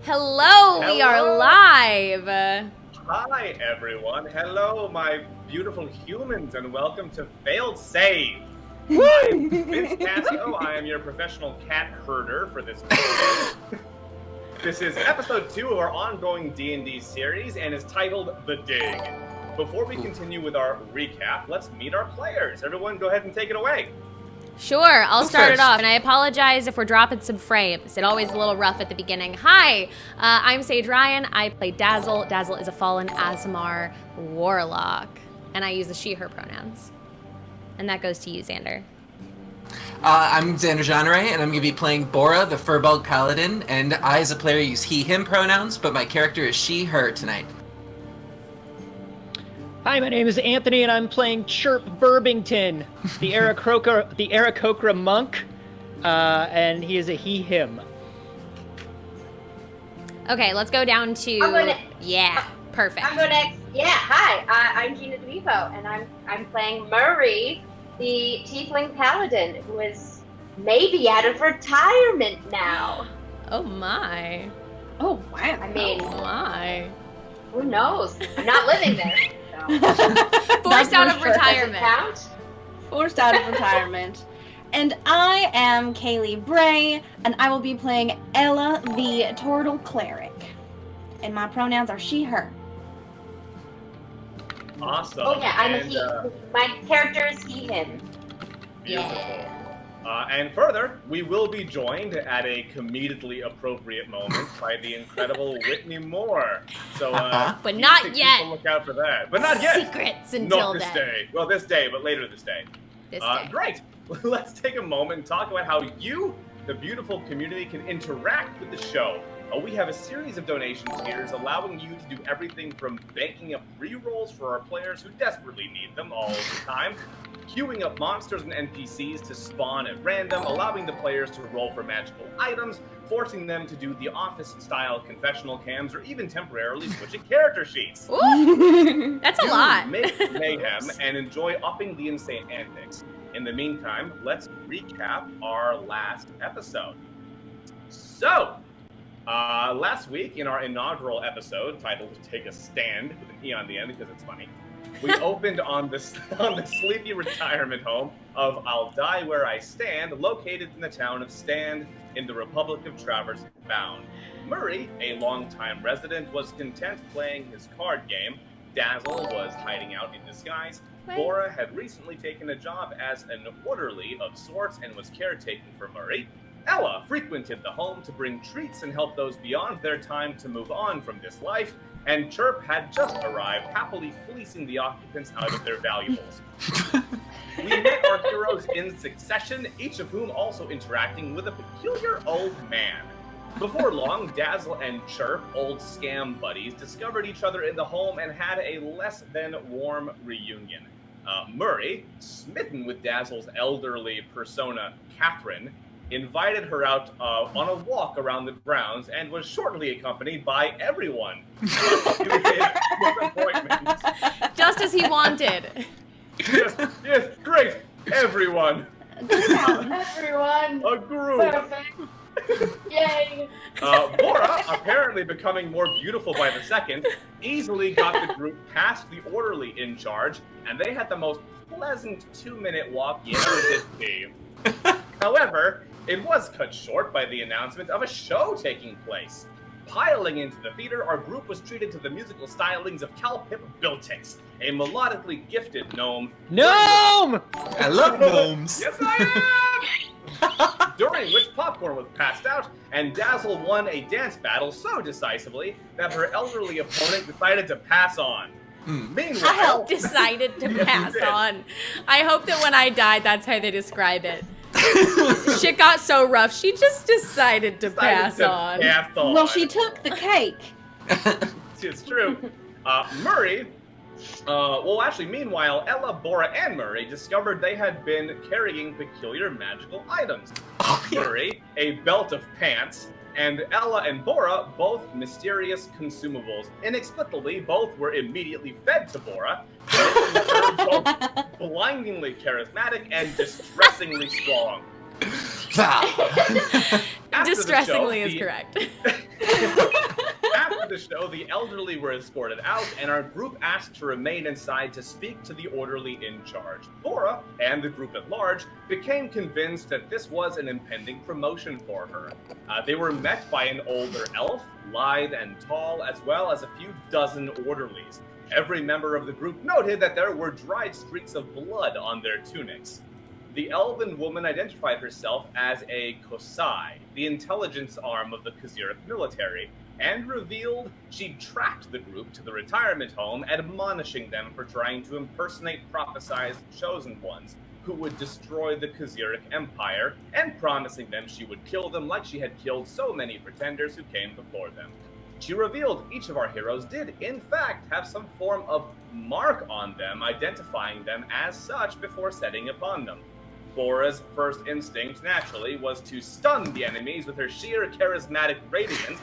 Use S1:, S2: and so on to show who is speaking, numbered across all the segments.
S1: Hello, we are live.
S2: Hi, everyone. Hello, my beautiful humans, and welcome to Failed Save. I'm Vince Casio. I am your professional cat herder for this podcast. This is episode 2 of our ongoing D&D series, and is titled The Dig. Before we continue with our recap, let's meet our players. Everyone, go ahead and take it away.
S1: Sure, I'll start it off, and I apologize if we're dropping some frames. It's always a little rough at the beginning. Hi, I'm Sage Ryan. I play Dazzle. Dazzle is a fallen Aasimar warlock, and I use the she/her pronouns. And that goes to you, Xander.
S3: I'm Xander Genre, and I'm going to be playing Bora, the Furbog Paladin, and I, as a player, use he/him pronouns, but my character is she/her tonight.
S4: Hi, my name is Anthony, and I'm playing Chirp Burbington, the Aarakocra monk, and he is a he/him.
S1: Okay, let's go down to... Yeah, perfect.
S5: I'm going next. Yeah, hi, I'm Gina DeVivo, and I'm playing Murray, the Tiefling Paladin, who is maybe out of retirement now.
S1: Oh my.
S5: Oh, wow. I mean,
S1: Oh my.
S5: who knows? I'm not living there.
S1: Forced out of retirement.
S5: Count?
S6: Forced out of retirement. And I am Kaylee Bray, and I will be playing Ella, the Turtle Cleric. And my pronouns are she/her.
S2: Awesome.
S5: Oh yeah, I'm a he. My character is he/him.
S2: Beautiful.
S5: Yeah.
S2: And further, we will be joined at a comedically appropriate moment by the incredible Whitney Moore. So,
S1: But not yet.
S2: Look out for that. But not yet.
S1: Secrets until
S2: Not this
S1: then.
S2: day. Well, this day, but later this day.
S1: This day.
S2: Great. Let's take a moment and talk about how you, the beautiful community, can interact with the show. We have a series of donation tiers allowing you to do everything from banking up rerolls for our players who desperately need them all the time, queuing up monsters and NPCs to spawn at random, allowing the players to roll for magical items, forcing them to do the office-style confessional cams, or even temporarily switching character sheets.
S1: Ooh, that's a lot.
S2: Make mayhem and enjoy upping the insane antics. In the meantime, let's recap our last episode. So, last week, in our inaugural episode, titled Take a Stand, with an E on the end because it's funny, we opened on the sleepy retirement home of I'll Die Where I Stand, located in the town of Stand in the Republic of Traverse Bound. Murray, a longtime resident, was content playing his card game. Dazzle was hiding out in disguise. Bora had recently taken a job as an orderly of sorts and was caretaking for Murray. Ella frequented the home to bring treats and help those beyond their time to move on from this life, and Chirp had just arrived, happily fleecing the occupants out of their valuables. We met our heroes in succession, each of whom also interacting with a peculiar old man. Before long, Dazzle and Chirp, old scam buddies, discovered each other in the home and had a less than warm reunion. Murray, smitten with Dazzle's elderly persona, Catherine, invited her out on a walk around the grounds and was shortly accompanied by everyone to his appointment.
S1: Just as he wanted.
S2: Yes, great, everyone.
S5: Everyone.
S2: A group.
S5: Perfect. Yay.
S2: Bora, apparently becoming more beautiful by the second, easily got the group past the orderly in charge, and they had the most pleasant 2-minute walk you ever did see. However, it was cut short by the announcement of a show taking place. Piling into the theater, our group was treated to the musical stylings of Calpip Biltix, a melodically gifted gnome.
S4: Gnome!
S3: I love gnomes.
S2: Yes, I am! During which popcorn was passed out, and Dazzle won a dance battle so decisively that her elderly opponent decided to pass on. Meanwhile,
S1: Decided to pass on. I hope that when I died, that's how they describe it. Shit got so rough, she just decided to pass on.
S6: Well, she took the cake.
S2: It's true. Murray, meanwhile, Ella, Bora, and Murray discovered they had been carrying peculiar magical items. Murray, a belt of pants, and Ella and Bora, both mysterious consumables. Inexplicably, both were immediately fed to Bora, both blindingly charismatic and distressingly strong.
S1: Distressingly is correct.
S2: So the elderly were escorted out, and our group asked to remain inside to speak to the orderly in charge. Bora, and the group at large, became convinced that this was an impending promotion for her. They were met by an older elf, lithe and tall, as well as a few dozen orderlies. Every member of the group noted that there were dried streaks of blood on their tunics. The elven woman identified herself as a Kosai, the intelligence arm of the Kaziric military, and revealed she'd tracked the group to the retirement home, admonishing them for trying to impersonate prophesized chosen ones who would destroy the Kaziric Empire, and promising them she would kill them like she had killed so many pretenders who came before them. She revealed each of our heroes did, in fact, have some form of mark on them, identifying them as such before setting upon them. Bora's first instinct, naturally, was to stun the enemies with her sheer charismatic radiance,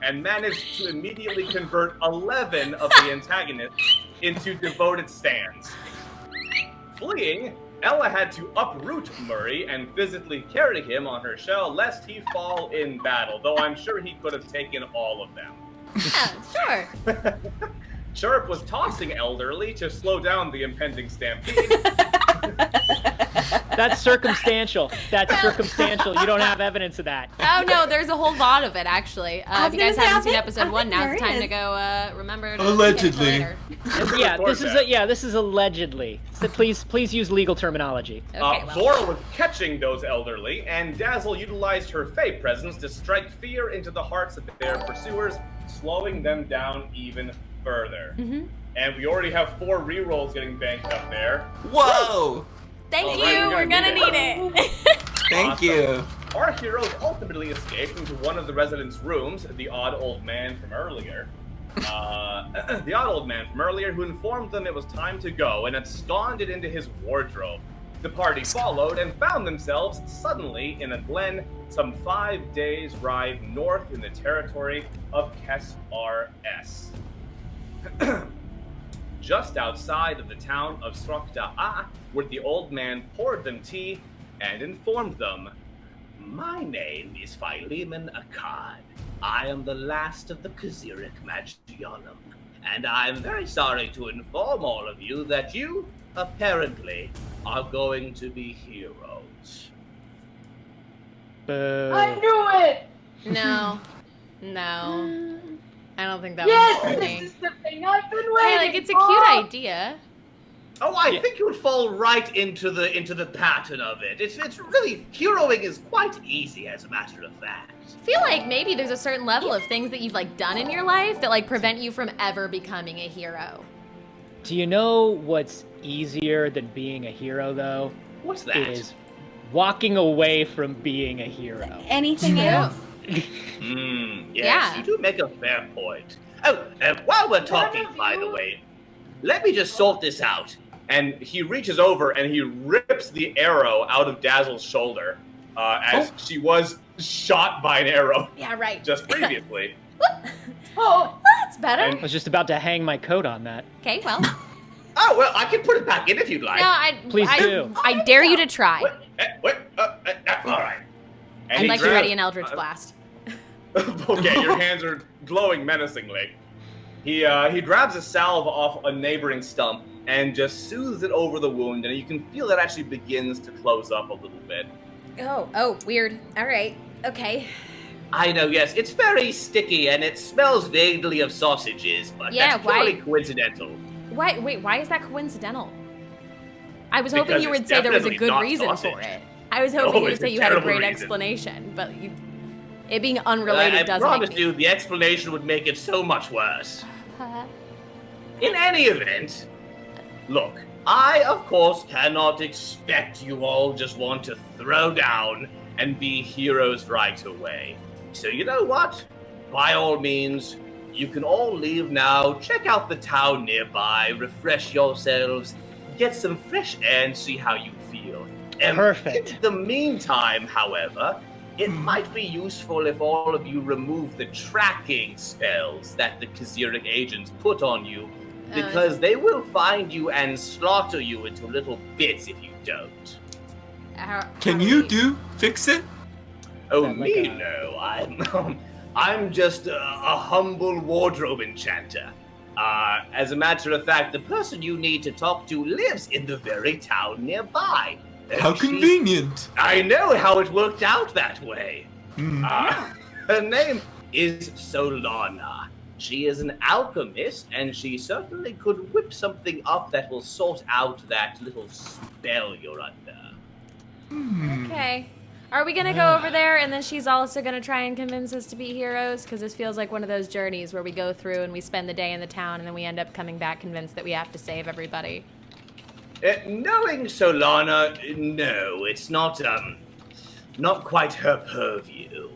S2: and managed to immediately convert 11 of the antagonists into devoted stands. Fleeing, Ella had to uproot Murray and physically carry him on her shell lest he fall in battle, though I'm sure he could have taken all of them.
S1: Yeah, sure.
S2: Chirp was tossing elderly to slow down the impending stampede.
S4: That's circumstantial. That's circumstantial. You don't have evidence of that.
S1: Oh no, there's a whole lot of it actually. If you guys haven't seen
S6: I
S1: episode
S6: think
S1: 1, now's the time
S6: there
S1: to
S6: is.
S1: go remember to
S3: Allegedly.
S1: later.
S4: This is allegedly. So please use legal terminology.
S1: Okay, well.
S2: Bora was catching those elderly, and Dazzle utilized her Fey presence to strike fear into the hearts of their pursuers, slowing them down even further.
S1: Mm-hmm.
S2: And we already have 4 rerolls getting banked up there.
S3: Whoa!
S1: Thank
S2: All
S1: you,
S2: right,
S1: we're gonna need it.
S3: Thank
S2: Awesome.
S3: you.
S2: Our heroes ultimately escaped into one of the residents' rooms, the odd old man from earlier. Who informed them it was time to go and absconded into his wardrobe. The party followed and found themselves suddenly in a glen some 5 days' ride north in the territory of Kes-R-S. Just outside of the town of Srokta'a, where the old man poured them tea and informed them, "My name is Philemon Akkad. I am the last of the Kaziric Magionum, and I am very sorry to inform all of you that you, apparently, are going to be heroes."
S4: Boo.
S5: I knew it!
S1: No. I don't think that
S5: Yes,
S1: was for
S5: this
S1: me.
S5: is the thing I've been waiting
S1: Hey, like it's a
S5: for.
S1: cute idea.
S2: Oh, I think you would fall right into the pattern of it. It's really, heroing is quite easy, as a matter of fact.
S1: I feel like maybe there's a certain level of things that you've like done in your life that like prevent you from ever becoming a hero.
S4: Do you know what's easier than being a hero, though?
S2: What's that?
S4: Is walking away from being a hero.
S6: Anything
S1: True.
S6: else?
S2: Yes,
S1: Yeah.
S2: you do make a fair point. Oh, while we're talking, by the way, let me just sort this out. And he reaches over and he rips the arrow out of Dazzle's shoulder, as she was shot by an arrow
S1: Yeah, right.
S2: just previously.
S5: Oh,
S1: That's better.
S2: And-
S4: I was just about to hang my coat on that.
S1: Okay, well.
S2: Oh, well, I can put it back in if you'd like.
S1: No,
S4: Please do.
S1: I dare you to try.
S2: All right. And
S1: I'd
S2: he
S1: like to
S2: grabs-
S1: ready an Eldritch Blast.
S2: Okay, your hands are glowing menacingly. He grabs a salve off a neighboring stump and just soothes it over the wound, and you can feel it actually begins to close up a little bit.
S1: Oh, weird. All right. Okay.
S2: I know, yes, it's very sticky and it smells vaguely of sausages, but
S1: Yeah,
S2: that's purely
S1: why-
S2: coincidental.
S1: Why is that coincidental? I was
S2: Because
S1: hoping you
S2: it's
S1: would say there was a
S2: definitely
S1: good
S2: not
S1: reason
S2: sausage.
S1: for it. I was
S2: No,
S1: hoping you would
S2: it's
S1: say
S2: a
S1: you had a
S2: terrible
S1: great
S2: reason.
S1: explanation, but it being unrelated
S2: I
S1: doesn't
S2: promise
S1: make
S2: you, the explanation would make it so much worse.
S1: me...
S2: In any event, look, I, of course, cannot expect you all just want to throw down and be heroes right away. So you know what? By all means, you can all leave now, check out the town nearby, refresh yourselves, get some fresh air and see how you feel. And
S4: Perfect.
S2: In the meantime, however, it might be useful if all of you remove the tracking spells that the Kaziric agents put on you, because they will find you and slaughter you into little bits if you don't.
S3: Can you fix it?
S2: Oh,
S4: Sound
S2: me?
S4: like a-
S2: No, I'm just a humble wardrobe enchanter. As a matter of fact, the person you need to talk to lives in the very town nearby.
S3: How convenient.
S2: I know how it worked out that way. Her name is Solana. She is an alchemist, and she certainly could whip something up that will sort out that little spell you're under.
S1: Okay. Are we gonna go over there and then she's also gonna try and convince us to be heroes? Because this feels like one of those journeys where we go through and we spend the day in the town and then we end up coming back convinced that we have to save everybody.
S2: Knowing Solana, no, it's not quite her purview.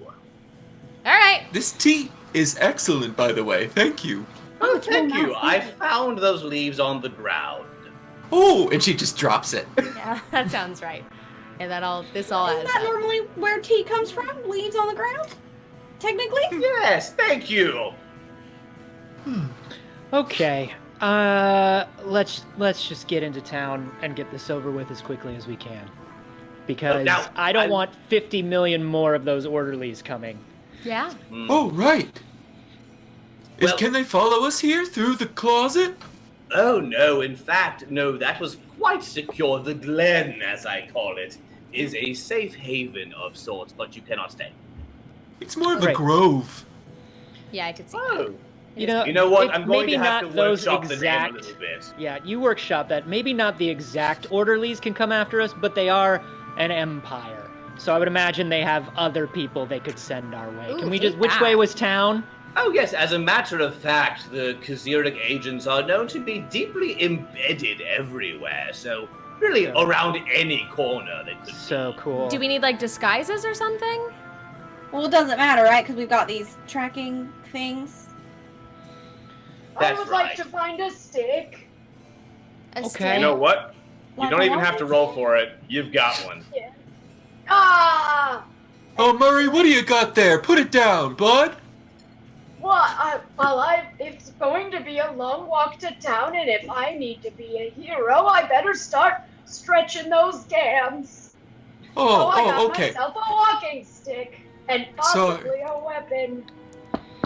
S1: All right.
S3: This tea is excellent, by the way. Thank you.
S2: Oh, thank you. I found those leaves on the ground.
S3: Oh, and she just drops it.
S1: Yeah, that sounds right. And this all
S6: Isn't
S1: adds
S6: that
S1: up.
S6: normally where tea comes from? Leaves on the ground? Technically?
S2: Yes, thank you.
S4: Okay. Let's just get into town and get this over with as quickly as we can. Because
S2: Now,
S4: I don't want 50 million more of those orderlies coming.
S1: Yeah.
S3: Oh, right.
S2: Well-
S3: Can they follow us here through the closet?
S2: Oh, no, in fact, no, that was quite secure. The Glen, as I call it, is a safe haven of sorts, but you cannot stay.
S3: It's more of a
S4: Right.
S3: grove.
S1: Yeah, I could see that.
S2: Oh,
S4: You know,
S2: you know what?
S4: it's
S2: I'm going
S4: maybe
S2: to have
S4: not
S2: to
S4: those
S2: workshop the name
S4: exact.
S2: a little bit.
S4: Yeah, you workshop that. Maybe not the exact orderlies can come after us, but they are an empire. So I would imagine they have other people they could send our way.
S1: Ooh,
S4: Can we
S1: hate
S4: just? Which
S1: that.
S4: way was town?
S2: Oh, yes, as a matter of fact, the Khaziric agents are known to be deeply embedded everywhere, so really
S4: Yeah.
S2: around any corner they could
S4: So cool.
S1: Do we need like disguises or something?
S6: Well, it doesn't matter, right? Because we've got these tracking things.
S2: That's
S5: I would
S2: right.
S5: like to find a stick.
S1: A
S4: Okay.
S1: stick?
S2: You know what? You
S6: Like
S2: don't
S6: a
S2: even have to
S6: walking
S2: roll for it. You've got one.
S5: Ah!
S3: Oh, Murray, what do you got there? Put it down, bud.
S5: It's going to be a long walk to town, and if I need to be a hero, I better start stretching those gams. So I got
S3: Okay.
S5: myself a walking stick and possibly a weapon.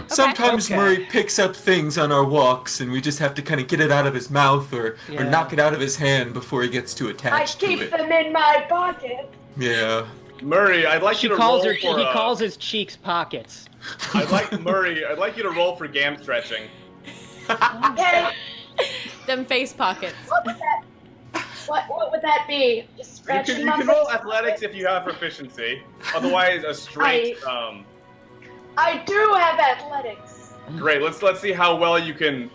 S3: Sometimes
S4: Okay.
S3: Murray picks up things on our walks, and we just have to kind of get it out of his mouth or
S4: Yeah.
S3: knock it out of his hand before he gets too
S5: I
S3: attached to
S5: keep
S3: it.
S5: them in my pocket.
S3: Yeah.
S2: Murray, I'd like
S4: She
S2: you to
S4: calls
S2: roll
S4: her.
S2: for.
S4: He calls his cheeks pockets.
S2: I'd like you to roll for gam stretching.
S5: Okay,
S1: Them face pockets.
S5: what would that be? Just
S2: You
S5: scratching
S2: can, you
S5: my
S2: can roll
S5: face
S2: athletics if you have proficiency. Otherwise, a straight.
S5: I do have athletics.
S2: Great. Let's see how well you can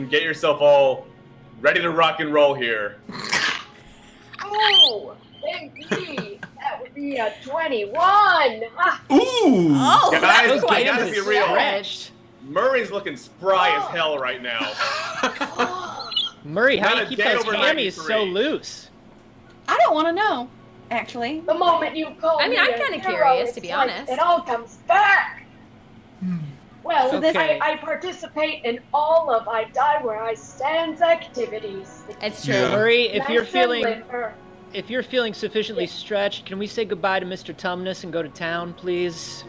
S2: get yourself all ready to rock and roll here.
S5: Oh, maybe that would be a 21. Ah,
S3: Ooh!
S1: Oh,
S2: Guys,
S1: that's
S2: I
S1: quite
S2: gotta
S1: a
S2: be real.
S1: stretch.
S2: Murray's looking spry as hell right now.
S5: oh.
S4: Murray, how
S2: Not
S4: do you
S2: a
S4: keep
S2: day
S4: those
S2: over
S4: hammies so
S2: 93.
S4: loose?
S6: I don't want to know, actually.
S5: The moment you call
S1: I mean,
S5: me
S1: I'm
S5: a
S1: kinda
S5: hero,
S1: curious,
S5: it's
S1: to be
S5: like
S1: honest.
S5: It all comes back. Well,
S6: So this-
S5: I participate in all of I Die Where I Stand's activities.
S1: It's true.
S3: Yeah.
S4: Murray, if
S5: Nice
S4: you're
S5: and
S4: feeling
S5: limber.
S4: sufficiently stretched, can we say goodbye to Mr. Tumnus and go to town, please?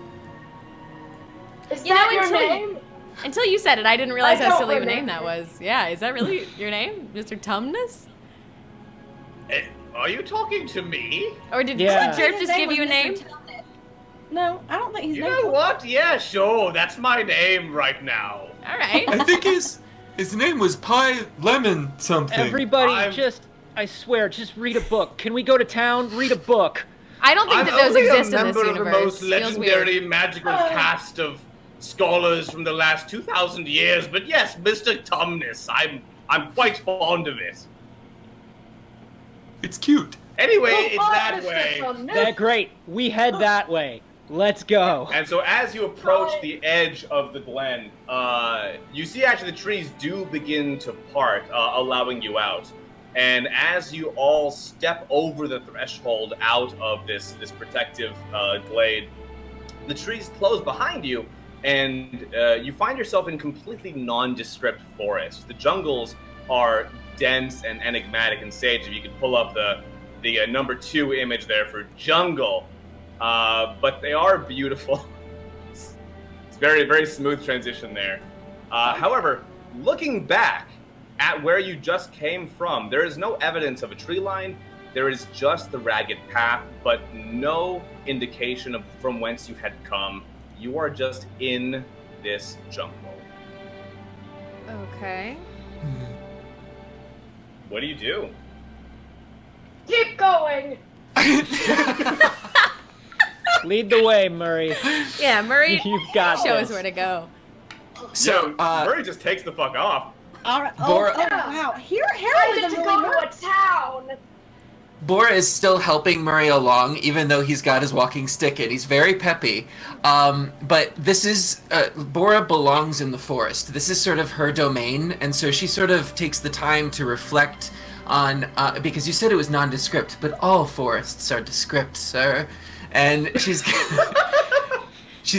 S5: Is
S1: You know,
S5: that your
S1: until you-
S5: name?
S1: Until you said it, I didn't realize
S5: I
S1: how
S5: don't
S1: silly of a name that
S5: remember.
S1: was. Yeah, is that really your name, Mr. Tumnus?
S2: Are you talking to me?
S1: Or did
S4: Yeah.
S1: Jerp
S6: His
S1: just give
S6: was
S1: you a
S6: Mr.
S1: name?
S6: Tumnus. No, I don't think his
S2: You
S6: name
S2: know
S6: was.
S2: what? Yeah, sure. That's my name right now.
S1: All right.
S3: I think his name was Pie Lemon something.
S4: Everybody,
S2: I'm-
S4: I swear, just read a book. Can we go to town? Read a book.
S1: I don't think
S2: I'm
S1: that those
S2: only
S1: exist
S2: a
S1: in this
S2: member of the
S1: universe.
S2: most
S1: Feels
S2: legendary
S1: weird.
S2: magical
S5: Oh.
S2: cast of scholars from the last 2,000 years. But yes, Mr. Tumnus, I'm quite fond of it.
S3: It's cute.
S2: Anyway,
S5: Oh,
S2: it's that
S5: Mr.
S2: way.
S5: Tumnus.
S4: That great. We head that way. Let's go.
S2: And so as you approach the edge of the glen, you see actually the trees do begin to part, allowing you out. And as you all step over the threshold out of this protective glade, the trees close behind you, and you find yourself in completely nondescript forest. The jungles are dense and enigmatic and sage. If you could pull up the number 2 image there for jungle. But they are beautiful. It's Very, very smooth transition there. However, looking back at where you just came from, there is no evidence of a tree line. There is just the ragged path, but no indication of from whence you had come. You are just in this jungle.
S1: Okay.
S2: What do you do?
S5: Keep going.
S4: Lead the way, Murray.
S1: Yeah, Murray,
S4: You've got
S1: show
S4: this.
S1: us where to go.
S3: So,
S2: Murray just takes the fuck off.
S6: All right.
S3: Bora-
S6: Wow.
S5: I
S6: Heroism
S5: get to
S6: really
S5: go to
S6: works.
S5: a town.
S3: Bora is still helping Murray along, even though he's got his walking stick and he's very peppy. But this is, Bora belongs in the forest. This is sort of her domain, and so she sort of takes the time to reflect on, because you said it was nondescript, but all forests are descript, sir. And she's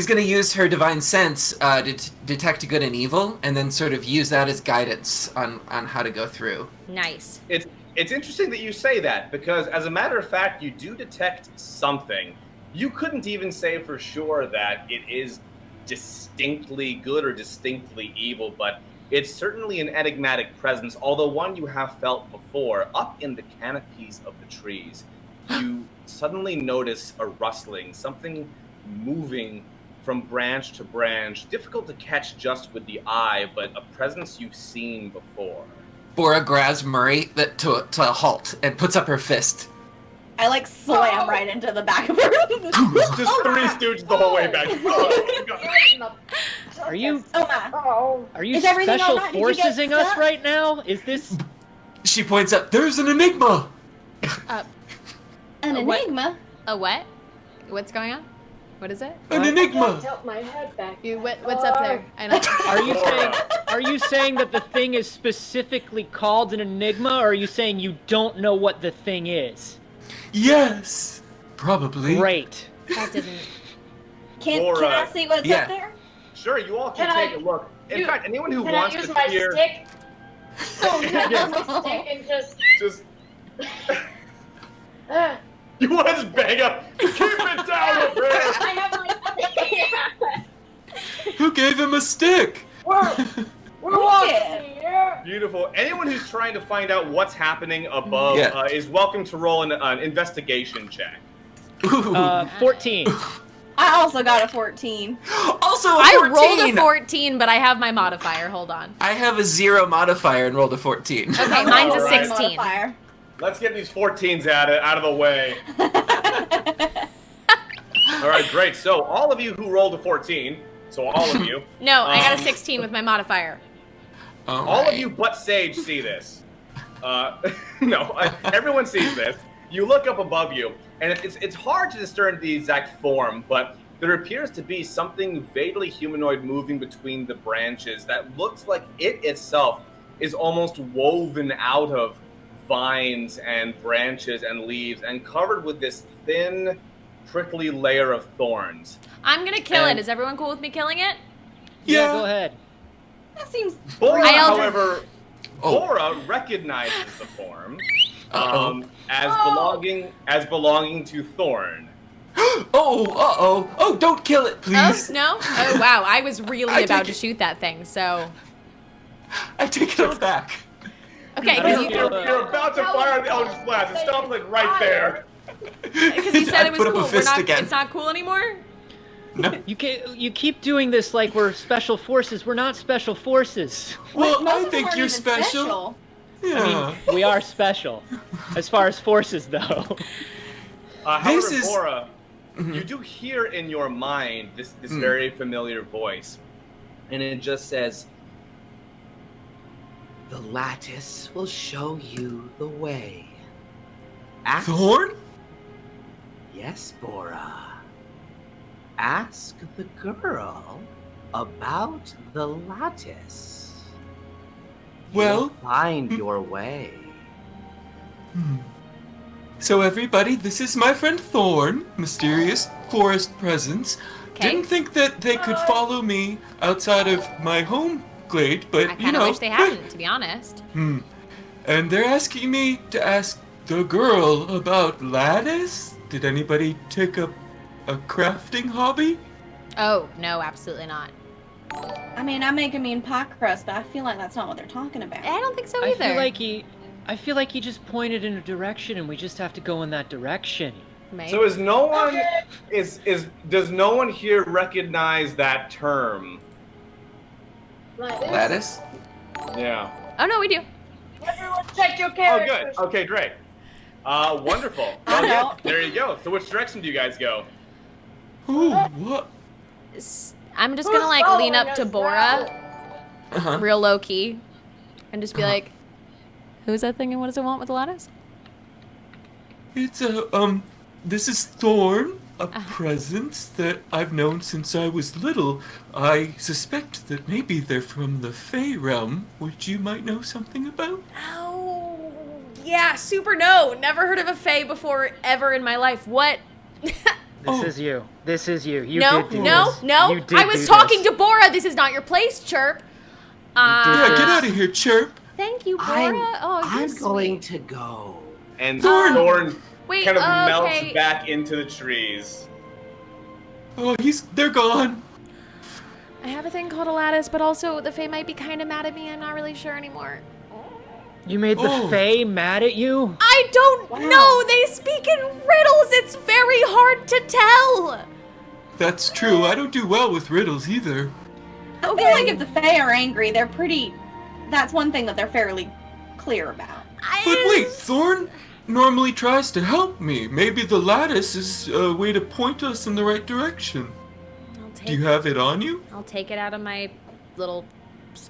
S3: gonna use her divine sense to detect good and evil, and then sort of use that as guidance on how to go through.
S1: Nice.
S2: It's interesting that you say that, because as a matter of fact, you do detect something. You couldn't even say for sure that it is distinctly good or distinctly evil, but it's certainly an enigmatic presence, although one you have felt before. Up in the canopies of the trees, you suddenly notice a rustling, something moving from branch to branch, difficult to catch just with the eye, but a presence you've seen before.
S3: Bora grabs Murray to a halt and puts up her fist.
S6: I like slam right into the back of her.
S2: Just Three Stooges the whole way back. Oh, God.
S4: Are you
S5: Oh.
S4: are you
S6: Is everything
S4: special
S6: all right? Did you get
S4: forcesing us
S6: stuck?
S4: right now? Is this
S3: She points up, there's an enigma!
S6: An
S1: What?
S6: enigma.
S1: A what? What's going on? What is it?
S3: An
S4: What?
S5: I
S3: enigma!
S5: can't tilt my head back.
S1: What's up there? I know.
S4: are you saying that the thing is specifically called an enigma, or are you saying you don't know what the thing is?
S3: Yes! Probably.
S4: Great.
S1: That didn't.
S6: Can
S2: Bora.
S6: I see what's
S3: Yeah.
S6: up there?
S2: Sure, you all can
S5: Can
S2: take
S5: I
S2: a look. In
S5: use-
S2: fact, anyone who
S5: Can I
S2: wants
S5: use
S2: to
S5: my
S2: peer,
S5: stick?
S6: Oh
S5: Can I use
S6: no.
S5: my stick and just...
S2: just
S5: Uh,
S2: you want to just bang up. Keep it down up there.
S5: I have my stick.
S3: Who gave him a stick?
S5: We're walking here.
S2: Beautiful. Anyone who's trying to find out what's happening above
S3: Yeah.
S2: is welcome to roll an investigation check.
S3: Ooh.
S4: 14.
S6: I also got a 14.
S3: Also a 14!
S1: I rolled a 14, but I have my modifier. Hold on.
S3: I have a 0 modifier and rolled a 14.
S1: Okay, mine's a
S2: Alright.
S1: 16.
S6: Modifier.
S2: Let's get these 14s out of the way. All right, great. So all of you who rolled a 14, so all of you,
S1: No, I got a 16 with my modifier.
S2: all of you but Sage see this. No, everyone sees this. You look up above you, and it's hard to discern the exact form, but there appears to be something vaguely humanoid moving between the branches that looks like it itself is almost woven out of vines and branches and leaves and covered with this thin, prickly layer of thorns.
S1: I'm gonna kill
S3: And-
S1: it. Is everyone cool with me killing it?
S4: Yeah, go ahead.
S6: That seems.
S2: Bora,
S1: I also-
S2: however,
S3: Oh.
S2: Bora recognizes the form
S3: Uh-oh.
S2: as belonging to Thorn.
S3: Oh, don't kill it, please.
S1: Oh, no? Oh, wow. I was really
S3: I
S1: about
S3: take
S1: to
S3: it-
S1: shoot that thing, so...
S3: I take it all back.
S1: Okay,
S2: I
S1: because
S2: mean,
S1: you,
S2: you're about to fire the Eldritch Blast. It stops like right there.
S1: said
S3: I
S1: it was
S3: put up a
S1: cool. We're
S3: fist
S1: not,
S3: again.
S1: It's not cool anymore?
S3: No.
S4: You keep doing this like we're special forces. We're not special forces.
S3: Well,
S6: Most
S3: I
S6: of them
S3: think
S6: aren't
S3: you're
S6: even
S3: special. Yeah.
S4: I mean, we are special. As far as forces, though.
S2: However,
S3: This is-
S2: Bora, you do hear in your mind this very familiar voice, and it just says,
S7: The lattice will show you the way. Ask,
S3: Thorn?
S7: yes, Bora. Ask the girl about the lattice.
S3: Well,
S7: You'll find your way.
S3: So everybody, this is my friend Thorn, mysterious forest presence.
S1: Okay.
S3: Didn't think that they could follow me outside of my home glade, but
S1: I
S3: you
S1: kind of
S3: know.
S1: wish they hadn't, to be honest.
S3: And they're asking me to ask the girl about lattice. Did anybody take a crafting hobby?
S1: Oh, no, absolutely not.
S6: I mean, I make a mean pie crust, but I feel like that's not what they're talking about.
S1: I don't think so
S4: I
S1: either.
S4: feel like he just pointed in a direction, and we just have to go in that direction.
S1: Maybe.
S2: So is no one does no one here recognize that term?
S3: Lattice?
S2: Yeah.
S1: Oh, no, we do.
S5: Everyone check your
S2: Oh,
S5: characters.
S2: good. Okay, great. Wonderful.
S6: I
S2: Well, yeah,
S6: know.
S2: there you go. So which direction do you guys go?
S3: Ooh, what?
S1: I'm just
S5: Who's
S1: gonna like lean
S5: following
S1: up to
S5: us
S1: Bora,
S3: Uh-huh.
S1: real low key, and just be like, "Who's that thing and what does it want with the lattice?"
S8: It's this is Thorn, a presence that I've known since I was little. I suspect that maybe they're from the Fey realm, which you might know something about.
S1: Oh, yeah, super no. Never heard of a Fae before ever in my life. What?
S4: This is you. This is you. You
S1: no,
S4: did do
S1: no,
S4: this.
S1: no.
S4: You did
S1: I was
S4: do
S1: talking
S4: this.
S1: to Bora. This is not your place, Chirp.
S8: Yeah, get out of here, Chirp.
S1: Thank you, Bora.
S7: I'm
S1: you're
S7: going
S1: sweet.
S7: to go.
S2: And
S8: Thorn!
S2: Thorn
S1: Wait,
S2: kind of melts
S1: okay.
S2: back into the trees.
S8: Oh, they're gone.
S1: I have a thing called a lattice, but also the Fae might be kind of mad at me. I'm not really sure anymore.
S4: You made the
S8: Oh.
S4: Fae mad at you?
S1: I don't know. They speak in riddles. It's very hard to tell.
S8: That's true. I don't do well with riddles either.
S6: I feel like if the Fae are angry, they're pretty. That's one thing that they're fairly clear about.
S8: But wait, Thorn normally tries to help me. Maybe the lattice is a way to point us in the right direction. Do you have it on you?
S1: I'll take it out of my little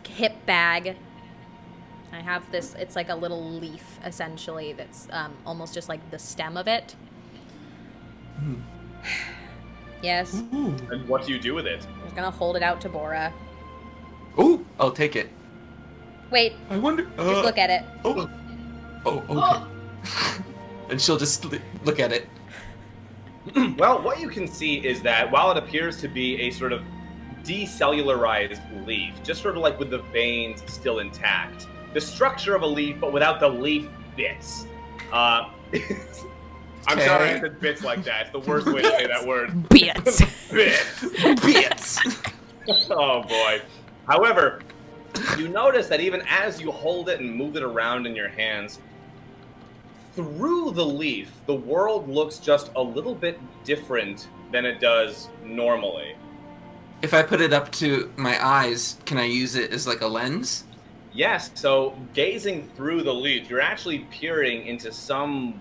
S1: hip bag. I have this, it's like a little leaf, essentially, that's almost just like the stem of it. Yes.
S8: Ooh.
S2: And what do you do with it?
S1: I'm just gonna hold it out to Bora.
S3: Ooh, I'll take it.
S1: Wait,
S8: I wonder.
S1: just look at it.
S8: Oh. Oh, okay.
S3: And she'll just look at it.
S2: Well, what you can see is that while it appears to be a sort of decellularized leaf, just sort of like with the veins still intact, the structure of a leaf, but without the leaf bits. I'm sorry I said bits like that. It's the worst way to say that word.
S1: Bits.
S2: Bits.
S3: Bits.
S2: Oh boy. However, you notice that even as you hold it and move it around in your hands, through the leaf, the world looks just a little bit different than it does normally.
S3: If I put it up to my eyes, can I use it as like a lens?
S2: Yes, so gazing through the leaf, you're actually peering into some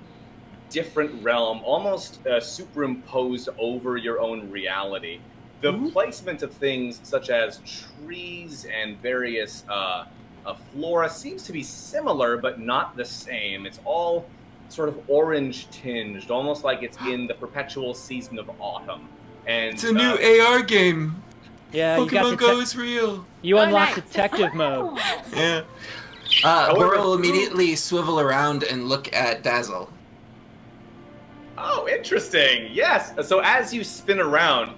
S2: different realm, almost superimposed over your own reality. The placement of things such as trees and various flora seems to be similar, but not the same. It's all sort of orange tinged, almost like it's in the perpetual season of autumn. And
S8: It's a new AR game.
S4: Yeah, you got
S8: Pokemon Go is real.
S4: You unlock
S1: nice.
S4: detective mode.
S8: Yeah.
S3: Bora will immediately swivel around and look at Dazzle.
S2: Oh, interesting. Yes. So as you spin around,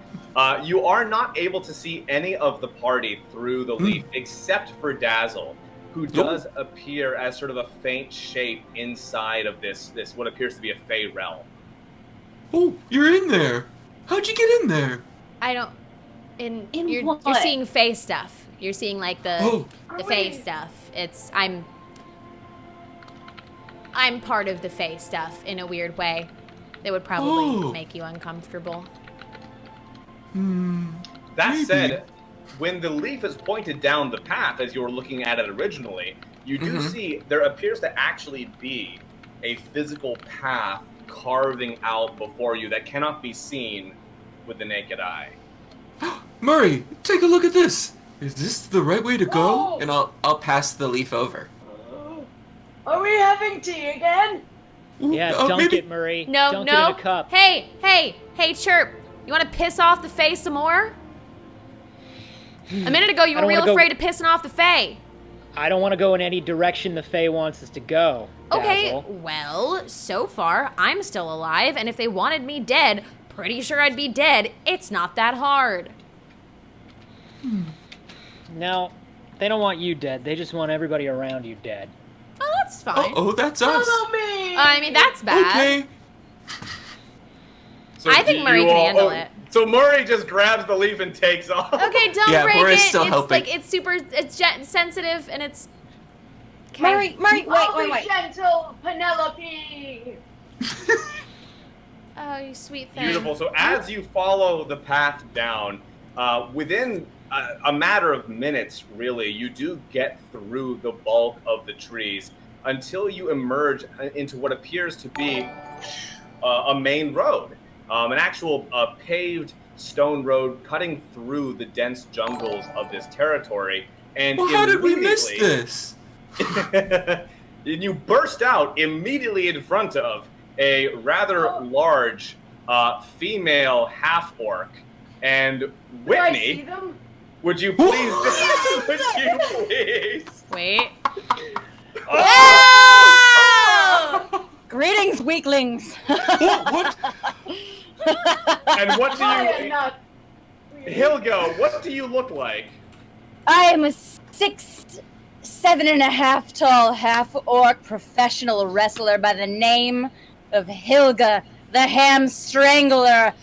S2: you are not able to see any of the party through the leaf, except for Dazzle, who does appear as sort of a faint shape inside of this what appears to be a Fey realm.
S8: Oh, you're in there. How'd you get in there?
S1: I don't.
S6: In
S1: You're
S6: what?
S1: seeing Fae stuff. You're seeing like the Fae stuff. I'm part of the Fae stuff in a weird way. That would probably make you uncomfortable.
S2: That
S8: Maybe.
S2: said, when the leaf is pointed down the path as you were looking at it originally, you do see there appears to actually be a physical path carving out before you that cannot be seen with the naked eye.
S8: Murray, take a look at this. Is this the right way to go?
S5: Oh.
S3: And I'll pass the leaf over.
S5: Are we having tea again?
S8: Ooh,
S4: Yeah, dunk
S8: maybe-
S4: it, Marie.
S1: No,
S4: dunk
S1: no.
S4: it in a cup.
S1: Hey, Chirp. You want to piss off the Fae some more? A minute ago, you
S4: I
S1: were
S4: don't
S1: real
S4: wanna go-
S1: afraid of pissing off the Fae.
S4: I don't want to go in any direction the Fae wants us to go.
S1: Okay,
S4: Dazzle.
S1: well, so far, I'm still alive, and if they wanted me dead, pretty sure I'd be dead. It's not that hard.
S4: No, they don't want you dead. They just want everybody around you dead.
S1: Oh, that's fine.
S8: Oh, that's us.
S5: Follow me.
S1: I mean, that's bad.
S8: Okay.
S2: So
S1: I think
S2: do
S1: Murray
S2: you
S1: can
S2: all-
S1: handle it.
S2: So Murray just grabs the leaf and takes off.
S1: Okay, don't
S3: Yeah,
S1: break
S3: Bora's
S1: it.
S3: still
S1: It's
S3: helping.
S1: like it's sensitive and it's. Okay.
S6: Murray,
S5: I'll
S6: wait.
S5: be gentle, Penelope.
S1: Oh, you sweet thing.
S2: Beautiful. So as you follow the path down, within a matter of minutes, really, you do get through the bulk of the trees until you emerge into what appears to be a main road, an actual paved stone road cutting through the dense jungles of this territory. And
S8: Well, how did we miss
S2: immediately-
S8: this?
S2: And you burst out immediately in front of a rather large female half-orc. And
S5: Do I see
S2: Whitney,
S5: them?
S2: would you please? Would you please?
S1: Wait.
S2: Oh!
S6: Greetings, weaklings.
S8: What?
S2: And what do
S5: I am
S2: you,
S5: not.
S2: Hilga? What do you look like?
S6: I am a 6'7.5" tall half-orc professional wrestler by the name of Hilga, the Hamstrangler.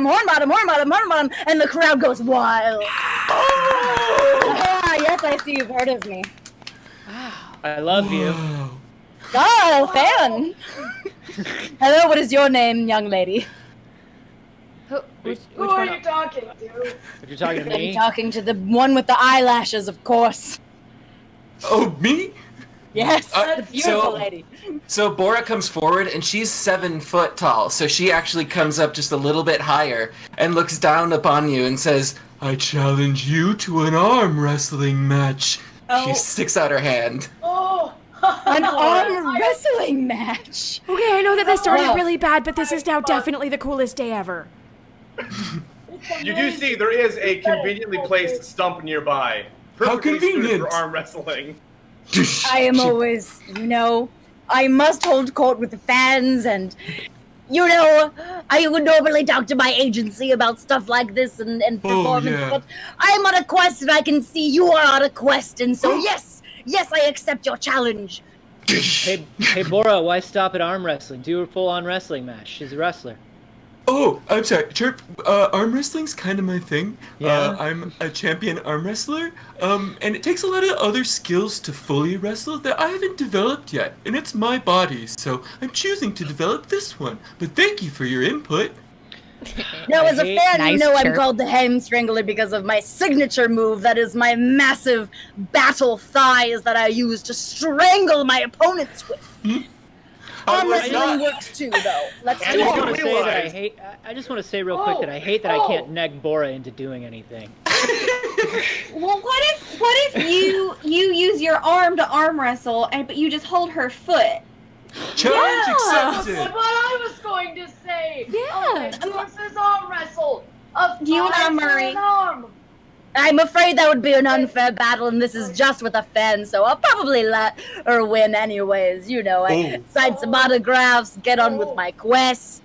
S6: Hornbottom, and the crowd goes wild. Ah, yes, I see you've heard of me.
S4: I love you.
S8: Wow.
S6: Oh, fan. Hello, what is your name, young lady?
S1: Which
S5: Who are
S1: one?
S5: you talking to?
S4: If you're talking to
S6: I'm
S4: me,
S6: talking to the one with the eyelashes, of course.
S8: Oh, me?
S6: Yes, the beautiful
S3: so-
S6: lady.
S3: So Bora comes forward, and she's 7 foot tall, so she actually comes up just a little bit higher and looks down upon you and says,
S8: I challenge you to an arm wrestling match.
S3: she sticks out her hand.
S5: Oh.
S6: An arm wrestling match.
S1: Okay, I know that this started
S6: Wow.
S1: really bad, but this is now definitely the coolest day ever.
S2: You do see there is a conveniently placed stump nearby.
S8: How
S2: Perfectly suited
S8: convenient.
S2: for arm wrestling.
S6: I am always, I must hold court with the fans, and, I would normally talk to my agency about stuff like this and performance,
S8: yeah.
S6: but I am on a quest, and I can see you are on a quest, and so yes, I accept your challenge.
S4: hey Bora, why stop at arm wrestling? Do a full-on wrestling match. She's a wrestler.
S8: Oh, I'm sorry, Chirp. Arm wrestling's kind of my thing.
S4: Yeah?
S8: I'm a champion arm wrestler. And it takes a lot of other skills to fully wrestle that I haven't developed yet. And it's my body, so I'm choosing to develop this one. But thank you for your input.
S6: Now, as a
S4: hate-
S6: fan,
S1: Nice
S6: I'm
S1: chirp.
S6: called the Hamstrangler because of my signature move, that is my massive battle thighs that I use to strangle my opponents with. Arm
S2: was
S6: wrestling
S2: not-
S6: works too, though. Let's
S2: And
S6: do
S2: you
S4: I
S6: it.
S4: just want to say that
S2: realize-
S4: I just want to say real quick that I hate that I can't neg Bora into doing anything.
S6: Well, what if you use your arm to arm wrestle, but you just hold her foot?
S8: Challenge
S5: That's
S8: accepted.
S5: what I was going to say.
S1: Yeah.
S5: Okay, versus arm wrestle.
S6: Do you want
S5: An
S6: Murray?
S5: arm.
S6: I'm afraid that would be an unfair battle, and this is just with a fan, so I'll probably let her win anyways. I
S8: Oh.
S6: sign some autographs, get on with my quest.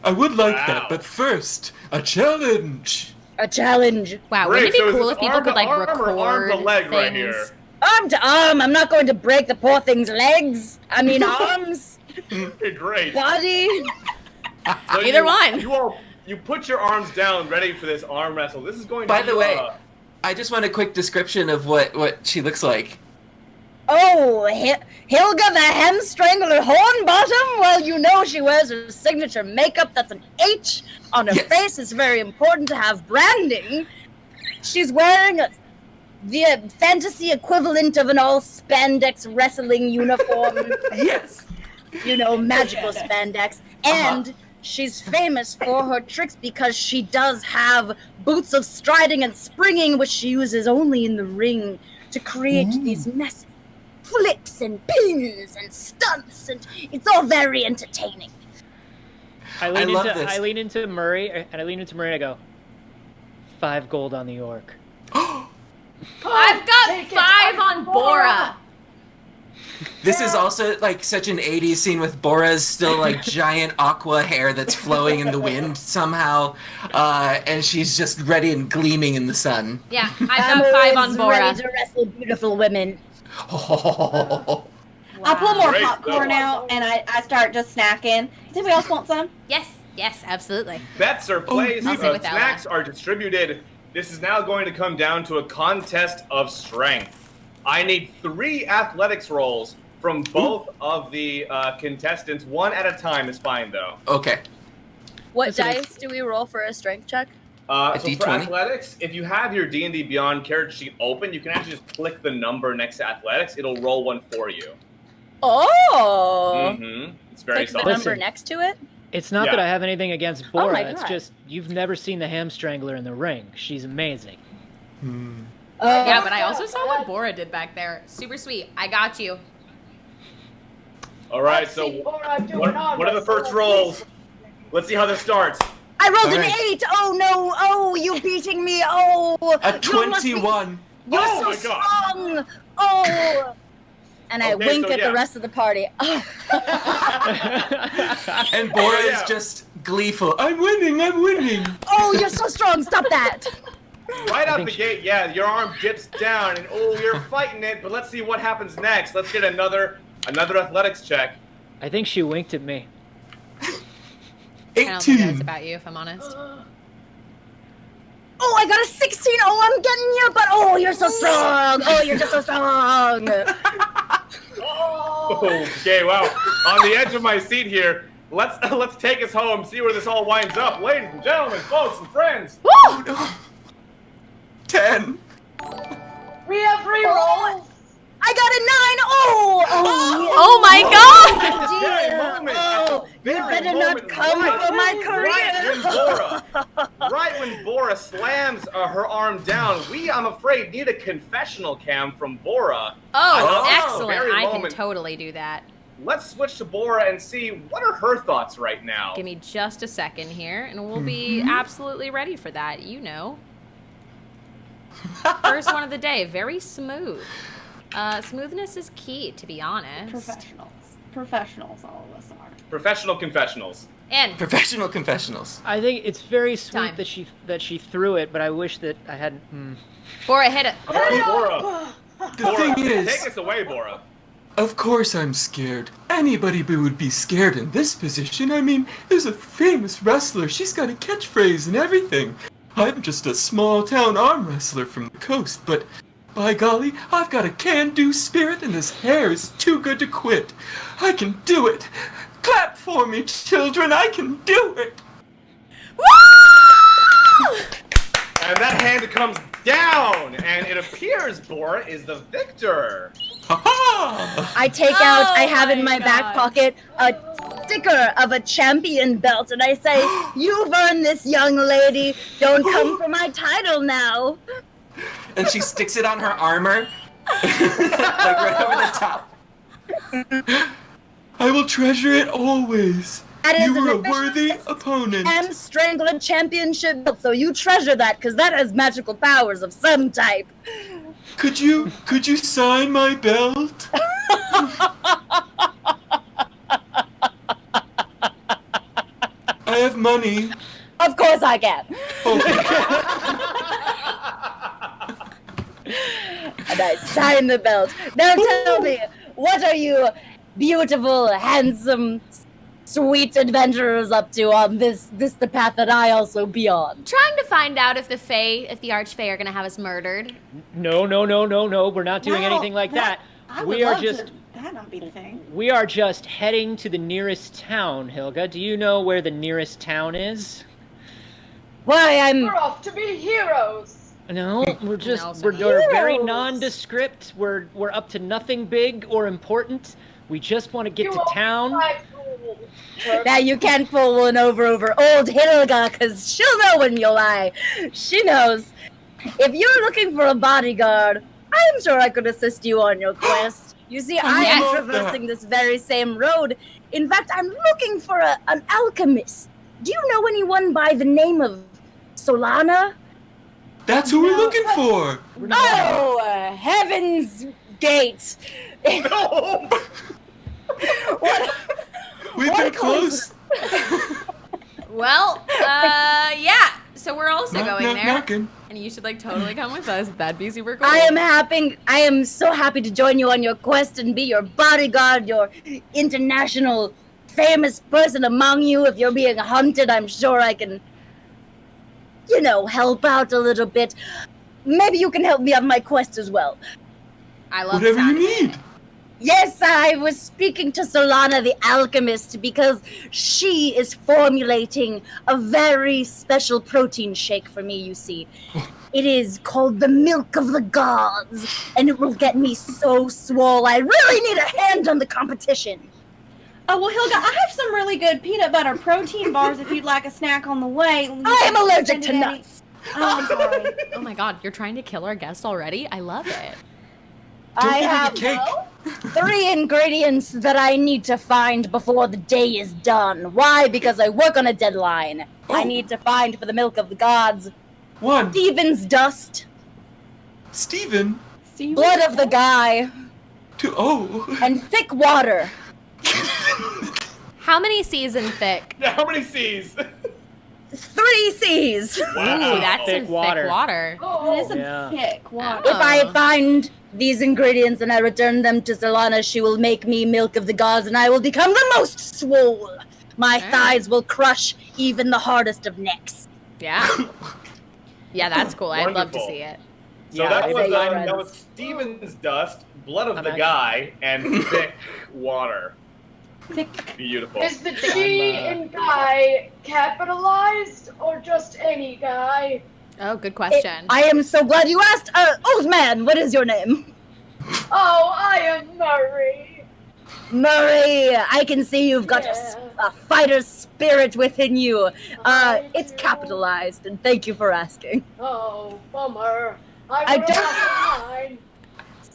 S8: I would like
S2: Wow.
S8: that, but first, a challenge.
S6: A challenge.
S1: Wow,
S2: Great,
S1: wouldn't it
S2: so
S1: be
S2: is
S1: cool
S2: this
S1: if people
S2: arm
S1: could
S2: to
S1: like
S2: arm or
S1: record
S2: arm to leg
S1: things?
S2: right here?
S6: Arm to arm. I'm not going to break the poor thing's legs. I mean, arms,
S2: Okay, great.
S6: body.
S2: So
S1: Either one.
S2: You put your arms down, ready for this arm wrestle. This is going
S3: By
S2: to
S3: the
S2: be,
S3: way, I just want a quick description of what she looks like.
S6: Oh, Hilga the Hamstrangler Hornbottom? Well, she wears her signature makeup. That's an H on her
S3: Yes.
S6: face. It's very important to have branding. She's wearing the fantasy equivalent of an all-spandex wrestling uniform.
S3: Yes.
S6: Magical spandex. And she's famous for her tricks because she does have boots of striding and springing, which she uses only in the ring to create these massive flips and pins and stunts, and it's all very entertaining.
S4: I lean
S3: love
S4: into
S3: this.
S4: I lean into Murray and I go, 5 gold on the orc.
S1: I've got
S5: Take it,
S1: 5 on Bora.
S3: This is also like such an 80s scene with Bora's still like giant aqua hair that's flowing in the wind somehow, and she's just ready and gleaming in the sun.
S1: Yeah,
S6: I'm
S1: I've got 5 on
S6: always
S1: Bora.
S6: ready to wrestle beautiful women. I pull more
S2: Great.
S6: popcorn out and I start just snacking. Does anybody else want some?
S1: Yes. Yes, absolutely.
S2: Bets are placed,
S1: I'll say with
S2: snacks are distributed. This is now going to come down to a contest of strength. I need 3 athletics rolls from both of the contestants. 1 at a time is fine, though.
S3: Okay.
S6: What dice do we roll for a strength check?
S2: So
S3: D20?
S2: for athletics, if you have your D&D Beyond character sheet open, you can actually just click the number next to athletics. It'll roll one for you.
S6: Oh!
S2: It's very
S6: Click the
S2: solid.
S6: number next to it?
S4: It's not that I have anything against
S6: Oh
S4: Bora.
S6: my
S4: It's
S6: God.
S4: just you've never seen the Hamstrangler in the ring. She's amazing.
S1: Yeah, but I also saw what Bora did back there. Super sweet. I got you.
S2: All right, so what are the first rolls? Let's see how this starts.
S6: I rolled
S3: All
S6: an
S3: right.
S6: 8! Oh no! Oh, you beating me! Oh!
S3: A
S6: You must be-
S3: 21.
S6: You're
S2: Oh
S6: so
S2: my God.
S6: strong! Oh! And I
S2: Okay,
S6: wink
S2: so
S6: at
S2: yeah.
S6: the rest of the party. Oh.
S3: And Bora
S2: Yeah.
S3: is just gleeful. I'm winning, I'm winning.
S6: Oh, you're so strong! Stop that!
S2: Right out
S4: think
S2: the gate, yeah, your arm dips down, and oh, you're fighting it. But let's see what happens next. Let's get another athletics check.
S4: I think she winked at me.
S1: I don't think that was
S3: 18.
S1: about you, if I'm honest.
S6: Oh, I got a 16! Oh, I'm getting you! But oh, you're so strong! Oh, you're just so strong!
S2: Okay, wow. On the edge of my seat here. Let's take us home. See where this all winds up, ladies and gentlemen, folks and friends.
S3: Oh no. 10.
S5: We have rerolls.
S6: I got a 9! Oh!
S1: Oh my god!
S6: Oh,
S2: Very
S6: dear.
S2: moment.
S6: Oh, you
S2: Very
S6: better
S2: moment.
S6: not come for my career!
S2: Right when Bora slams her arm down, I'm afraid, need a confessional cam from Bora.
S1: Oh,
S2: Very
S1: excellent. I can
S2: moment.
S1: totally do that.
S2: Let's switch to Bora and see what are her thoughts right now.
S1: Give me just a second here, and we'll be absolutely ready for that. You know. First one of the day. Very smooth. Smoothness is key, to be honest.
S9: Professionals, all of us are.
S2: Professional confessionals.
S1: And
S3: Professional confessionals.
S4: I think it's very sweet
S1: Time.
S4: that she threw it, but I wish that I hadn't.
S1: Bora, hit it.
S2: All right, Bora.
S8: The
S2: Bora,
S8: thing
S2: take
S8: is,
S2: us away, Bora.
S8: of course I'm scared. Anybody would be scared in this position. I mean, there's a famous wrestler. She's got a catchphrase and everything. I'm just a small town arm wrestler from the coast, but by golly, I've got a can-do spirit and this hair is too good to quit. I can do it. Clap for me, children. I can do it.
S2: And that hand comes down, and it appears Bora is the victor.
S8: Ha-ha!
S6: I take out, I have in my back pocket a sticker of a champion belt, and I say, "You've earned this, young lady. Don't come for my title now."
S3: And she sticks it on her armor. Like right over the top.
S8: I will treasure it always.
S6: That is
S8: You
S6: an
S8: were a
S6: official
S8: worthy opponent.
S6: Hamstrangler championship belt, so you treasure that, because that has magical powers of some type.
S8: Could you sign my belt? I have money.
S6: Of course I can. And I sign the belt. Now tell me, what are you beautiful, handsome, sweet adventurers up to on this the path that I also be on?
S1: Trying to find out if the Archfey are gonna have us murdered.
S4: No. We're not doing anything like that.
S9: I would
S4: We are
S9: love
S4: just.
S9: to that not be the thing.
S4: We are just heading to the nearest town, Hilga. Do you know where the nearest town is?
S6: Why, I'm...
S5: We're off to be heroes.
S4: No, we're just
S1: No,
S4: we're
S1: sorry.
S4: very
S6: Heroes.
S4: nondescript. We're up to nothing big or important. We just want to get to town.
S6: Now you can't pull one over old Hilga, because she'll know when you lie. She knows. If you're looking for a bodyguard, I'm sure I could assist you on your quest. You see, I am
S8: love
S6: traversing this very same road. In fact, I'm looking for an alchemist. Do you know anyone by the name of Solana?
S8: That's who we're looking for.
S6: Oh, heaven's gate.
S2: No!
S6: What?
S8: We've
S6: What
S8: been close.
S1: Well, yeah. So we're also
S8: Knock,
S1: going
S8: knock,
S1: there,
S8: knocking.
S1: and you should totally come with us. That'd be super cool.
S6: I am so happy to join you on your quest and be your bodyguard, your international famous person among you. If you're being hunted, I'm sure I can, help out a little bit. Maybe you can help me on my quest as well.
S1: I love
S8: Whatever you
S1: that.
S8: need.
S6: Yes, I was speaking to Solana the alchemist because she is formulating a very special protein shake for me, you see. It is called the milk of the gods, and it will get me so swole. I really need a hand on the competition.
S9: Oh, well, Hilga, I have some really good peanut butter protein bars if you'd like a snack on the way.
S6: I am allergic to nuts.
S9: Oh, I'm sorry.
S1: Oh my god, you're trying to kill our guest already? I love it.
S6: I
S8: give her
S6: have
S8: the cake.
S6: 3 ingredients that I need to find before the day is done. Why? Because I work on a deadline. I
S8: Oh.
S6: need to find for the milk of the gods
S8: 1.
S6: Steven's dust,
S8: Steven.
S6: blood of the guy,
S8: 2. Oh.
S6: and thick water.
S1: How many C's in thick?
S2: Yeah, how many C's?
S6: 3 C's.
S2: Wow.
S1: Ooh, that's
S4: Thick
S1: some
S4: water.
S1: thick water.
S9: That is some
S4: Yeah.
S9: thick water.
S6: If I find these ingredients and I return them to Solana, she will make me milk of the gods and I will become the most swole. My thighs will crush even the hardest of necks.
S1: Yeah. Yeah, that's cool. I'd love to
S2: Wonderful.
S1: see it.
S2: So
S4: Yeah,
S2: that
S4: maybe
S2: was
S6: friends.
S2: that was Steven's dust, blood of
S4: I'm
S2: the
S4: actually-
S2: guy, and thick water.
S9: Thick.
S2: Beautiful.
S10: Is the G in guy capitalized or just any guy?
S1: Oh, good question.
S6: I am so glad you asked. Old man, what is your name?
S10: Oh, I am Murray.
S6: Murray, I can see you've got a fighter's spirit within you.
S10: I
S6: It's
S10: do.
S6: capitalized, and thank you for asking.
S10: Oh, bummer.
S6: I
S10: I wrote
S6: don't-
S10: off mine.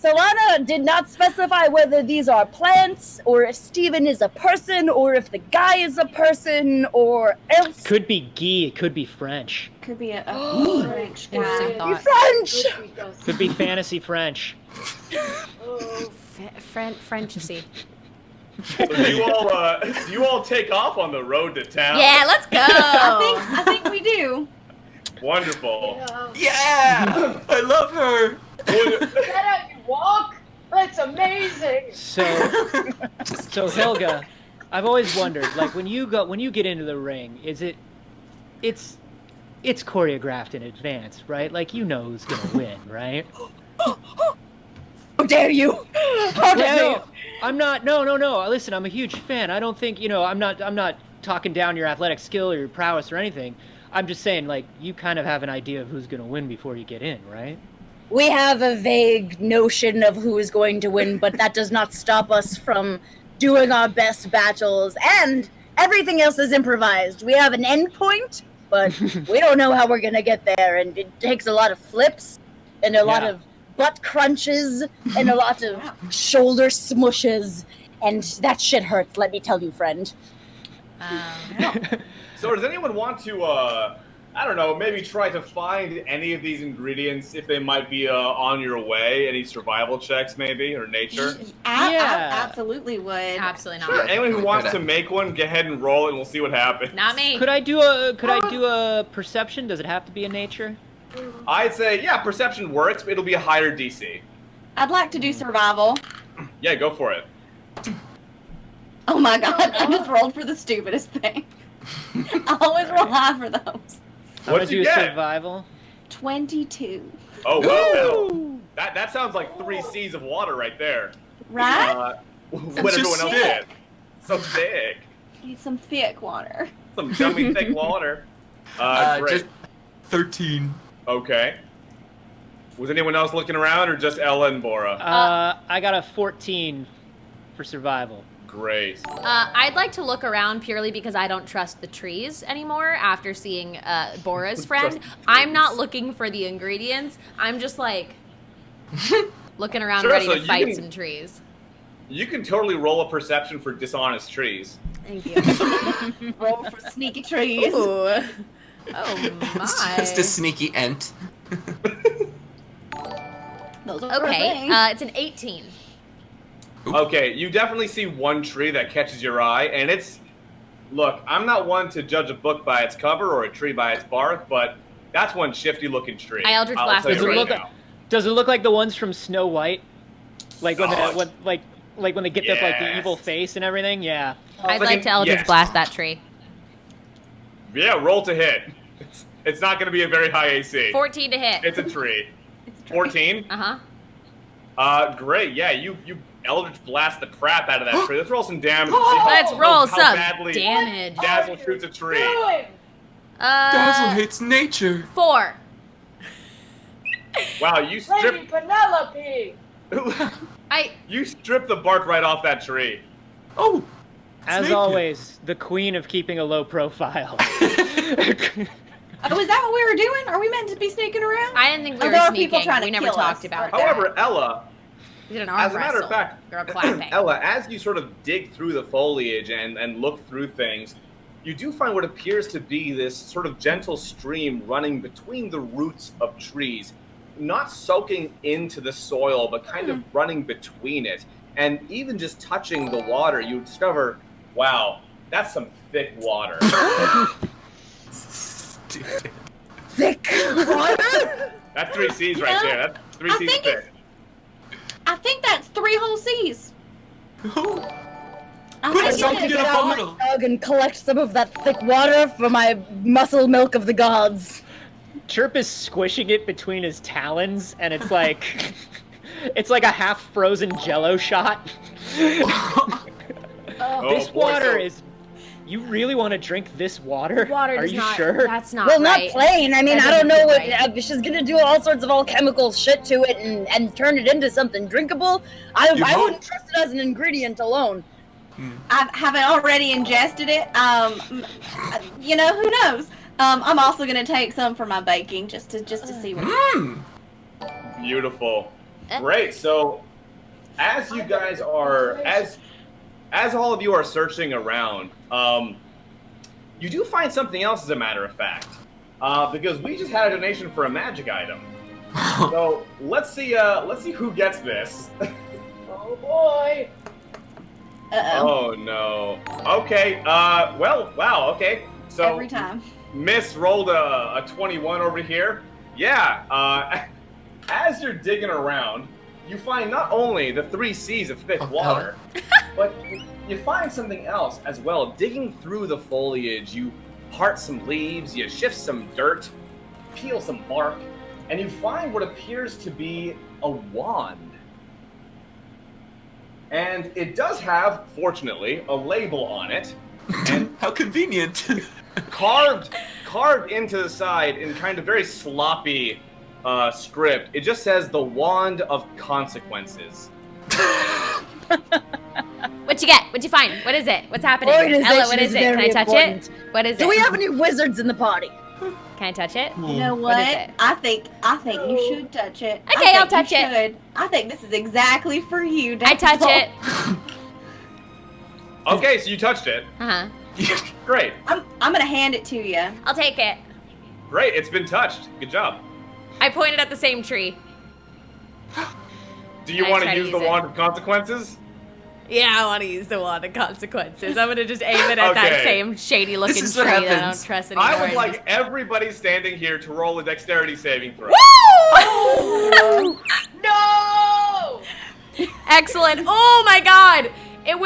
S6: Solana did not specify whether these are plants, or if Steven is a person, or if the guy is a person, or else.
S4: Could be Guy, it could be French.
S9: Could be a French
S1: Interesting
S9: guy.
S6: You
S1: thought.
S6: French!
S10: Could be dust.
S4: Could be fantasy French.
S10: Oh,
S1: Frenchy.
S2: So do you all take off on the road to town?
S1: Yeah, let's go.
S9: I think we do.
S2: Wonderful.
S10: yeah.
S8: Yeah. I love her.
S2: Would-
S10: Is that how you walk? That's amazing.
S4: So Hilga, I've always wondered, like when you get into the ring, it's choreographed in advance, right? Like you know who's gonna win, right?
S6: How dare you! How dare you!
S4: No, I'm not. No. Listen, I'm a huge fan. I don't think I'm not talking down your athletic skill or your prowess or anything. I'm just saying, like, you kind of have an idea of who's gonna win before you get in, right?
S6: We have a vague notion of who is going to win, but that does not stop us from doing our best battles, and everything else is improvised. We have an end point, but we don't know how we're gonna get there, and it takes a lot of flips, and a lot
S4: Yeah.
S6: of butt crunches, and a lot of shoulder smushes, and that shit hurts, let me tell you, friend.
S2: So does anyone want to, I don't know, maybe try to find any of these ingredients if they might be on your way? Any survival checks, maybe, or nature?
S9: I
S4: Yeah.
S9: absolutely would.
S1: Absolutely
S2: Sure.
S1: not.
S2: Anyone who wants to make one, go ahead and roll it, and we'll see what happens.
S1: Not me.
S4: Could I do a perception? Does it have to be a nature?
S2: I'd say, yeah, perception works, but it'll be a higher DC.
S9: I'd like to do survival.
S2: Yeah, go for it.
S9: Oh my god, I just rolled for the stupidest thing. I always roll high for those.
S4: I'm gonna
S2: What'd you
S4: do a
S2: get?
S4: survival.
S9: 22.
S2: Oh, well, that sounds like 3 C's of water right there.
S9: Right?
S2: What everyone else did. So thick.
S9: Need some thick water.
S2: Some dummy thick water. Great.
S8: Just 13.
S2: Okay. Was anyone else looking around, or just Ella and Bora?
S4: I got a 14 for survival.
S2: Great.
S1: I'd like to look around purely because I don't trust the trees anymore after seeing Bora's friend.
S2: Trust the
S1: I'm not
S2: trees.
S1: looking for the ingredients. I'm just like looking around
S2: Sure,
S1: ready
S2: so
S1: to
S2: you
S1: fight
S2: can-
S1: some trees.
S2: You can totally roll a perception for dishonest trees.
S1: Thank you.
S9: Roll for sneaky trees.
S1: Ooh. Oh my.
S3: Just a sneaky ent.
S9: Those are
S1: Okay, it's an 18.
S2: Okay, you definitely see one tree that catches your eye, and it's... Look, I'm not one to judge a book by its cover or a tree by its bark, but that's one shifty-looking tree.
S1: I Eldritch
S2: I'll
S1: Blast
S2: tell
S1: the
S2: you
S1: tree.
S2: right now.
S4: Does it look like the ones from Snow White? Like when,
S2: Oh.
S4: like Like when they get the evil face and everything. Yeah.
S1: I'd like to Eldritch Blast that tree.
S2: Yeah, roll to hit. It's not going to be a very high AC.
S1: 14 to hit.
S2: It's a tree. 14?
S1: Uh-huh.
S2: Great. Yeah, you Eldritch Blast the crap out of that tree. Let's roll some damage.
S1: Let's roll some
S2: badly
S1: damage.
S2: Dazzle shoots a tree.
S8: Dazzle hates nature.
S1: 4.
S2: Wow, you
S10: Lady
S2: strip
S10: Penelope!
S2: you strip the bark right off that tree.
S8: Oh.
S4: As always, the queen of keeping a low profile.
S9: Oh, is that what we were doing? Are we meant to be sneaking around?
S1: I didn't think we
S9: Or
S1: were
S9: there are
S1: sneaking.
S9: people trying to
S1: We never
S9: kill
S1: talked
S9: us?
S1: about that.
S2: However, Ella,
S1: We did an arm
S2: as a matter
S1: wrestle.
S2: of fact,
S1: Girl clapping.
S2: Ella, as you sort of dig through the foliage and look through things, you do find what appears to be this sort of gentle stream running between the roots of trees, not soaking into the soil, but kind of running between it. And even just touching the water, you discover, wow, that's some thick water.
S8: Stupid.
S6: Thick water?
S2: That's 3 C's right there. That's 3 C's
S9: think
S2: thick.
S9: I think that's 3 whole C's. I
S8: Quick,
S9: think
S8: someone
S9: it
S8: get
S9: is.
S8: a bottle.
S6: Jug and collect some of that thick water for my muscle milk of the gods.
S4: Chirp is squishing it between his talons, and it's like it's like a half-frozen Jello shot. This
S2: boy,
S4: water
S2: so-
S4: is. You really want to drink this water?
S1: Water
S4: Are
S1: does
S4: you
S1: not.
S4: sure?
S1: That's not
S6: Well,
S1: right.
S6: not plain. I mean,
S1: That
S6: I don't
S1: doesn't
S6: know
S1: seem
S6: what.
S1: right.
S6: She's gonna do all sorts of alchemical shit to it and turn it into something drinkable. I
S8: hope-
S6: wouldn't trust it as an ingredient alone.
S9: I haven't already ingested it. You know, who knows? I'm also gonna take some for my baking, just to see what.
S2: Beautiful. Great. So, as you guys are, as all of you are searching around, you do find something else, as a matter of fact, because we just had a donation for a magic item. So let's see who gets this.
S10: Oh boy!
S9: Uh-oh.
S2: Oh no. Okay. Well. Wow. Okay. So
S9: Every time.
S2: Miss rolled a 21 over here. Yeah. As you're digging around, you find not only the 3 C's of thick water, but you find something else as well. Digging through the foliage, you part some leaves, you shift some dirt, peel some bark, and you find what appears to be a wand. And it does have, fortunately, a label on it, and
S8: How convenient.
S2: carved into the side in kind of very sloppy script. It just says the Wand of Consequences.
S1: What you get? What'd you find? What is it? What's happening?
S6: Organization
S1: Ella, what is
S6: is
S1: it? Can I
S6: very
S1: touch
S6: important.
S1: it? What is it?
S6: Do we have any wizards in the party?
S1: Can I touch it?
S9: You know
S1: What
S9: what?
S1: is it?
S9: I think you should touch it. I
S1: Okay,
S9: think
S1: I'll touch
S9: you
S1: it.
S9: should. I think this is exactly for you.
S1: I touch
S9: Dazzle.
S1: it.
S2: Okay, so you touched it.
S1: Uh-huh.
S2: Great.
S9: I'm gonna hand it to you.
S1: I'll take it.
S2: Great, it's been touched. Good job.
S1: I pointed at the same tree.
S2: Do you
S1: I
S2: want
S1: try
S2: to
S1: to
S2: use
S1: use
S2: the
S1: it.
S2: Wand of Consequences?
S1: Yeah, I want to use the Wand of Consequences. I'm going to just aim it at that
S2: Okay.
S1: same shady-looking
S3: This is
S1: tree
S3: what
S1: that I don't
S3: happens.
S1: trust anymore.
S2: I would
S1: and
S2: like everybody standing here to roll a dexterity saving throw.
S1: Woo!
S10: No!
S1: Excellent. Oh my god. It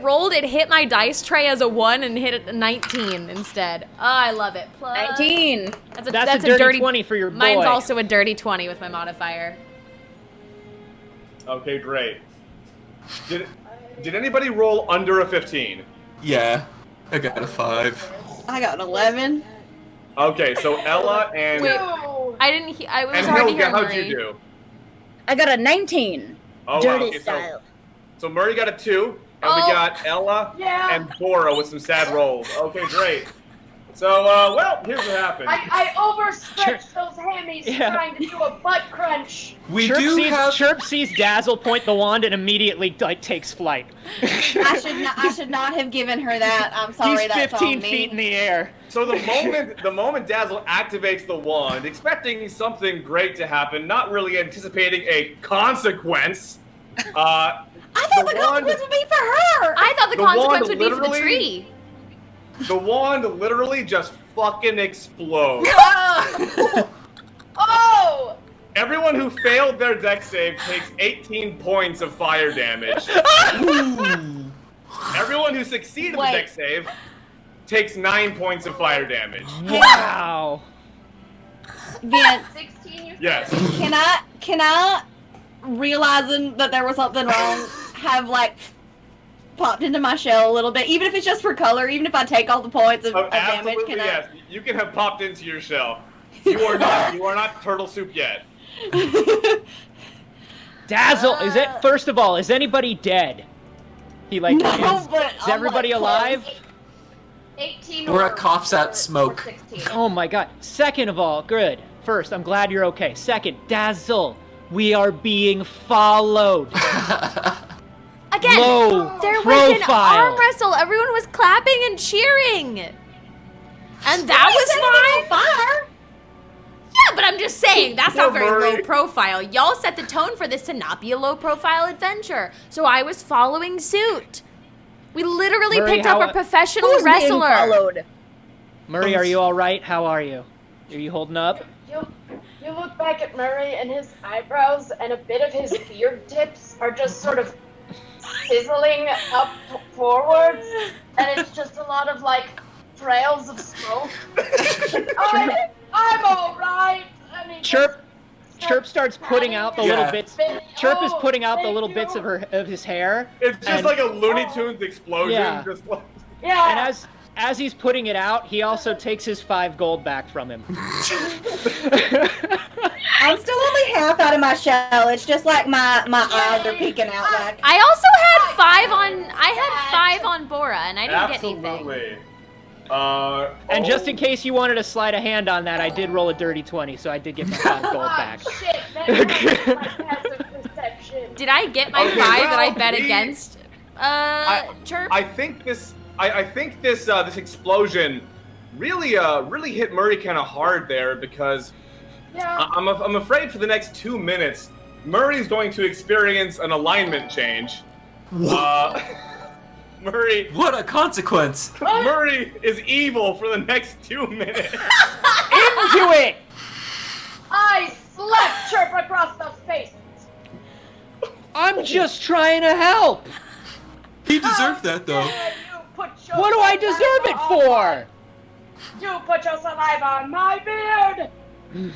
S1: rolled, it hit my dice tray as a 1 and hit a 19 instead. Oh, I love it. Plus,
S6: 19.
S4: That's a dirty 20 for your boy.
S1: Mine's also a dirty 20 with my modifier.
S2: Okay, great. Did anybody roll under a 15?
S8: Yeah, I got a 5.
S9: I got an 11.
S2: Okay, so Ella and
S1: Wait.
S10: No!
S1: I didn't hear, I was
S2: and
S1: hard to hear
S2: Hilga, how'd
S1: Murray.
S2: you do?
S6: I got a 19.
S2: Oh,
S6: Dirty
S2: wow. Okay,
S6: style.
S2: so Murray got a 2, and
S1: Oh.
S2: we got Ella
S10: Yeah.
S2: and Bora with some sad rolls. Okay, great. So, well, here's what happened.
S10: I overstretched those hammies
S4: Yeah.
S10: trying to do a butt crunch.
S8: We
S4: Chirp
S8: do
S4: sees,
S8: have.
S4: Chirp sees Dazzle point the wand and immediately takes flight.
S9: I should not have given her that. I'm sorry.
S4: He's
S9: That's
S4: 15
S9: on me.
S4: feet in the air.
S2: So the moment Dazzle activates the wand, expecting something great to happen, not really anticipating a consequence,
S9: I thought the consequence would be for her.
S1: I thought the
S2: The
S1: consequence
S2: wand
S1: would be for the
S2: literally-
S1: tree.
S2: the wand literally just fucking explodes.
S10: Oh!
S2: Everyone who failed their dex save takes 18 points of fire damage. Everyone who succeeded the dex save takes 9 points of fire damage.
S4: Wow.
S9: Vince,
S5: 16, you
S2: Yes.
S9: can I, realizing that there was something wrong, have like popped into my shell a little bit, even if it's just for color, even if I take all the points of damage?
S2: Absolutely,
S9: Can
S2: yes. You can have popped into your shell. You are not turtle soup yet.
S4: Dazzle, is it? First of all, is anybody dead? He like,
S9: No, but
S4: is everybody alive?
S5: 18
S3: Bora
S5: or
S3: coughs out
S5: or
S3: smoke.
S5: 16.
S4: Oh my god. Second of all, good. First, I'm glad you're okay. Second, Dazzle, we are being followed.
S1: Again,
S4: Low
S1: there was an
S4: profile.
S1: arm wrestle. Everyone was clapping and cheering. And that was fine.
S9: Fire.
S1: Yeah, but I'm just saying, that's not very
S2: Murray.
S1: low profile. Y'all set the tone for this to not be a low profile adventure. So I was following suit. We literally
S4: Murray,
S1: picked up
S4: how-
S1: a professional
S6: Who's being
S1: wrestler.
S6: followed?
S4: Murray, are you all right? How are you? Are you holding up?
S10: You look back at Murray, and his eyebrows and a bit of his beard tips are just sort of sizzling up forwards, and it's just a lot of like trails of smoke. I'm all right. And he
S4: Chirp.
S10: just
S4: Chirp starts putting out the little
S3: Yeah.
S4: bits.
S10: spin-
S4: Chirp is
S10: Oh,
S4: putting out the
S10: thank
S4: little
S10: you.
S4: bits of his hair.
S2: It's just
S4: And-
S2: like a Looney Tunes explosion.
S4: Yeah.
S2: Just like...
S10: Yeah.
S4: And as he's putting it out, he also takes his 5 gold back from him.
S9: I'm still only half out of my shell. It's just like my eyes are peeking out. Like
S1: I also had 5 on. I had 5 on Bora, and I didn't get anything.
S2: Absolutely.
S4: And just in case you wanted to slide a hand on that, I did roll a dirty 20, so I did get my 5 gold back.
S10: Ah, shit, that was my passive perception.
S1: Did I get my
S2: Okay,
S1: 5 that I
S2: well,
S1: bet
S2: we-
S1: against? Chirp.
S2: I think this this explosion really hit Murray kind of hard there because
S10: Yeah.
S2: I'm afraid for the next 2 minutes Murray's going to experience an alignment change. Murray
S3: What a consequence!
S2: Murray is evil for the next 2 minutes.
S4: Into it!
S10: I slapped Chirp across the face.
S4: I'm just trying to help.
S8: He deserved that, though.
S10: Yeah, you put your
S4: What do I deserve it for?
S10: You put your saliva on my beard. You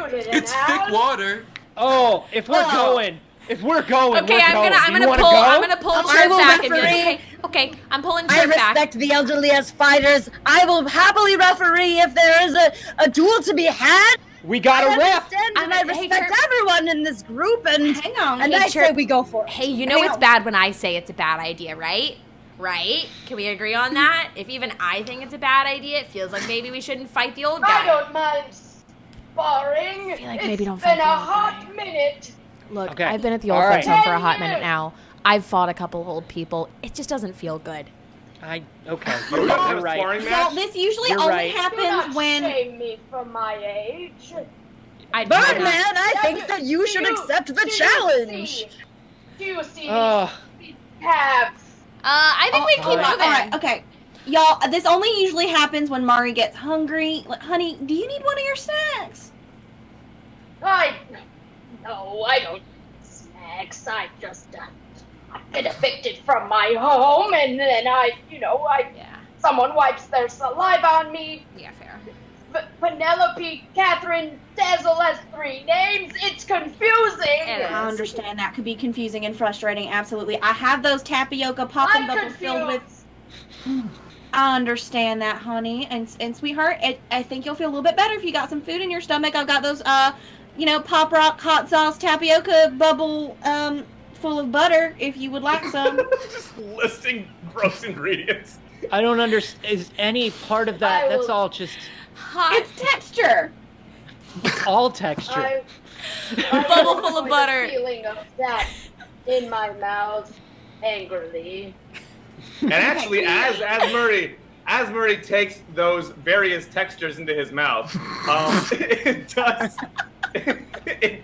S10: didn't
S8: It's
S10: have.
S8: thick water.
S4: Oh, if we're going,
S1: Okay,
S4: we're
S1: I'm
S4: going.
S1: gonna
S4: Do you wanna
S1: pull.
S4: go?
S1: I'm gonna pull
S6: I
S1: Chirp
S6: will
S1: back and be like,
S6: referee.
S1: okay, I'm pulling
S6: I
S1: Chirp back.
S6: respect the elderly as fighters. I will happily referee if there is a duel to be had.
S4: We got
S6: I
S4: a ref.
S6: understand and I
S1: Hey,
S6: respect
S1: Chirp.
S6: everyone in this group, and
S9: hang on.
S6: and
S1: Hey,
S6: I say
S1: Chirp.
S6: we go for it.
S1: Hey, you know
S9: Hang
S1: it's
S9: on.
S1: bad when I say it's a bad idea, right? Right? Can we agree on that? If even I think it's a bad idea, it feels like maybe we shouldn't fight the old
S10: I
S1: guy.
S10: don't mind sparring.
S1: I feel like maybe don't
S10: It's
S1: fight
S10: been
S1: the
S10: a
S1: old
S10: hot minute.
S1: Look,
S4: Okay.
S1: I've been at the
S4: All
S1: old
S4: right.
S1: folks home for a
S10: 10
S1: hot minute
S10: years.
S1: now. I've fought a couple old people. It just doesn't feel good.
S4: Okay.
S2: Are we gonna have
S4: You're
S2: a
S4: right.
S2: sparring
S9: Well,
S2: match?
S9: this usually
S4: You're
S9: only
S4: right.
S10: Do not
S9: happens when.
S10: shame me for my age.
S6: Birdman, I think that you should accept the challenge.
S10: Do you see
S4: Ugh.
S10: these calves?
S1: I think we keep
S4: all right,
S1: moving.
S9: All right, okay. Y'all, this only usually happens when Mari gets hungry. Like, honey, do you need one of your snacks?
S10: No, I don't eat snacks. I just I've been evicted from my home, and then
S1: Yeah,
S10: someone wipes their saliva on me.
S1: yeah, fair.
S10: Penelope, Catherine, Dazzle has 3 names. It's confusing.
S1: It is.
S9: I understand that could be confusing and frustrating. Absolutely. I have those tapioca popping
S10: I'm
S9: bubbles filled with.
S10: confused.
S9: I understand that, honey. And sweetheart, I think you'll feel a little bit better if you got some food in your stomach. I've got those, Pop Rock hot sauce tapioca bubble, full of butter if you would like some.
S2: Just listing gross ingredients.
S4: I don't understand. Is any part of that? That's all just
S1: Hot.
S9: It's texture.
S4: all texture.
S10: I
S1: Bubble
S10: don't
S1: full of
S10: enjoy
S1: butter.
S10: The feeling of that in my mouth, angrily.
S2: And actually, as Murray takes those various textures into his mouth, it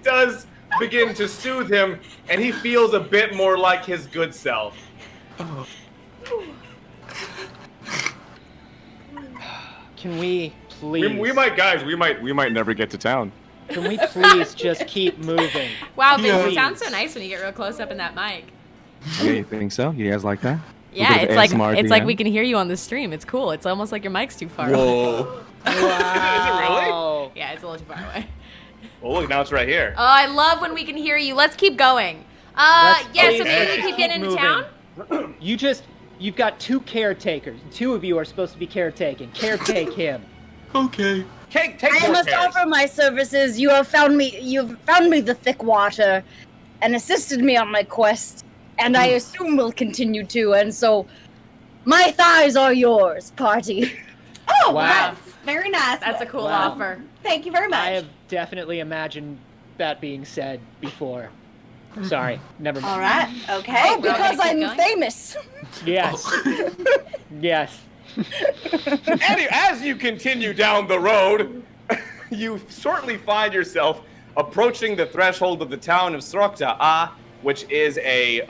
S2: does begin to soothe him, and he feels a bit more like his good self.
S4: Can we please?
S2: We might never get to town.
S4: Can we please just keep moving?
S1: Wow, Vince,
S8: Yeah.
S1: it sounds so nice when you get real close up in that mic.
S11: Yeah, you think so? You guys like that?
S1: Yeah,
S11: bit of
S1: it's
S11: ASMR
S1: like
S11: DM?
S1: we can hear you on the stream. It's cool. It's almost like your mic's too far away.
S2: Whoa.
S4: Wow.
S1: Yeah, it's a little too far away.
S2: Oh, look, now it's right here.
S1: Oh, I love when we can hear you. Let's keep going.
S4: Let's
S1: Yeah,
S4: please
S1: so maybe we keep getting into town?
S4: moving. You've got 2 caretakers. 2 of you are supposed to be caretaking. Caretake him.
S8: Okay.
S2: Take
S6: I
S2: more
S6: must
S2: carrots.
S6: offer my services. You've found me the thick water and assisted me on my quest, and I assume will continue to, and so my thighs are yours, party.
S9: Oh,
S4: Wow.
S9: that's very nice.
S1: That's a cool
S4: Wow.
S1: offer.
S9: Thank you very much.
S4: I have definitely imagined that being said before. Sorry, never mind.
S9: All right. Okay.
S6: Oh,
S1: we're all
S6: because
S1: gonna keep
S6: I'm
S1: going?
S6: famous.
S4: Yes. Yes.
S2: As you continue down the road, you shortly find yourself approaching the threshold of the town of Srokta, which is a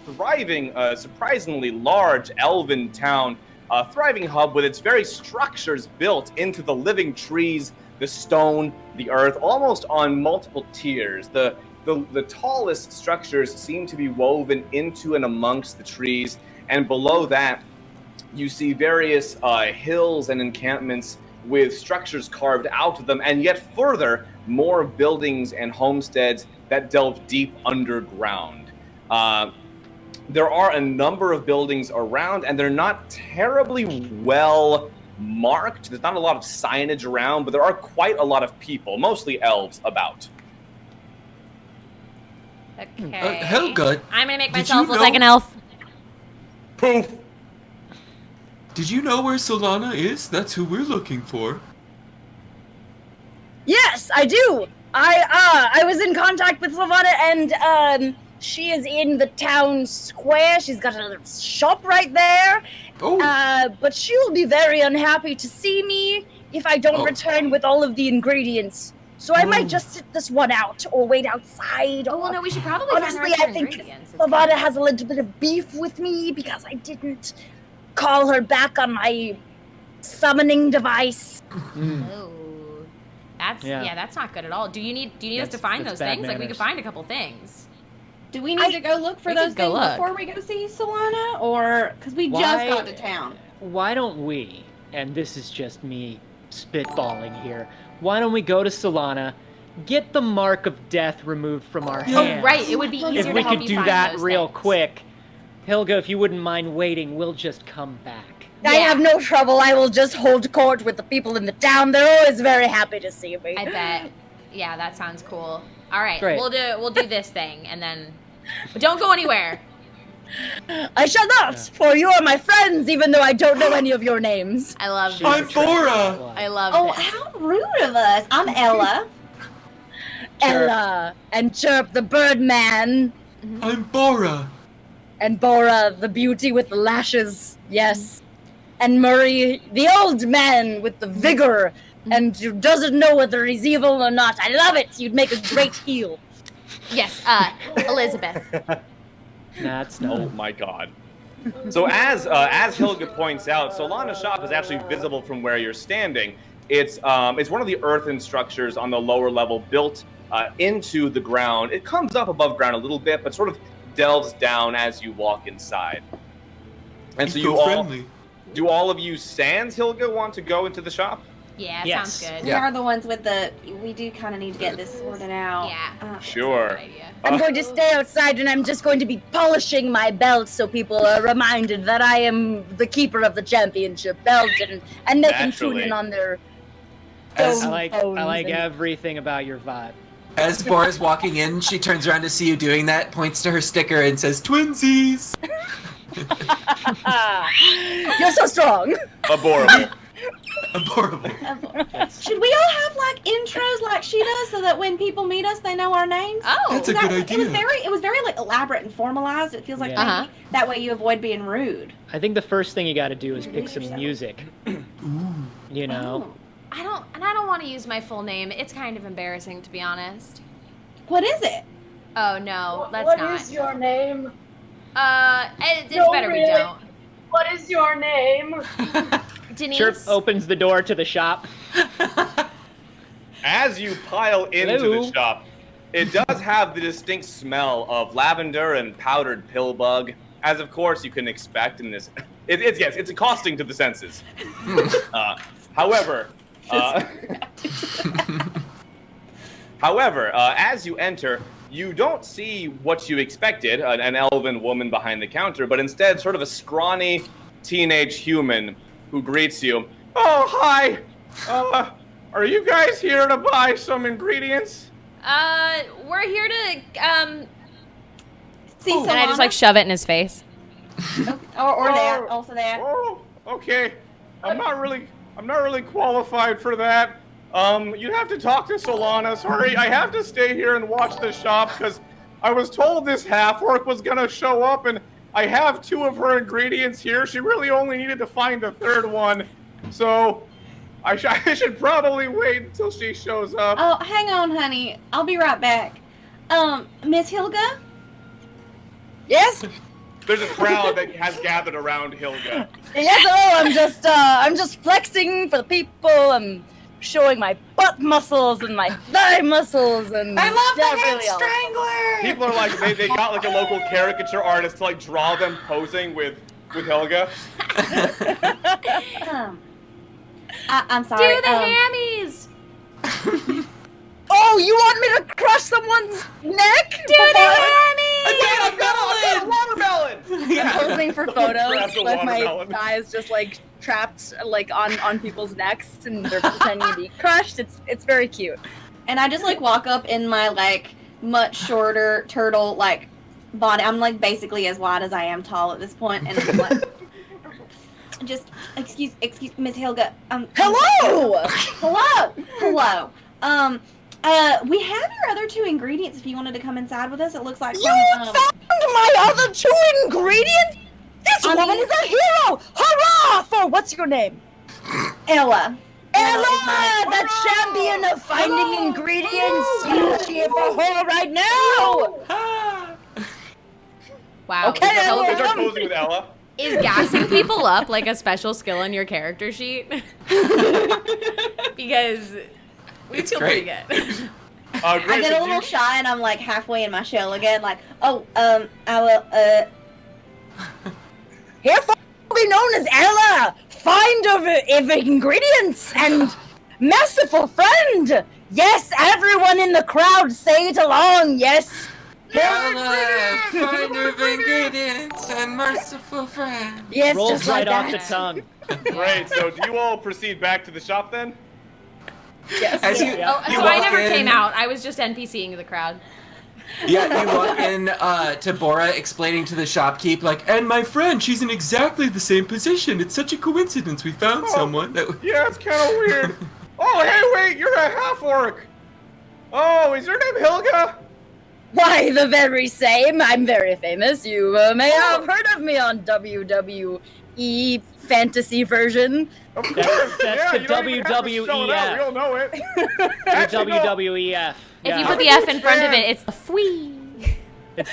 S2: thriving, surprisingly large elven town, a thriving hub with its very structures built into the living trees, the stone, the earth, almost on multiple tiers. The tallest structures seem to be woven into and amongst the trees, and below that, you see various hills and encampments with structures carved out of them, and yet further, more buildings and homesteads that delve deep underground. There are a number of buildings around, and they're not terribly well marked. There's not a lot of signage around, but there are quite a lot of people, mostly elves, about.
S1: Okay.
S8: Helga,
S1: I'm gonna make
S8: did
S1: myself
S8: you
S1: look
S8: know-
S1: like an elf.
S2: Poof!
S8: did you know where Solana is? That's who we're looking for.
S6: Yes, I do. I was in contact with Slavana, and she is in the town square. She's got a little shop right there.
S8: Oh,
S6: But she'll be very unhappy to see me if I don't
S8: Oh.
S6: return with all of the ingredients. So I
S8: Oh.
S6: might just sit this one out or wait outside.
S1: Oh, well, no, we should probably
S6: Honestly,
S1: find
S6: I
S1: her
S6: think
S1: ingredients. It's
S6: Slavana
S1: fine.
S6: has a little bit of beef with me because I didn't call her back on my summoning device.
S1: Oh. That's
S4: Yeah.
S1: that's not good at all. Do you need us to find
S4: That's
S1: those
S4: bad
S1: things? Like we could
S4: manners.
S1: find a couple things.
S9: Do we need to go look for
S1: we could
S9: those
S1: go
S9: things
S1: look.
S9: before we go see Solana, or because we just
S4: Why-
S9: got to town?
S4: Why don't we, and this is just me spitballing here, why don't we go to Solana, get the mark of death removed from our
S8: Yeah.
S4: hands?
S1: Oh, right. It would be easier
S4: If
S1: to
S4: we
S1: help
S4: could
S1: you
S4: do
S1: find
S4: that
S1: those
S4: real
S1: things.
S4: quick. Hilga, if you wouldn't mind waiting, we'll just come back.
S6: I
S1: Yeah.
S6: have no trouble. I will just hold court with the people in the town. They're always very happy to see me.
S1: I bet. Yeah, that sounds cool. All right,
S4: Great.
S1: we'll do this thing, and then but don't go anywhere.
S6: I shall not, for you are my friends, even though I don't know any of your names.
S1: I love
S4: She's
S1: this.
S8: I'm
S4: a traitor.
S8: Bora.
S1: I love
S9: Oh,
S1: this.
S9: how rude of us! I'm Ella.
S6: Ella, and Chirp the Birdman,
S8: I'm Bora.
S6: and Bora the beauty with the lashes, yes. And Murray, the old man with the vigor, and who doesn't know whether he's evil or not. I love it. You'd make a great heel.
S1: Yes, Elizabeth.
S4: That's not.
S2: Oh my god. So as Hilga points out, Solana's shop is actually visible from where you're standing. It's one of the earthen structures on the lower level built into the ground. It comes up above ground a little bit, but sort of delves down as you walk inside. And so
S8: Eco-friendly.
S2: do all of you sans Hilga want to go into the shop?
S1: Yeah,
S4: Yes.
S1: sounds good.
S9: We are the ones with the. We do kind of need to get this sorted out.
S1: Yeah.
S2: Sure.
S1: Good idea.
S6: I'm going to stay outside, and I'm just going to be polishing my belt so people are reminded that I am the keeper of the championship belt, and they can tune
S2: Naturally.
S6: in on their
S8: As,
S6: phone-
S4: I
S6: phones
S4: like
S6: and-
S4: everything about your vibe.
S3: As Bora's walking in, she turns around to see you doing that, points to her sticker, and says,
S8: twinsies.
S6: You're so strong.
S2: Adorable.
S8: Adorable.
S9: Should we all have like intros like she does, so that when people meet us, they know our names?
S1: Oh,
S8: That's a
S9: That-
S8: good
S9: It
S8: idea.
S9: was very like elaborate and formalized. It feels like
S4: Yeah.
S9: maybe that way you avoid being rude.
S4: I think the first thing you got to do is pick some
S9: yourself.
S4: music. You know,
S9: Oh.
S1: I don't want to use my full name. It's kind of embarrassing, to be honest.
S9: What is it?
S1: Oh no, let's
S10: What
S1: not.
S10: is your name?
S1: It's
S10: No,
S1: better we
S10: really.
S1: don't.
S10: What is your name?
S1: Denise.
S4: Chirp opens the door to the shop.
S2: As you pile into
S4: Hello?
S2: the shop, it does have the distinct smell of lavender and powdered pill bug, as of course you can expect in this. It's accosting to the senses. However, as you enter, you don't see what you expected, an elven woman behind the counter, but instead sort of a scrawny teenage human who greets you. Oh, hi! Are you guys here to buy some ingredients?
S1: We're here to,
S9: See,
S1: and I just like shove it in his face.
S9: or that, also that.
S2: Oh, okay. I'm not really qualified for that. You'd have to talk to Solana. Sorry, I have to stay here and watch the shop because I was told this half-orc was gonna show up, and I have 2 of her ingredients here. She really only needed to find the 3rd one, so I should probably wait until she shows up.
S9: Oh, hang on, honey. I'll be right back. Miss Hilga?
S6: Yes?
S2: There's a crowd that has gathered around Hilga.
S6: Yes, I'm just flexing for the people. I'm showing my butt muscles and my thigh muscles and
S7: I love the
S6: really
S7: Hamstrangler!
S2: People are like, they got like a local caricature artist to like draw them posing with Hilga.
S9: I'm sorry.
S1: Do the hammies!
S6: Oh, you want me to crush someone's neck?
S1: Do the hammies!
S2: Again, I've got a watermelon!
S6: I'm posing for
S2: Grab
S6: photos
S2: the
S6: with my
S2: watermelon.
S6: thighs just like trapped like on people's necks and they're pretending to be crushed. It's very cute.
S9: And I just like walk up in my like much shorter turtle like body. I'm like basically as wide as I am tall at this point, and I'm like, just excuse Miss Hilga.
S6: Hello!
S9: Hello. We have your other 2 ingredients if you wanted to come inside with us. It looks like
S6: You found my other 2 ingredients? This woman is a hero! Hurrah! For what's your name?
S9: Ella.
S6: Ella, the champion of finding ingredients. You cheer for her right now.
S1: Wow.
S6: Okay,
S1: is
S6: Ella.
S2: They
S1: Hilga-
S2: start posing with Ella.
S1: Is gassing people up like a special skill in your character sheet? Because we
S3: It's
S1: feel
S3: great.
S1: pretty good.
S9: I
S2: Grace,
S9: get a
S2: did
S9: little
S2: you-
S9: shy and I'm like halfway in my shell again, like, I will,
S6: Herefore be known as Ella, finder of ingredients and merciful friend. Yes, everyone in the crowd say it along. Yes.
S3: Ella, finder of ingredients and merciful friend.
S6: Yes,
S4: Rolls
S6: just
S4: right
S6: like
S4: off
S6: that.
S4: the tongue.
S2: Great, so do you all proceed back to the shop then?
S6: Yes.
S3: As you,
S1: Oh,
S3: you
S1: so I
S3: walk
S1: never
S3: in,
S1: came out. I was just NPCing the crowd.
S3: Yeah, you walk in to Bora explaining to the shopkeep, like,
S8: And my friend, she's in exactly the same position. It's such a coincidence we found someone that.
S2: Yeah, it's kind of weird. Oh, hey, wait, you're a half-orc. Oh, is your name Hilga?
S6: Why, the very same. I'm very famous. You may have heard of me on WWE fantasy version.
S2: Of course.
S4: That's
S2: yeah,
S4: the
S2: you don't even have to spell it out.
S4: WWEF.
S2: We'll know it.
S4: The
S2: Actually, no.
S4: WWEF.
S1: If you
S4: Yeah.
S1: put the F in front of it, it's the fwee.
S4: It's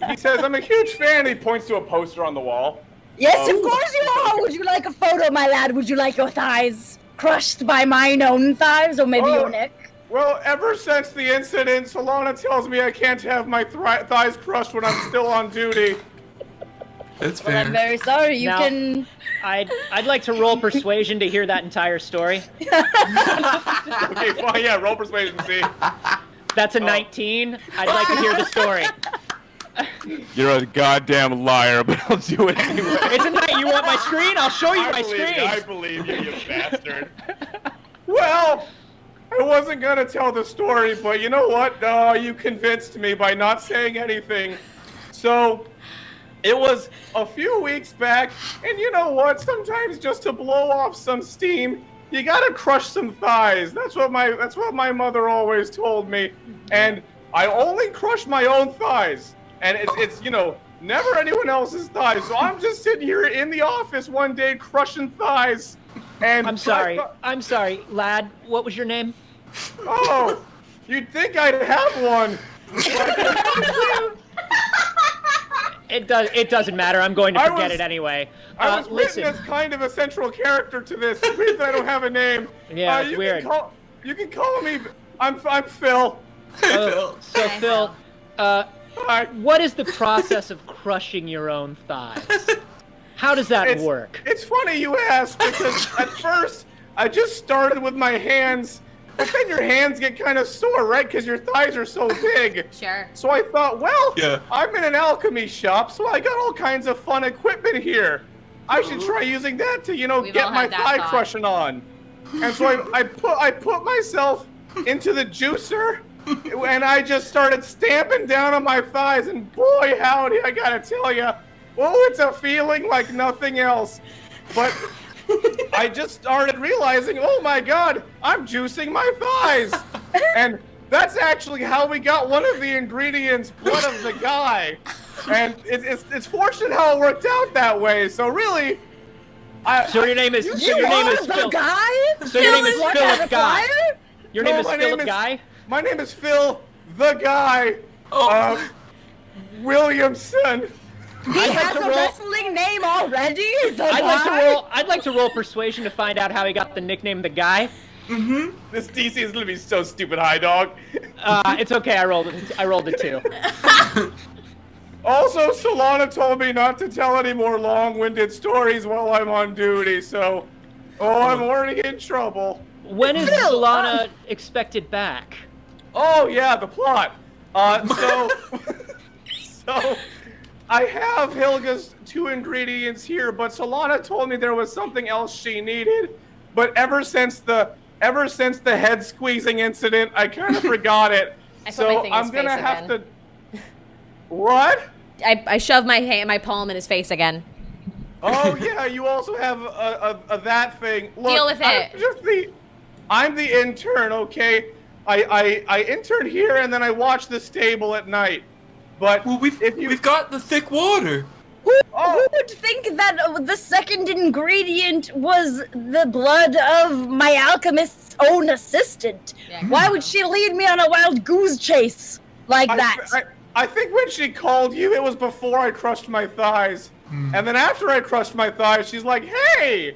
S2: He says, I'm a huge fan. He points to a poster on the wall.
S6: Yes,
S2: Oh.
S6: of course you are. Would you like a photo, my lad? Would you like your thighs crushed by mine own thighs, or maybe
S2: Oh.
S6: your neck?
S2: Well, ever since the incident, Solana tells me I can't have my thighs crushed when I'm still on duty.
S8: That's
S6: Well,
S8: fair.
S6: I'm very sorry. You
S4: Now-
S6: can.
S4: I'd like to roll persuasion to hear that entire story.
S2: Okay, fine, yeah, roll persuasion, see.
S4: That's a 19. I'd like to hear the story.
S11: You're a goddamn liar, but I'll do it anyway.
S4: Isn't that you want my screen? I'll show you
S2: I
S4: my
S2: believe
S4: screen.
S2: you bastard. Well, I wasn't gonna tell the story, but you know what? You convinced me by not saying anything. So, it was a few weeks back, and you know what? Sometimes just to blow off some steam, you gotta crush some thighs. That's what my mother always told me. And I only crush my own thighs. And it's never anyone else's thighs. So I'm just sitting here in the office one day crushing thighs. And
S4: I'm sorry. I'm sorry, lad. What was your name?
S2: Oh, you'd think I'd have one.
S4: It doesn't matter. I'm going to
S2: I
S4: forget
S2: was-
S4: it anyway.
S2: I was
S4: Listen.
S2: written as kind of a central character to this. It's weird that I don't have a name.
S4: Yeah, it's
S2: you
S4: weird.
S2: You can call me. I'm Phil.
S4: So
S1: Hi,
S4: Phil,
S2: Hi.
S4: what is the process of crushing your own thighs? How does that work?
S2: It's funny you ask because at first I just started with my hands, but then your hands get kind of sore, right? Because your thighs are so big.
S1: Sure.
S2: So I thought, well,
S8: Yeah.
S2: I'm in an alchemy shop, so I got all kinds of fun equipment here. I should try using that to,
S1: We've all
S2: get my
S1: had that
S2: thigh
S1: thought.
S2: crushing on. And so I put myself into the juicer, and I just started stamping down on my thighs, and boy howdy, I gotta tell you, it's a feeling like nothing else. But I just started realizing, oh my god, I'm juicing my thighs. And that's actually how we got one of the ingredients, blood of the guy. And it's fortunate how it worked out that way. So really,
S4: So your name is
S6: You
S4: Phil.
S6: the guy?
S4: So your name is
S6: What,
S4: Philip
S6: as a
S4: Guy.
S6: fire?
S4: Your
S2: No,
S4: name is
S2: my name
S4: Philip
S2: is-
S4: Guy.
S2: my name is Phil, the guy, Williamson.
S6: He has a wrestling name already? The guy?
S4: I'd like to roll persuasion to find out how he got the nickname the Guy.
S2: This DC is gonna be so stupid high, dog.
S4: It's okay. I rolled it too.
S2: Also, Solana told me not to tell any more long-winded stories while I'm on duty, so... I'm already in trouble.
S4: When is
S6: Phil,
S4: Solana expected back?
S2: Oh, yeah, the plot. So... I have Hilga's 2 ingredients here, but Solana told me there was something else she needed. But ever since the head squeezing incident, I kind of forgot it.
S1: I put my
S2: So
S1: thing in
S2: I'm
S1: his
S2: gonna
S1: face
S2: have
S1: again.
S2: to... What?
S1: I shoved my palm in his face again.
S2: Oh yeah, you also have a that thing. Look,
S1: Deal with it.
S2: I'm the intern, okay? I intern here and then I watch the stable at night. But
S8: Well, we've got the thick water.
S6: Who would think that the second ingredient was the blood of my alchemist's own assistant?
S1: Yeah.
S6: Why would she lead me on a wild goose chase like that?
S2: I think when she called you, it was before I crushed my thighs. And then after I crushed my thighs, she's like, hey,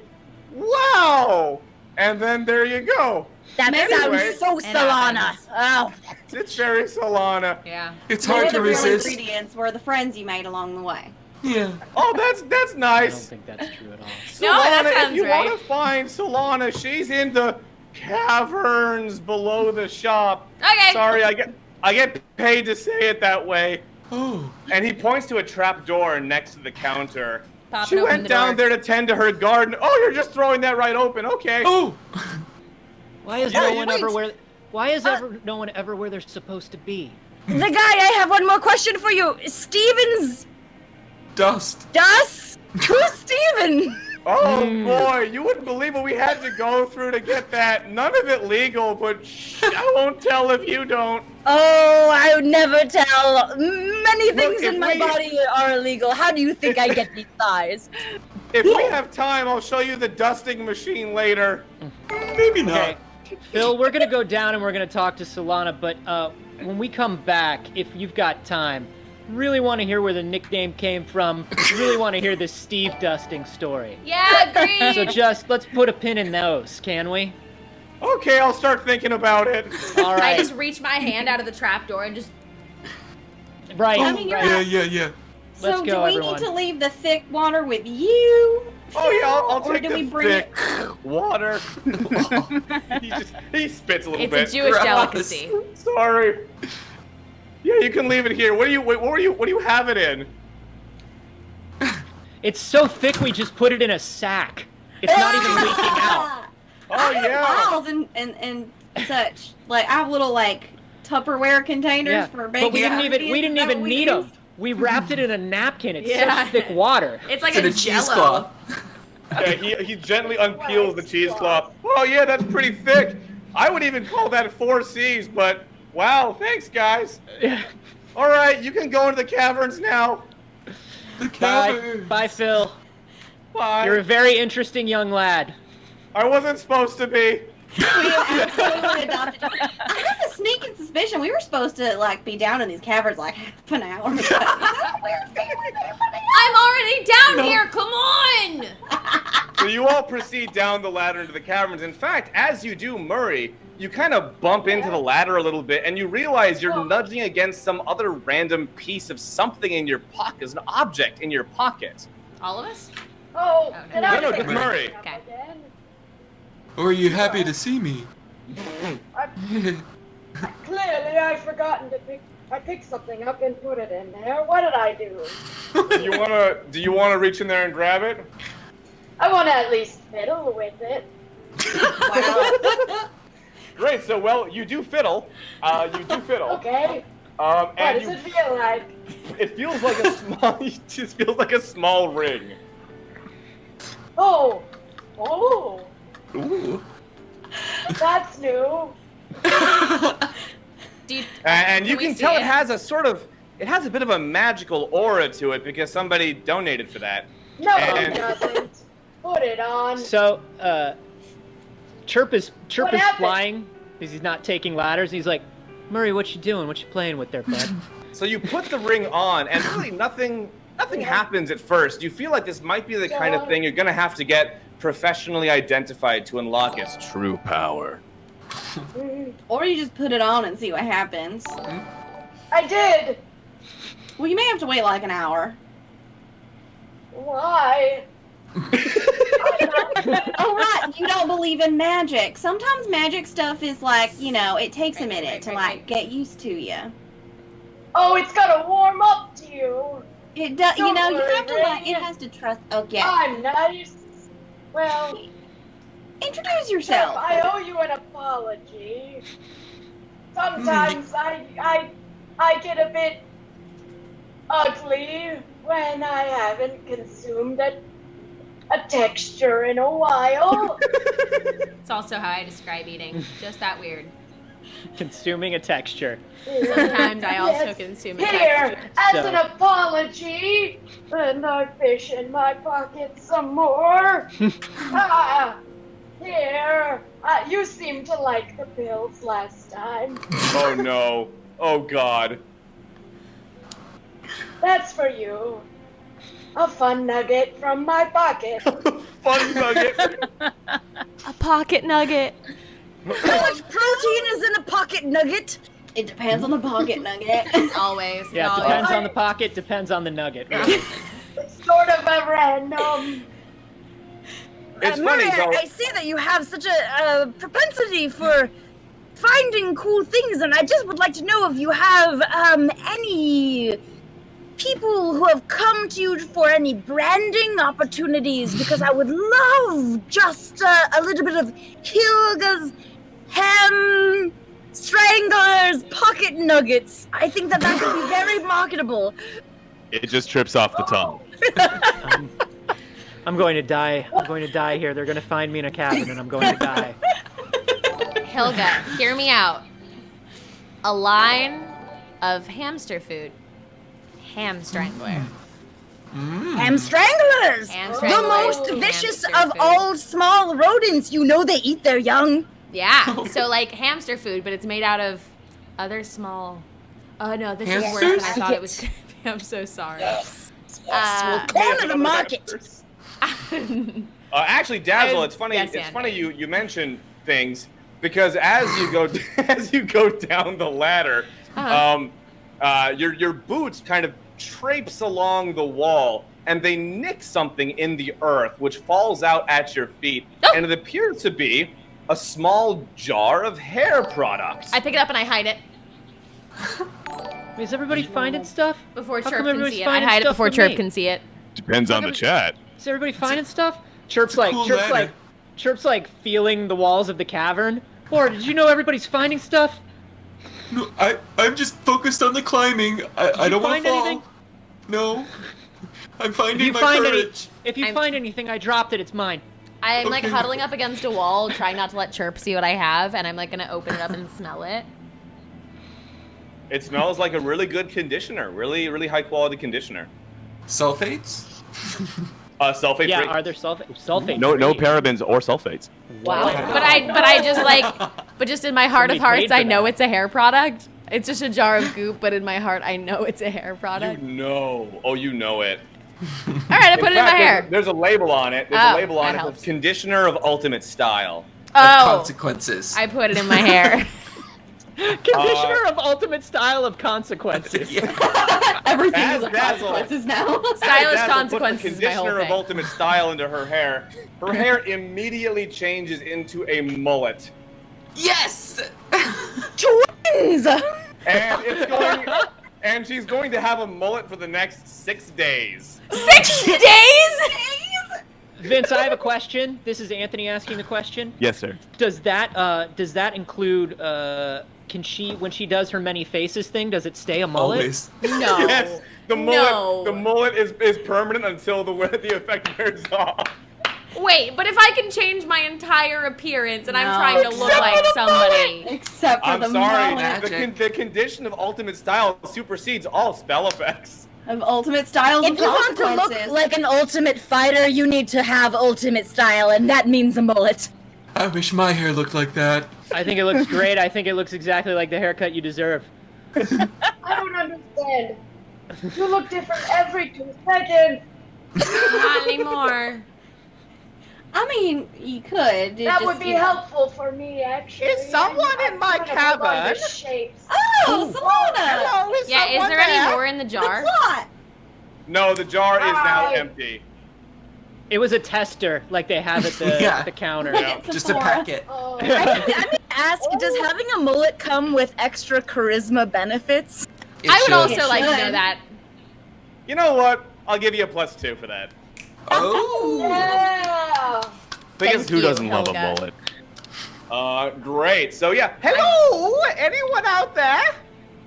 S2: wow. And then there you go.
S6: That
S2: Anyway.
S6: sounds so Solana. Oh,
S2: It's very Solana.
S1: Yeah.
S8: It's
S9: The
S8: hard to
S9: other real
S8: resist.
S9: ingredients were the friends you made along the way.
S8: Yeah.
S2: Oh, that's
S4: I don't
S2: nice.
S4: think that's true at all.
S1: No, that
S2: Solana,
S1: sounds
S2: if you
S1: right.
S2: want to find Solana, she's in the caverns below the shop.
S1: Okay.
S2: Sorry, I get paid to say it that way.
S8: Oh.
S2: And he points to a trap door next to the counter.
S1: Popping
S2: She
S1: open
S2: went
S1: the
S2: down
S1: door.
S2: there to tend to her garden. Oh, you're just throwing that right open. Okay.
S8: Oh.
S4: Why is
S2: Yeah,
S4: no one
S6: wait.
S4: ever where? Why is no one ever where they're supposed to be?
S6: the guy, I have one more question for you. Steven's
S8: Dust.
S6: dust? Who's Steven?
S2: Oh boy, you wouldn't believe what we had to go through to get that. None of it legal, but shh, I won't tell if you don't.
S6: Oh, I would never tell. Many things
S2: if
S6: in my
S2: we-
S6: body are illegal. How do you think I get these thighs?
S2: If we have time, I'll show you the dusting machine later.
S8: Maybe not.
S4: Okay, Phil, we're gonna go down and we're gonna talk to Solana, but when we come back, if you've got time, really want to hear where the nickname came from. Really want to hear this Steve dusting story.
S1: Yeah, agreed.
S4: So just let's put a pin in those, can we?
S2: Okay, I'll start thinking about it.
S4: All
S1: I
S4: right.
S1: just reached my hand out of the trapdoor and just.
S4: Right.
S9: I mean, you're
S4: right.
S8: Yeah.
S9: So
S4: Let's
S9: do
S4: go,
S9: we
S4: everyone.
S9: need to leave the thick water with you?
S2: Oh yeah, I'll
S9: Or
S2: take
S9: do
S2: the
S9: we bring
S2: thick water. he spits a little
S1: It's
S2: bit.
S1: a Jewish
S8: Gross.
S1: delicacy.
S2: Sorry. Yeah, you can leave it here. What do you have it in?
S4: It's so thick we just put it in a sack. It's not even leaking out.
S2: Oh yeah.
S9: Vials and such. Like I have little like Tupperware containers
S4: Yeah,
S9: for baking.
S4: but we didn't even
S9: Is that what we
S4: need
S9: use?
S4: them. We wrapped it in a napkin. It's
S1: Yeah.
S4: such thick water.
S1: It's like
S3: It's in
S1: a
S3: a
S1: jello.
S3: cheesecloth.
S2: Yeah, he gently unpeels the cheesecloth. Oh yeah, that's pretty thick. I would even call that 4 C's, but wow, thanks guys.
S4: Yeah.
S2: All right, you can go into the caverns now.
S8: The
S4: Bye.
S8: caverns.
S4: Bye, Phil.
S2: Bye.
S4: You're a very interesting young lad.
S2: I wasn't supposed to be.
S9: We have absolutely adopted. I have a sneaking suspicion we were supposed to like be down in these caverns like half an hour. Is that a weird family name?
S1: I'm already down here. Come on.
S2: So you all proceed down the ladder into the caverns. In fact, as you do, Murray, you kind of bump into the ladder a little bit, and you realize you're nudging against some other random piece of something in your pocket, an object in your pocket.
S1: All of us?
S10: Oh,
S1: Oh,
S10: can
S1: no.
S10: I
S2: No,
S10: pick
S2: just Murray.
S10: something up
S1: Okay.
S10: again?
S8: Or are you happy to see me?
S10: Clearly, I've forgotten to pick. I picked something up and put it in there. What did I do?
S2: Do you wanna reach in there and grab it?
S10: I want to at least fiddle with it.
S5: Wow.
S2: Great. So, well, you do fiddle. You do fiddle.
S10: Okay.
S2: And
S10: What does it feel like?
S2: it feels like a small. It just feels like a small ring.
S10: Oh. Oh.
S8: Ooh.
S10: That's new.
S2: And you
S1: we
S2: can
S1: see
S2: tell it has a sort of. It has a bit of a magical aura to it because somebody donated for that.
S10: No,
S2: And-
S10: it doesn't. Put it on.
S4: So, Chirp is
S10: What happened?
S4: flying because he's not taking ladders. He's like, Murray, what you doing? What you playing with there, bud?
S2: So you put the ring on, and really nothing happens at first. You feel like this might be the kind of thing you're gonna have to get professionally identified to unlock its true power.
S9: Or you just put it on and see what happens.
S10: I did.
S9: Well, you may have to wait like an hour.
S10: Why?
S9: Oh, right. You don't believe in magic. Sometimes magic stuff is like, it takes a minute to like get used to you.
S10: Oh, it's gotta warm up to you.
S9: It does.
S10: Don't
S9: You
S10: worry,
S9: have to
S10: Ray.
S9: like. It has to trust. Oh, yeah.
S10: I'm nice. Well,
S9: Introduce yourself.
S10: I owe you an apology. Sometimes I get a bit ugly when I haven't consumed a texture in a while.
S1: It's also how I describe eating. Just that weird.
S4: Consuming a texture.
S1: Sometimes I also
S10: Yes.
S1: consume a
S10: Here,
S1: texture.
S10: as an apology, and I fish in my pocket some more. Here, you seemed to like the pills last time.
S2: Oh no. Oh god.
S10: That's for you. A fun nugget from my pocket.
S2: Fun nugget.
S1: A pocket nugget.
S6: How much protein is in a pocket nugget?
S9: It depends on the pocket nugget.
S1: Always.
S4: Yeah,
S1: always.
S4: depends on the pocket, depends on the nugget. Really.
S10: It's sort of a random.
S2: It's
S6: Murray,
S2: funny, so
S6: I see that you have such a propensity for finding cool things, and I just would like to know if you have any people who have come to you for any branding opportunities, because I would love just a little bit of Hilga's Hamstrangler's pocket nuggets. I think that could be very marketable.
S11: It just trips off the tongue.
S4: I'm going to die. I'm going to die here. They're going to find me in a cabin, and I'm going to die.
S1: Hilga, hear me out. A line of hamster food. Hamstrangler.
S6: Hamstranglers!
S1: Hamstranglers.
S6: The most
S1: and
S6: vicious
S1: hamster
S6: of
S1: food.
S6: all small rodents. You know they eat their young.
S1: Yeah. So like hamster food, but it's made out of other small. Oh no, this is worse
S8: Hamsters?
S1: than I thought it was. I'm so sorry.
S6: We'll corner the market.
S2: actually, Dazzle,
S1: I-
S2: it's funny.
S1: yes,
S2: It's
S1: Andy.
S2: funny you mention things because as you go down the ladder, your boots kind of traipse along the wall, and they nick something in the earth, which falls out at your feet,
S1: Oh.
S2: and it appears to be a small jar of hair product.
S1: I pick it up and I hide it
S4: Is everybody finding stuff?
S1: before
S4: How
S1: Chirp
S4: come
S1: can
S4: everybody's
S1: see it. I
S4: finding
S1: hide it
S4: stuff
S1: before
S4: with
S1: Chirp
S4: me?
S1: can see it.
S11: Depends on the chat.
S4: Is everybody finding stuff? Chirp's
S8: a
S4: like,
S8: cool
S4: Chirp's
S8: ladder.
S4: like, Chirp's like feeling the walls of the cavern. Or did you know everybody's finding stuff?
S8: No, I'm just focused on the climbing. I
S4: you
S8: don't want
S4: find
S8: to fall.
S4: anything?
S8: No. I'm
S4: If
S8: finding
S4: you
S8: my
S4: find
S8: courage.
S1: I'm-
S4: find anything, I dropped it. It's mine.
S1: I'm like
S8: Okay.
S1: huddling up against a wall, trying not to let Chirp see what I have, and I'm like gonna open it up and smell it.
S2: It smells like a really good conditioner, really, really high quality conditioner.
S8: Sulfates?
S2: Sulfate
S4: Yeah,
S2: free.
S4: are there sulfate?
S11: No
S4: free?
S11: parabens or sulfates.
S1: Wow. But I just like, but just in my heart of
S4: Somebody
S1: hearts,
S4: paid
S1: I
S4: for
S1: know
S4: that.
S1: it's a hair product. It's just a jar of goop, but in my heart, I know it's a hair product.
S2: You know. Oh, you know it.
S1: All right, I put it in my
S2: fact,
S1: hair.
S2: There's a label on it. There's
S1: Oh,
S2: a label on
S1: that
S2: it.
S1: helps.
S2: It's conditioner of ultimate style.
S3: consequences.
S1: I put it in my hair.
S4: Conditioner of ultimate style of consequences.
S9: Everything
S2: As
S9: is a
S2: Dazzle.
S9: consequences now.
S1: Stylish
S2: Dazzle
S1: consequences
S2: puts
S1: is
S2: the
S1: my whole
S2: conditioner of
S1: thing.
S2: ultimate style into her hair. Her hair immediately changes into a mullet.
S3: Yes!
S6: Twins!
S2: And it's going and she's going to have a mullet for the next 6 days.
S1: 6 days?
S4: Vince, I have a question. This is Anthony asking the question.
S11: Yes, sir.
S4: Does that include can she, when she does her many faces thing, does it stay a mullet?
S3: Always.
S1: No.
S2: Yes, the mullet
S1: No.
S2: the mullet is permanent until the effect wears off.
S1: Wait, but if I can change my entire appearance and I'm
S9: No.
S1: trying to look like somebody.
S9: Except for
S2: I'm
S9: the
S2: sorry,
S9: mullet
S2: the condition of ultimate style supersedes all spell effects.
S9: of ultimate styles
S6: If
S9: and
S6: you want to
S9: consequences.
S6: look like an ultimate fighter, you need to have ultimate style, and that means a mullet.
S8: I wish my hair looked like that.
S4: I think it looks great. I think it looks exactly like the haircut you deserve.
S10: I don't understand. You look different every 2 seconds.
S1: Not anymore.
S9: I mean, you could.
S10: That would be helpful for me, actually.
S7: Is someone
S10: I'm
S7: in my
S10: trying to hold on to
S7: cavern?
S10: shapes.
S9: Oh, Solana!
S7: Hello, is
S1: Yeah, is
S7: someone
S1: there any more in the jar?
S9: What?
S2: No, the jar is now
S10: Hi.
S2: empty.
S4: It was a tester, like they have at the,
S3: Yeah.
S4: the counter.
S2: Yeah.
S3: Just a packet.
S10: Oh.
S6: I'm gonna ask, does having a mullet come with extra charisma benefits?
S3: It
S1: I would
S3: should.
S1: also like to know
S9: should.
S1: that.
S2: You know what? I'll give you a +2 for that.
S3: Oh!
S10: Yeah.
S11: Thing is,
S9: Thank
S11: who
S9: you,
S11: doesn't love a
S9: Hilga.
S11: mullet?
S2: Great. So yeah,
S7: Hello? Anyone out there?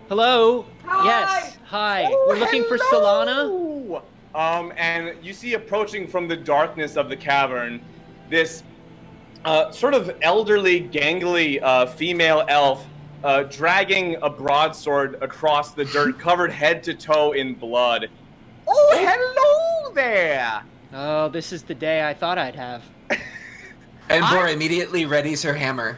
S4: Hello?
S10: Hi.
S4: Yes. Hi.
S7: Oh,
S4: We're looking for Solana.
S7: hello.
S2: And you see approaching from the darkness of the cavern, this sort of elderly, gangly female elf dragging a broadsword across the dirt, covered head to toe in blood.
S7: Oh, hello there.
S4: Oh, this is the day I thought I'd have.
S3: And Bora immediately readies her hammer.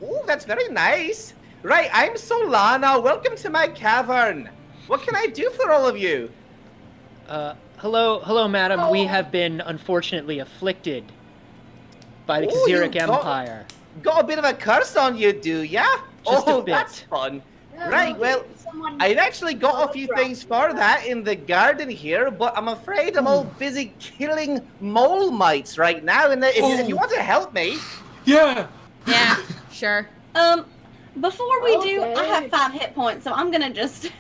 S7: Oh, that's very nice. Right, I'm Solana. Welcome to my cavern. What can I do for all of you?
S4: Hello, madam. We
S10: Oh.
S4: have been unfortunately afflicted by the
S7: Oh, you
S4: Kaziric
S7: got-
S4: Empire.
S7: Got a bit of a curse on you, do ya?
S4: Just a
S7: Oh,
S4: bit.
S7: that's fun.
S10: Yeah,
S7: Right, well,
S10: someone-
S7: I've actually got a few things for that in the garden here, but I'm afraid I'm all busy killing mole mites right now. And if you want to help me,
S8: Yeah.
S1: Yeah, sure.
S9: Before we do, I
S10: Okay.
S9: have 5 hit points, so I'm gonna just.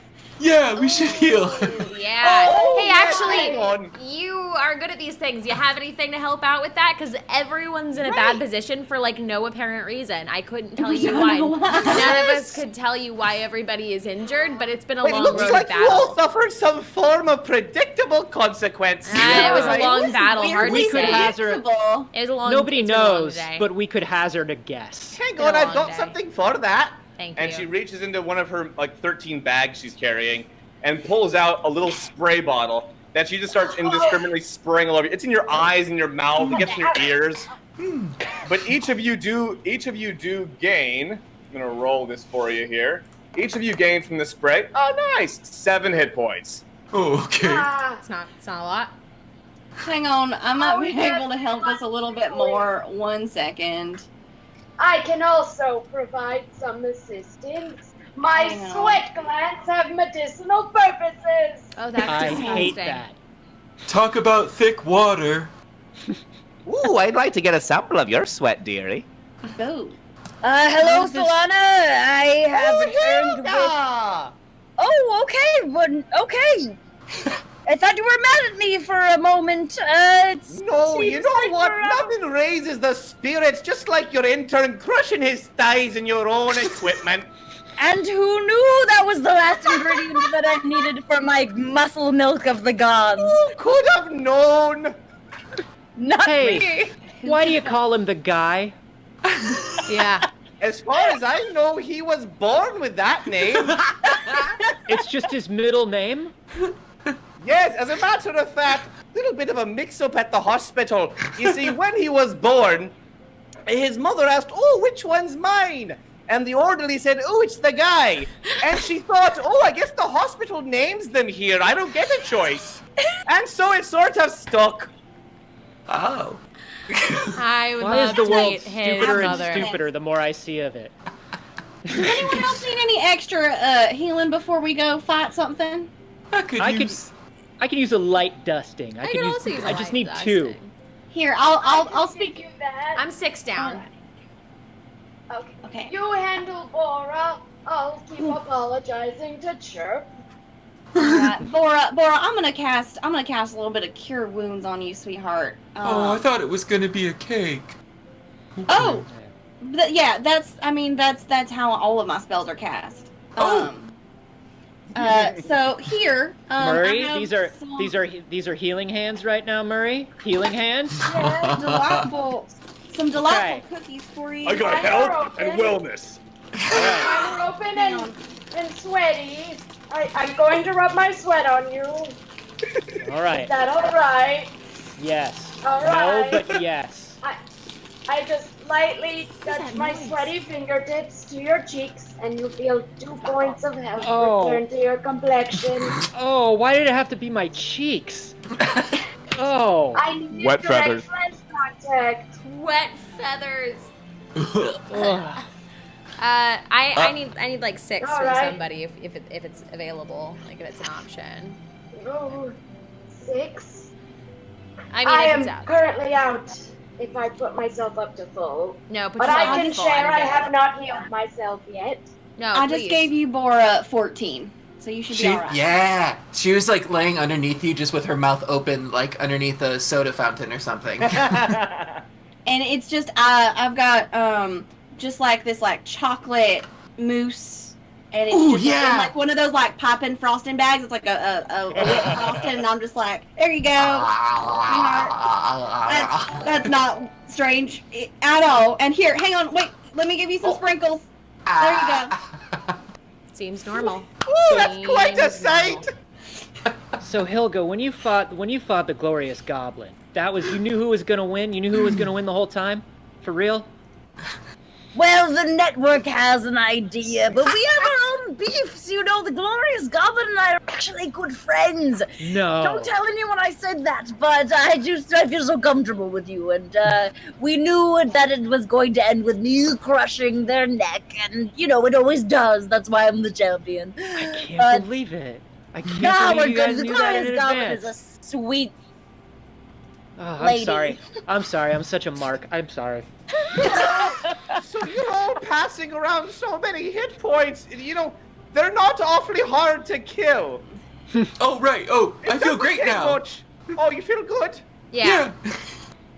S8: Yeah, we should heal.
S1: Yeah.
S7: Oh,
S1: hey,
S7: yeah,
S1: actually,
S7: hang on.
S1: you are good at these things. You have anything to help out with that? Because everyone's in a bad position for like no apparent reason. I couldn't tell you
S9: don't
S1: why.
S9: know why.
S1: None of us could tell you why everybody is injured, but it's been a
S7: it
S1: long
S7: looks
S1: road
S7: like
S1: of
S7: you all
S1: battle.
S7: suffered some form of predictable consequence.
S1: It was a
S7: Right?
S1: long battle, hard
S4: We
S1: to
S4: could
S1: say.
S4: hazard.
S9: Predictable.
S1: It was a long.
S4: Nobody
S1: it's been a long
S4: knows,
S1: day.
S4: but we could hazard a guess.
S7: Hang
S1: been
S7: on,
S1: a
S7: I've
S1: long
S7: got
S1: day.
S7: something for that.
S1: Thank
S2: And
S1: you.
S2: she reaches into one of her like 13 bags she's carrying and pulls out a little spray bottle that she just starts indiscriminately spraying all over you. It's in your eyes and your mouth. It gets in your ears. But each of you do gain. I'm gonna roll this for you here. Each of you gain from the spray. Oh, nice! 7 hit points.
S8: Oh, okay.
S10: Ah,
S1: It's not a lot.
S9: Hang on, I might be
S10: yeah.
S9: able to help us a little bit more. 1 second.
S10: I can also provide some assistance. My
S9: Hang on.
S10: sweat glands have medicinal purposes.
S1: Oh, that's
S4: I
S1: disgusting.
S4: hate that.
S8: Talk about thick water.
S7: Ooh, I'd like to get a sample of your sweat, dearie.
S9: Go.
S6: Hello, Solana. I have
S7: Oh,
S6: returned with...
S7: Hilga!
S6: Oh, okay, okay. I thought you were mad at me for a moment.
S7: No, you
S6: seems
S7: know
S6: like
S7: what?
S6: we're,
S7: Nothing raises the spirits just like your intern crushing his thighs in your own equipment.
S6: And who knew that was the last ingredient that I needed for my muscle milk of the gods?
S7: Who could have known?
S6: Not
S4: Hey.
S6: me.
S4: Why do you call him the guy?
S1: Yeah.
S7: As far as I know, he was born with that name.
S4: It's just his middle name?
S7: Yes, as a matter of fact, little bit of a mix-up at the hospital. You see, when he was born, his mother asked, "Oh, which one's mine?" And the orderly said, "Oh, it's the guy." And she thought, "Oh, I guess the hospital names them here. I don't get a choice." And so it sort of stuck.
S3: Oh.
S1: I would
S4: Why
S1: love
S4: is the
S1: to
S4: world
S1: meet his
S4: stupider and
S1: mother.
S4: stupider the more I see of it?
S9: Does anyone else need any extra healing before we go fight something?
S8: I could
S4: use a light dusting.
S1: I could also use a
S4: I just
S1: light
S4: need
S1: dusting.
S4: 2.
S9: Here, I'll speak.
S10: You that.
S1: I'm 6 down.
S10: Okay.
S9: Okay.
S10: You handle Bora. I'll keep apologizing to Chirp.
S9: Bora, I'm gonna cast a little bit of cure wounds on you, sweetheart.
S8: Oh, I thought it was gonna be a cake.
S9: Oh, yeah, that's how all of my spells are cast. So here,
S4: Murray,
S9: I have
S4: these are healing hands right now, Murray. Healing hands.
S9: Yeah, some delightful cookies for you.
S11: I got health and wellness.
S10: I'm open and sweaty. I'm going to rub my sweat on you.
S4: All right.
S10: Is that all right?
S4: Yes.
S10: All right.
S4: No, but yes.
S10: I just lightly touch my sweaty fingertips to your cheeks, and you feel 2 points of health return to your complexion.
S4: Oh, why did it have to be my cheeks? Oh.
S10: I need
S11: Wet
S10: direct
S11: feathers.
S10: flesh contact.
S1: Wet feathers.
S4: Ugh.
S1: I need like 6
S10: All
S1: from
S10: right.
S1: somebody if it's available, like if it's an option.
S10: Oh, 6.
S1: I mean,
S10: I
S1: if
S10: am
S1: it's out.
S10: currently out. If I put myself up to full.
S1: No, put
S10: But
S1: yourself
S10: I
S1: up
S10: can
S1: to full,
S10: share.
S1: I'm
S10: I
S1: good.
S10: have not healed myself yet.
S1: No,
S9: I
S1: please.
S9: just gave you Bora 14, so you should be alright.
S3: Yeah, she was like laying underneath you, just with her mouth open, like underneath a soda fountain or something.
S9: And it's just I've got just like this like chocolate mousse, and it's
S3: Ooh,
S9: just in
S3: yeah.
S9: like one of those like poppin' frosting bags. It's like a whipped frosting, and I'm just like, there you go. That's not strange at all. And here, hang on, wait, let me give you some sprinkles. There you go.
S1: Seems normal.
S7: Ooh, that's quite a sight.
S4: So Hilga, when you fought the glorious goblin, you knew who was gonna win. You knew who was gonna win the whole time, for real.
S6: Well, the network has an idea, but we have our own beefs. You know, the Glorious Goblin and I are actually good friends.
S4: No.
S6: Don't tell anyone I said that, but I feel so comfortable with you, and we knew that it was going to end with me crushing their neck, and you know, it always does. That's why I'm the champion.
S4: I can't believe it. I can't
S6: Nah,
S4: believe
S6: we're
S4: you guys
S6: good. The
S4: knew that in
S6: Glorious Goblin
S4: advance.
S6: is a sweet
S4: Oh, I'm
S6: lady.
S4: sorry. I'm sorry. I'm such a mark. I'm sorry.
S7: So you're all passing around so many hit points. You know, they're not awfully hard to kill.
S8: Oh, right. Oh, I
S7: It
S8: feel
S7: doesn't
S8: great
S7: take
S8: now.
S7: much. Oh, you feel good?
S1: Yeah,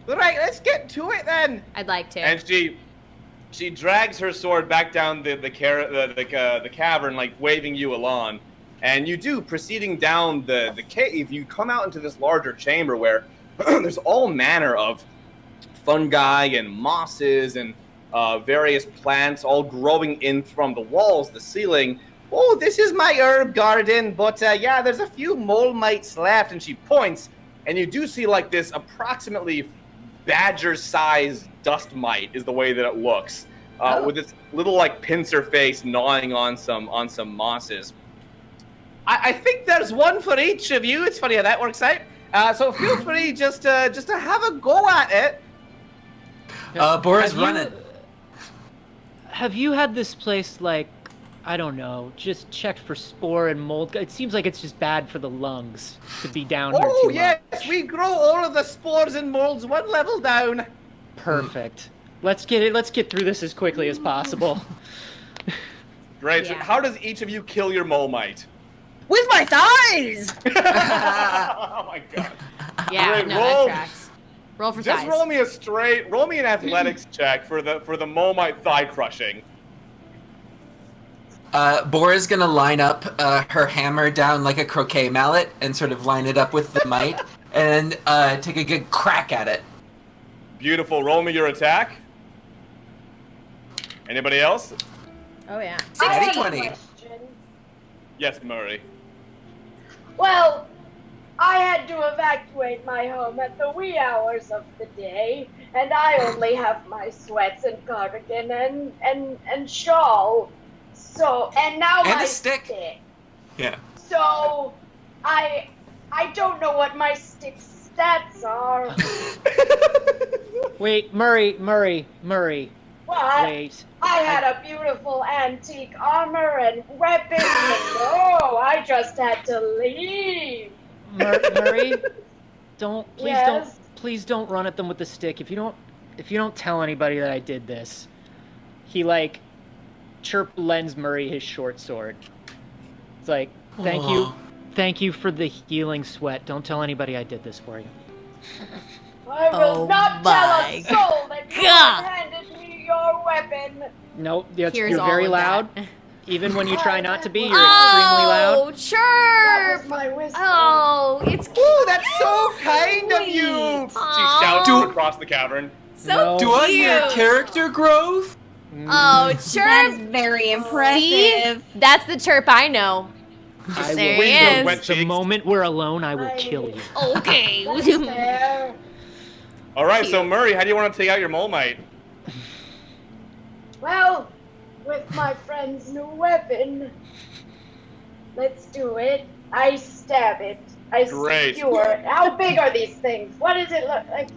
S7: Right, let's get to it then.
S1: I'd like to.
S2: And she drags her sword back down the cavern, like waving you along. And you do, proceeding down the cave, you come out into this larger chamber where there's all manner of fungi and mosses and various plants all growing in from the walls, the ceiling.
S7: Oh, this is my herb garden, but yeah, there's a few mole mites left.
S2: And she points, and you do see like this approximately badger-sized dust mite is the way that it looks, with its little like pincer face gnawing on some mosses.
S7: I think there's one for each of you. It's funny how that works out. So feel free just to have a go at it.
S3: Bora's
S4: Have you-
S3: running.
S4: Have you had this place, like, I don't know, just checked for spore and mold? It seems like it's just bad for the lungs to be down here
S7: Oh
S4: too
S7: yes,
S4: much.
S7: we grow all of the spores and molds one level down.
S4: Perfect. Let's get through this as quickly as possible.
S2: Great. So
S1: Yeah.
S2: how does each of you kill your mole mite?
S6: With my thighs!
S2: Oh my god.
S1: Yeah,
S2: Alright,
S1: no,
S2: roll-
S1: that tracks. Roll for
S2: Just
S1: thighs.
S2: roll me an athletics check for the mole mite thigh crushing.
S3: Bora's gonna line up her hammer down like a croquet mallet and sort of line it up with the mite and take a good crack at it.
S2: Beautiful. Roll me your attack. Anybody else?
S1: Oh yeah.
S10: I have a
S3: 20.
S10: question.
S2: Yes, Murray.
S10: Well, I had to evacuate my home at the wee hours of the day, and I only have my sweats and cardigan and shawl. So, and now
S3: And a
S10: my
S3: stick. Yeah.
S10: So, I don't know what my stick's stats are.
S4: Wait, Murray.
S10: What?
S4: Wait.
S10: I had a beautiful antique armor and weapons, and no, I just had to leave.
S4: Murray,
S10: Yes?
S4: please don't run at them with the stick. If you don't tell anybody that I did this, he like lends Murray his short sword. It's like, thank you for the healing sweat. Don't tell anybody I did this for you.
S10: I will not tell a soul that you have handed me your weapon.
S4: Nope,
S1: Here's
S4: you're
S1: all
S4: very
S1: of
S4: loud.
S1: that.
S4: Even when you try not to be, you're extremely loud.
S1: Oh,
S10: That
S1: chirp!
S10: was my whisper.
S1: Oh, it's
S7: Ooh, that's so kind of you.
S2: She shouts from across the cavern.
S1: so
S8: Do I hear
S1: cute.
S8: character growth?
S1: Oh,
S9: That is
S1: chirp!
S9: very impressive.
S1: See? That's the chirp I know.
S4: I
S1: There
S4: will
S1: he
S2: Window
S1: is.
S2: wet
S4: The
S2: cheeks.
S4: moment we're alone, I will kill you.
S1: Okay.
S10: That's fair.
S2: All right, so
S1: Cute.
S2: Murray, how do you want to take out your Mole Mite?
S10: Well, with my friend's new weapon, let's do it. I stab it. I
S2: Great.
S10: skewer it. How big are these things? What does it look like?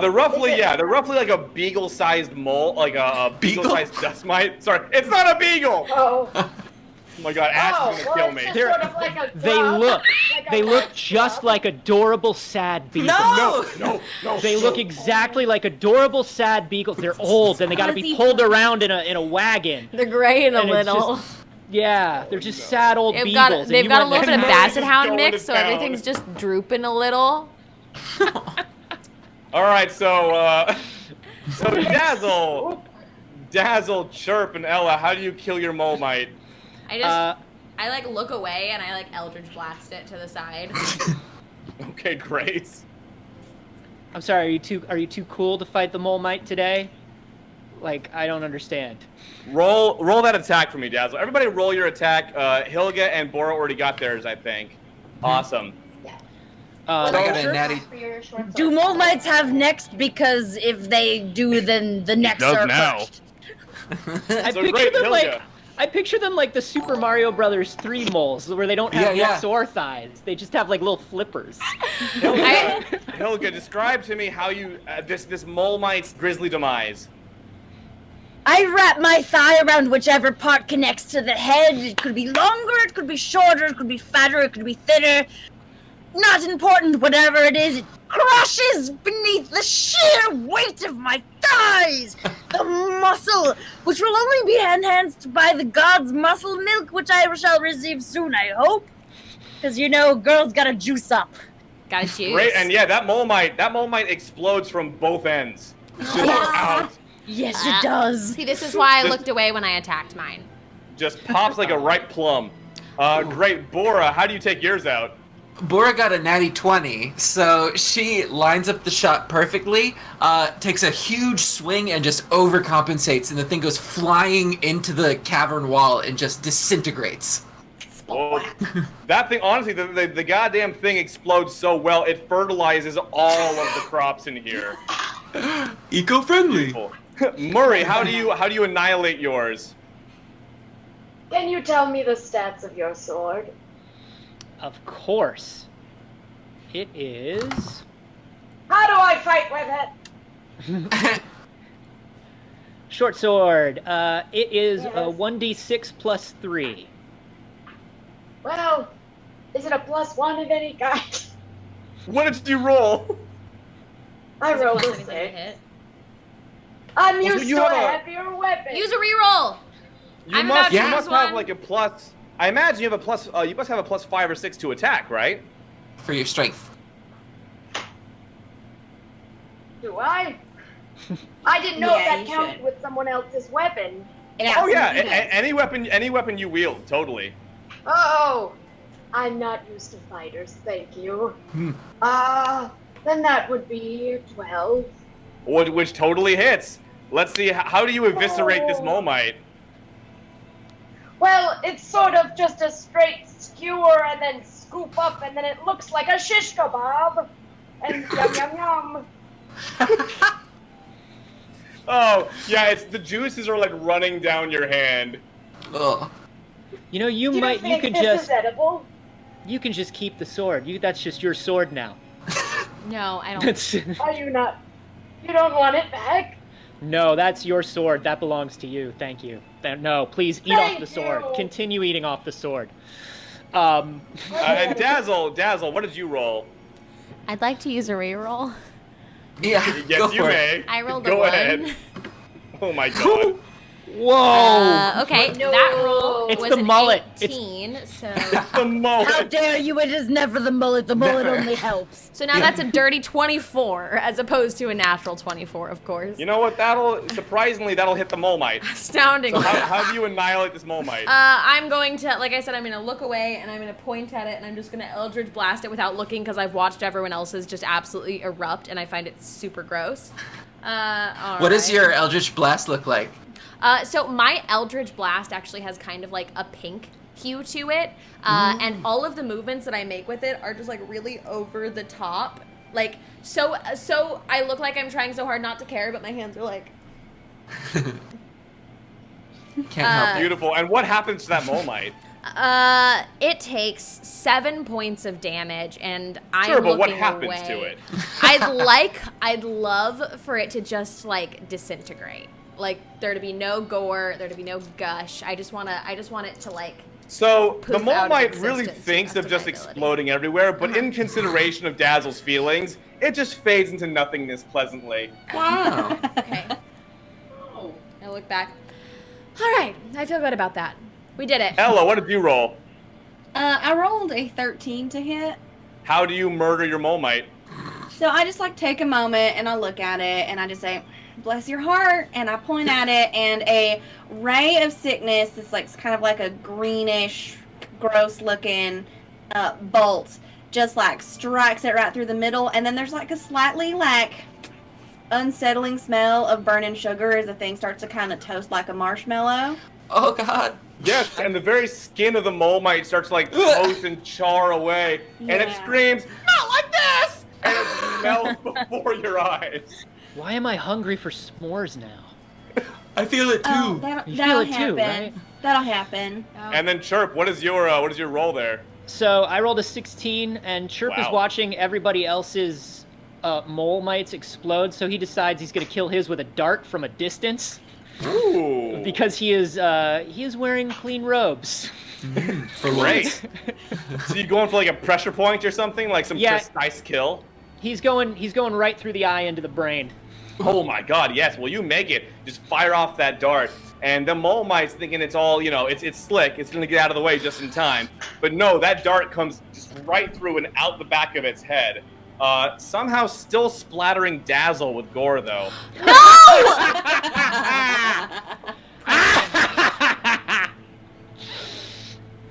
S2: They're roughly,
S10: Is it-
S2: they're roughly like a beagle-sized mole, like a
S8: Beagle?
S2: beagle-sized dust mite. Sorry, it's not a beagle.
S10: Oh,
S2: Oh my God, Ash is gonna kill
S10: it's
S2: me.
S10: just
S4: They're-
S10: sort of like a
S4: They
S10: glove,
S4: look
S10: like a
S4: they look
S10: large
S4: just
S10: glove.
S4: like adorable sad beagles.
S3: No!
S2: No.
S4: They look exactly like adorable sad beagles. They're old and they got to be pulled around in a wagon.
S1: They're graying a
S4: And it's
S1: little.
S4: just- Yeah, they're just sad old
S1: They've
S4: beagles.
S1: got
S4: and
S1: they've
S4: you
S1: got a
S4: went-
S1: little bit of
S2: Murray's
S1: basset
S2: just
S1: hound
S2: going
S1: mix,
S2: to
S1: so
S2: town.
S1: everything's just drooping a little.
S2: All right, so Dazzle, Chirp, and Ella, how do you kill your Mole Mite?
S1: I like look away and I like Eldritch blast it to the side.
S2: Okay, great.
S4: I'm sorry, are you too cool to fight the Mole Mite today? Like, I don't understand.
S2: Roll that attack for me, Dazzle. Everybody roll your attack. Hilga and Bora already got theirs, I think. Awesome.
S3: I got a natty.
S6: Do mole mites have next? Because if they do, then the necks
S11: does
S6: are
S11: now.
S6: first.
S4: I
S2: So
S4: picture
S2: great,
S4: them
S2: Hilga.
S4: like the Super Mario Brothers 3 moles, where they don't have
S3: Yeah,
S4: necks or thighs. They just have like little flippers.
S2: Hilga, describe to me how you this Mole Mite's grisly demise.
S6: I wrap my thigh around whichever part connects to the head. It could be longer, it could be shorter, it could be fatter, it could be thinner. Not important, whatever it is, it crushes beneath the sheer weight of my thighs. The muscle, which will only be enhanced by the god's muscle milk, which I shall receive soon, I hope. Because, you know, girls gotta juice up.
S1: Gotta choose.
S2: Great, and yeah, that Mole Mite explodes from both ends. Just out.
S6: Yes, it does.
S1: See, this is why I
S2: Just-
S1: looked away when I attacked mine.
S2: Just pops like a ripe plum. Great, Bora, how do you take yours out?
S3: Bora got a natty 20, so she lines up the shot perfectly, takes a huge swing and just overcompensates, and the thing goes flying into the cavern wall and just disintegrates.
S2: Well, that thing, honestly, the goddamn thing explodes so well, it fertilizes all of the crops in here.
S8: Eco-friendly.
S2: Beautiful. Murray, how do you annihilate yours?
S10: Can you tell me the stats of your sword?
S4: Of course. It is...
S10: How do I fight with it?
S4: Short sword. It is
S10: Yes.
S4: 1d6 plus 3.
S10: Well, is it a +1 of any kind?
S2: What did you roll?
S10: I rolled a
S1: Anything to
S10: 6.
S1: hit.
S10: I'm
S2: Well, so
S10: used
S2: you
S10: to a
S2: have a-
S10: heavier weapon.
S1: Use a reroll.
S2: You
S1: I'm
S2: must,
S1: about
S2: you
S1: to
S2: must
S1: use
S2: have
S1: one.
S2: like a plus. I imagine you have a plus. You must have a +5 or 6 to attack, right?
S3: For your strength.
S10: Do I? I didn't know
S9: Yeah,
S10: if that
S9: you
S10: counted
S9: should.
S10: with someone else's weapon.
S9: It
S2: Oh yeah,
S9: absolutely does.
S2: any weapon you wield, totally.
S10: Oh, I'm not used to fighters, thank you. Then that would be 12.
S2: Which totally hits. Let's see. How do you eviscerate this
S10: Oh.
S2: Mole Mite?
S10: Well, it's sort of just a straight skewer and then scoop up, and then it looks like a shish kebab. And yum yum yum.
S2: Oh yeah, it's the juices are like running down your hand.
S3: Ugh.
S4: You know, you
S10: Do you
S4: might, you
S10: think
S4: can
S10: this
S4: just,
S10: is edible?
S4: you can just keep the sword. That's just your sword now.
S1: No, I don't.
S4: That's,
S10: Are you not You don't want it back?
S4: No, that's your sword. That belongs to you. Thank you. No, please eat off the
S10: Thank
S4: sword.
S10: you.
S4: Continue eating off the sword.
S7: And Dazzle, what did you roll?
S1: I'd like to use a reroll.
S3: Yeah,
S7: Yes,
S3: go
S7: you
S3: for
S7: may.
S3: it.
S1: I rolled a
S7: Go
S1: 1.
S7: ahead. Oh my god.
S4: Whoa!
S1: Okay,
S10: No.
S1: that roll
S4: It's
S1: was
S4: the
S1: an
S4: mullet.
S1: 18, so
S7: The mullet.
S6: How dare you? It is never the mullet. The mullet
S3: Never.
S6: only helps.
S1: now that's a dirty 24 as opposed to a natural 24, of course.
S7: You know what? Surprisingly, that'll hit the mole mite.
S1: Astounding.
S7: So how do you annihilate this mole mite?
S1: I'm going to, like I said, I'm going to look away and I'm going to point at it and I'm just going to Eldritch Blast it without looking because I've watched everyone else's just absolutely erupt and I find it super gross.
S3: What does your Eldritch Blast look like?
S1: So my Eldritch Blast actually has kind of like a pink hue to it, and all of the movements that I make with it are just like really over the top. Like, so I look like I'm trying so hard not to care, but my hands are like...
S3: Can't help it.
S7: Beautiful. And what happens to that mole mite?
S1: It takes 7 points of damage, and I'm
S7: Sure, but what
S1: looking
S7: happens
S1: away.
S7: to it?
S1: I'd love for it to just like disintegrate. Like there to be no gore, there to be no gush. I just want it to like.
S7: So the
S1: Poof
S7: mole
S1: out of
S7: mite really
S1: existence
S7: thinks
S1: to
S7: of
S1: the
S7: just
S1: best of my
S7: exploding everywhere, but in consideration of Dazzle's feelings, it just fades into nothingness pleasantly.
S3: Wow.
S1: Okay. I look back. All right, I feel good about that. We did it.
S7: Ella, what did you roll?
S9: I rolled a 13 to hit.
S7: How do you murder your mole mite?
S9: So I just like take a moment and I look at it and I just say, bless your heart, and I point at it and a ray of sickness that's like kind of like a greenish, gross looking bolt just like strikes it right through the middle, and then there's like a slightly like unsettling smell of burning sugar as the thing starts to kind of toast like a marshmallow.
S3: Oh God.
S7: Yes, and the very skin of the mole mite starts to like toast and char away, and it
S9: Yeah.
S7: screams, "Not like this!" And it melts before your eyes.
S4: Why am I hungry for s'mores now?
S8: I feel it too.
S9: Oh,
S4: You
S9: that'll
S4: feel it
S9: happen.
S4: too, right?
S9: That'll happen.
S7: And then Chirp, what is your roll there?
S4: So I rolled a 16, and Chirp is
S7: Wow.
S4: watching everybody else's mole mites explode, so he decides he's going to kill his with a dart from a distance
S7: Ooh,
S4: because he is wearing clean robes.
S8: For
S7: great. So you going for like a pressure point or something, like some
S4: Yeah.
S7: precise kill?
S4: He's going right through the eye into the brain.
S7: Oh my God, yes. Well, you make it. Just fire off that dart. And the mole mite's thinking it's all, it's slick. It's going to get out of the way just in time. But no, that dart comes just right through and out the back of its head. Somehow still splattering Dazzle with gore, though.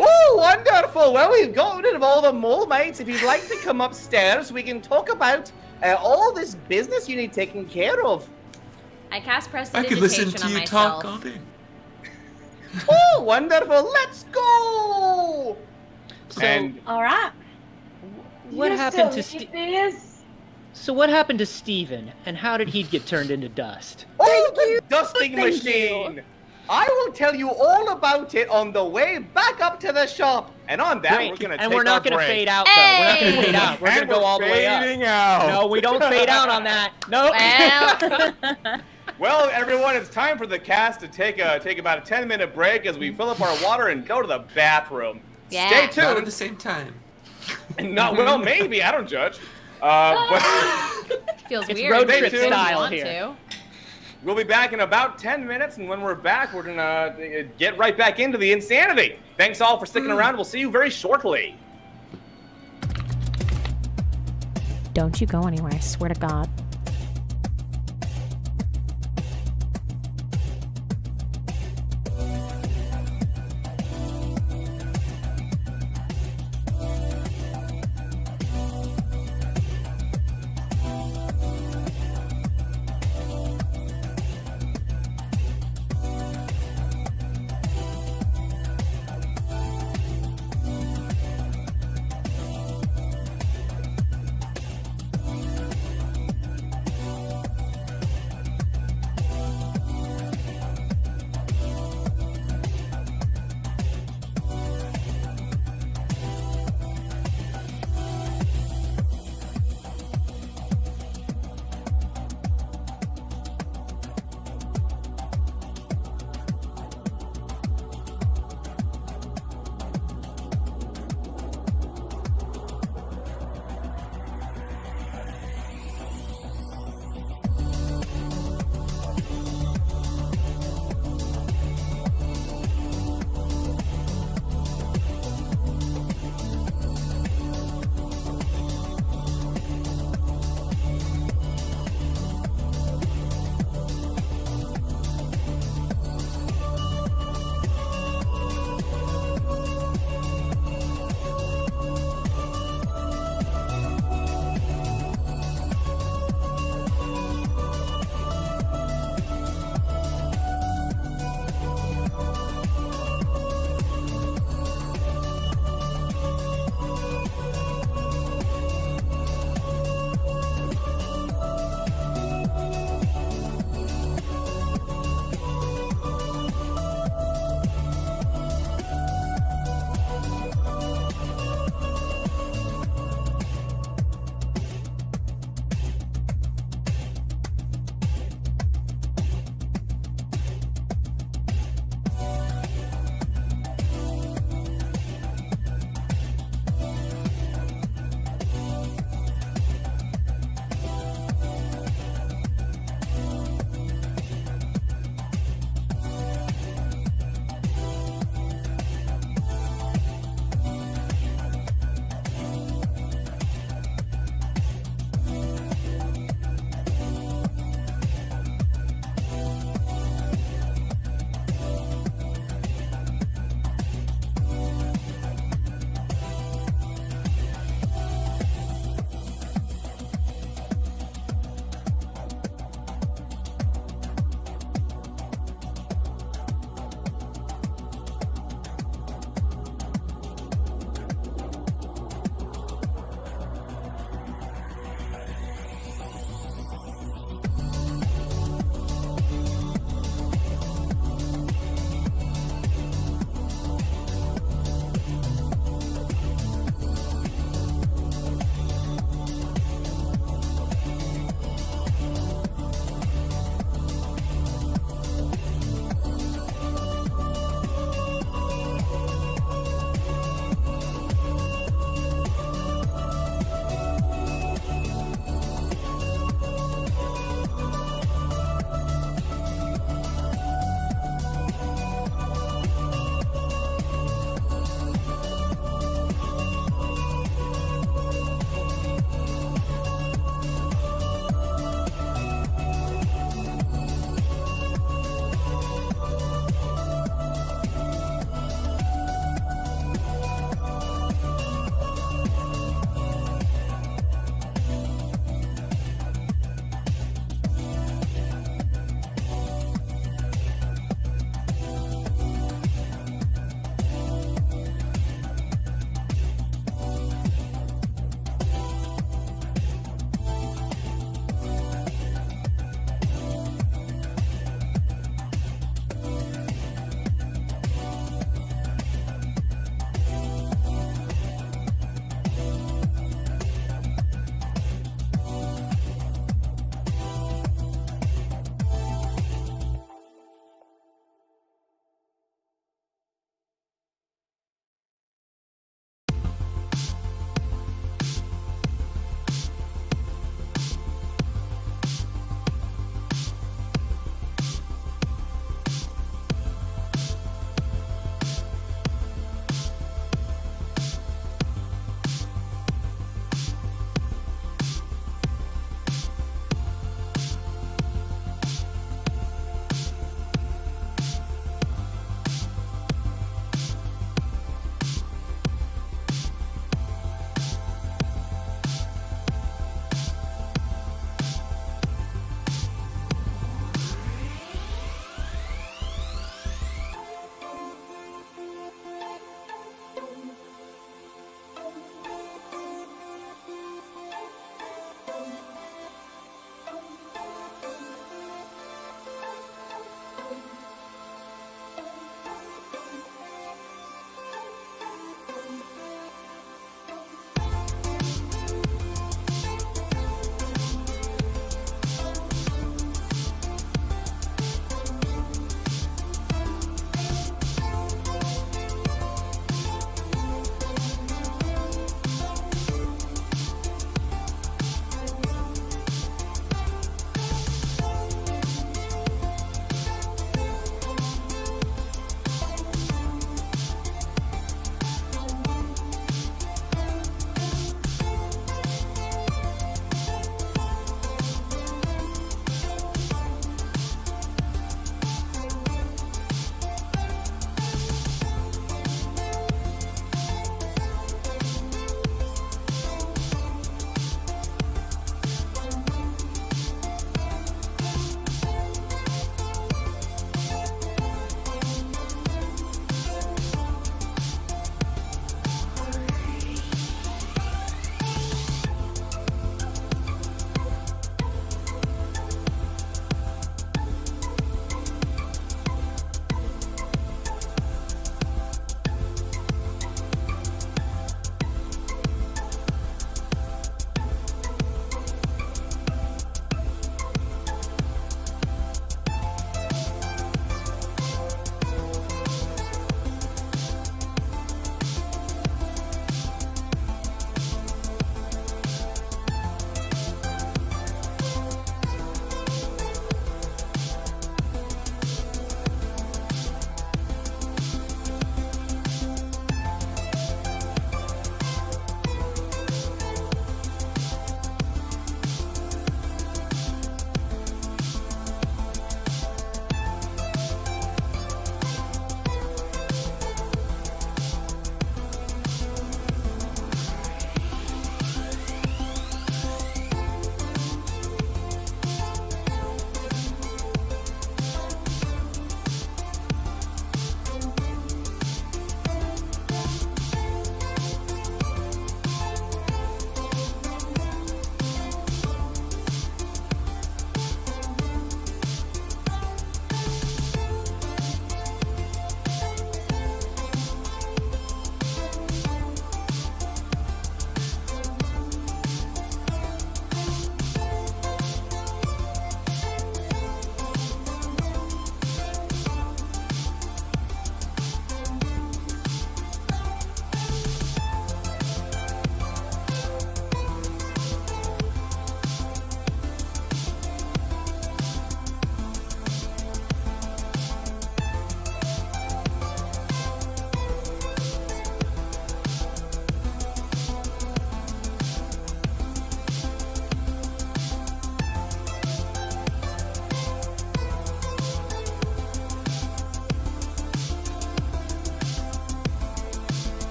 S7: Oh, wonderful. Well, we've gotten rid of all the mole mites. If you'd like to come upstairs, we can talk about all this business you need taken care of.
S1: I cast
S8: I could
S1: prestidigitation
S8: listen to
S1: on
S8: you
S1: myself.
S8: talk all day.
S7: Oh, wonderful. Let's go.
S4: So
S7: And
S9: All right.
S4: what
S10: You
S4: happened to
S10: still need this?
S4: So what happened to Steven, and how did he get turned into dust?
S7: oh, the dusting
S6: Thank
S7: machine. I will tell you all about it on the way back up to the shop. And on that,
S4: Great.
S7: we're going to
S4: And
S7: take
S4: we're not
S7: our
S4: going to
S7: break.
S4: fade out, though. We're not going to
S1: Hey!
S4: fade out. We're going to
S7: And
S4: go
S7: we're
S4: all the way up.
S7: fading out.
S4: No, we don't fade out on that. Nope.
S1: Well,
S7: Well, everyone, it's time for the cast to take about a 10-minute break as we fill up our water and go to the bathroom.
S1: Yeah.
S7: Stay
S3: Not at
S7: tuned.
S3: the same time.
S7: Well, maybe. I don't judge. But
S1: feels
S4: It's
S1: weird.
S4: road
S1: but
S7: trip
S1: if you
S4: style
S1: want
S4: here.
S1: to.
S7: we'll be back in about 10 minutes, and when we're back, we're going to get right back into the insanity. Thanks all for sticking around. We'll see you very shortly.
S1: Don't you go anywhere, I swear to God.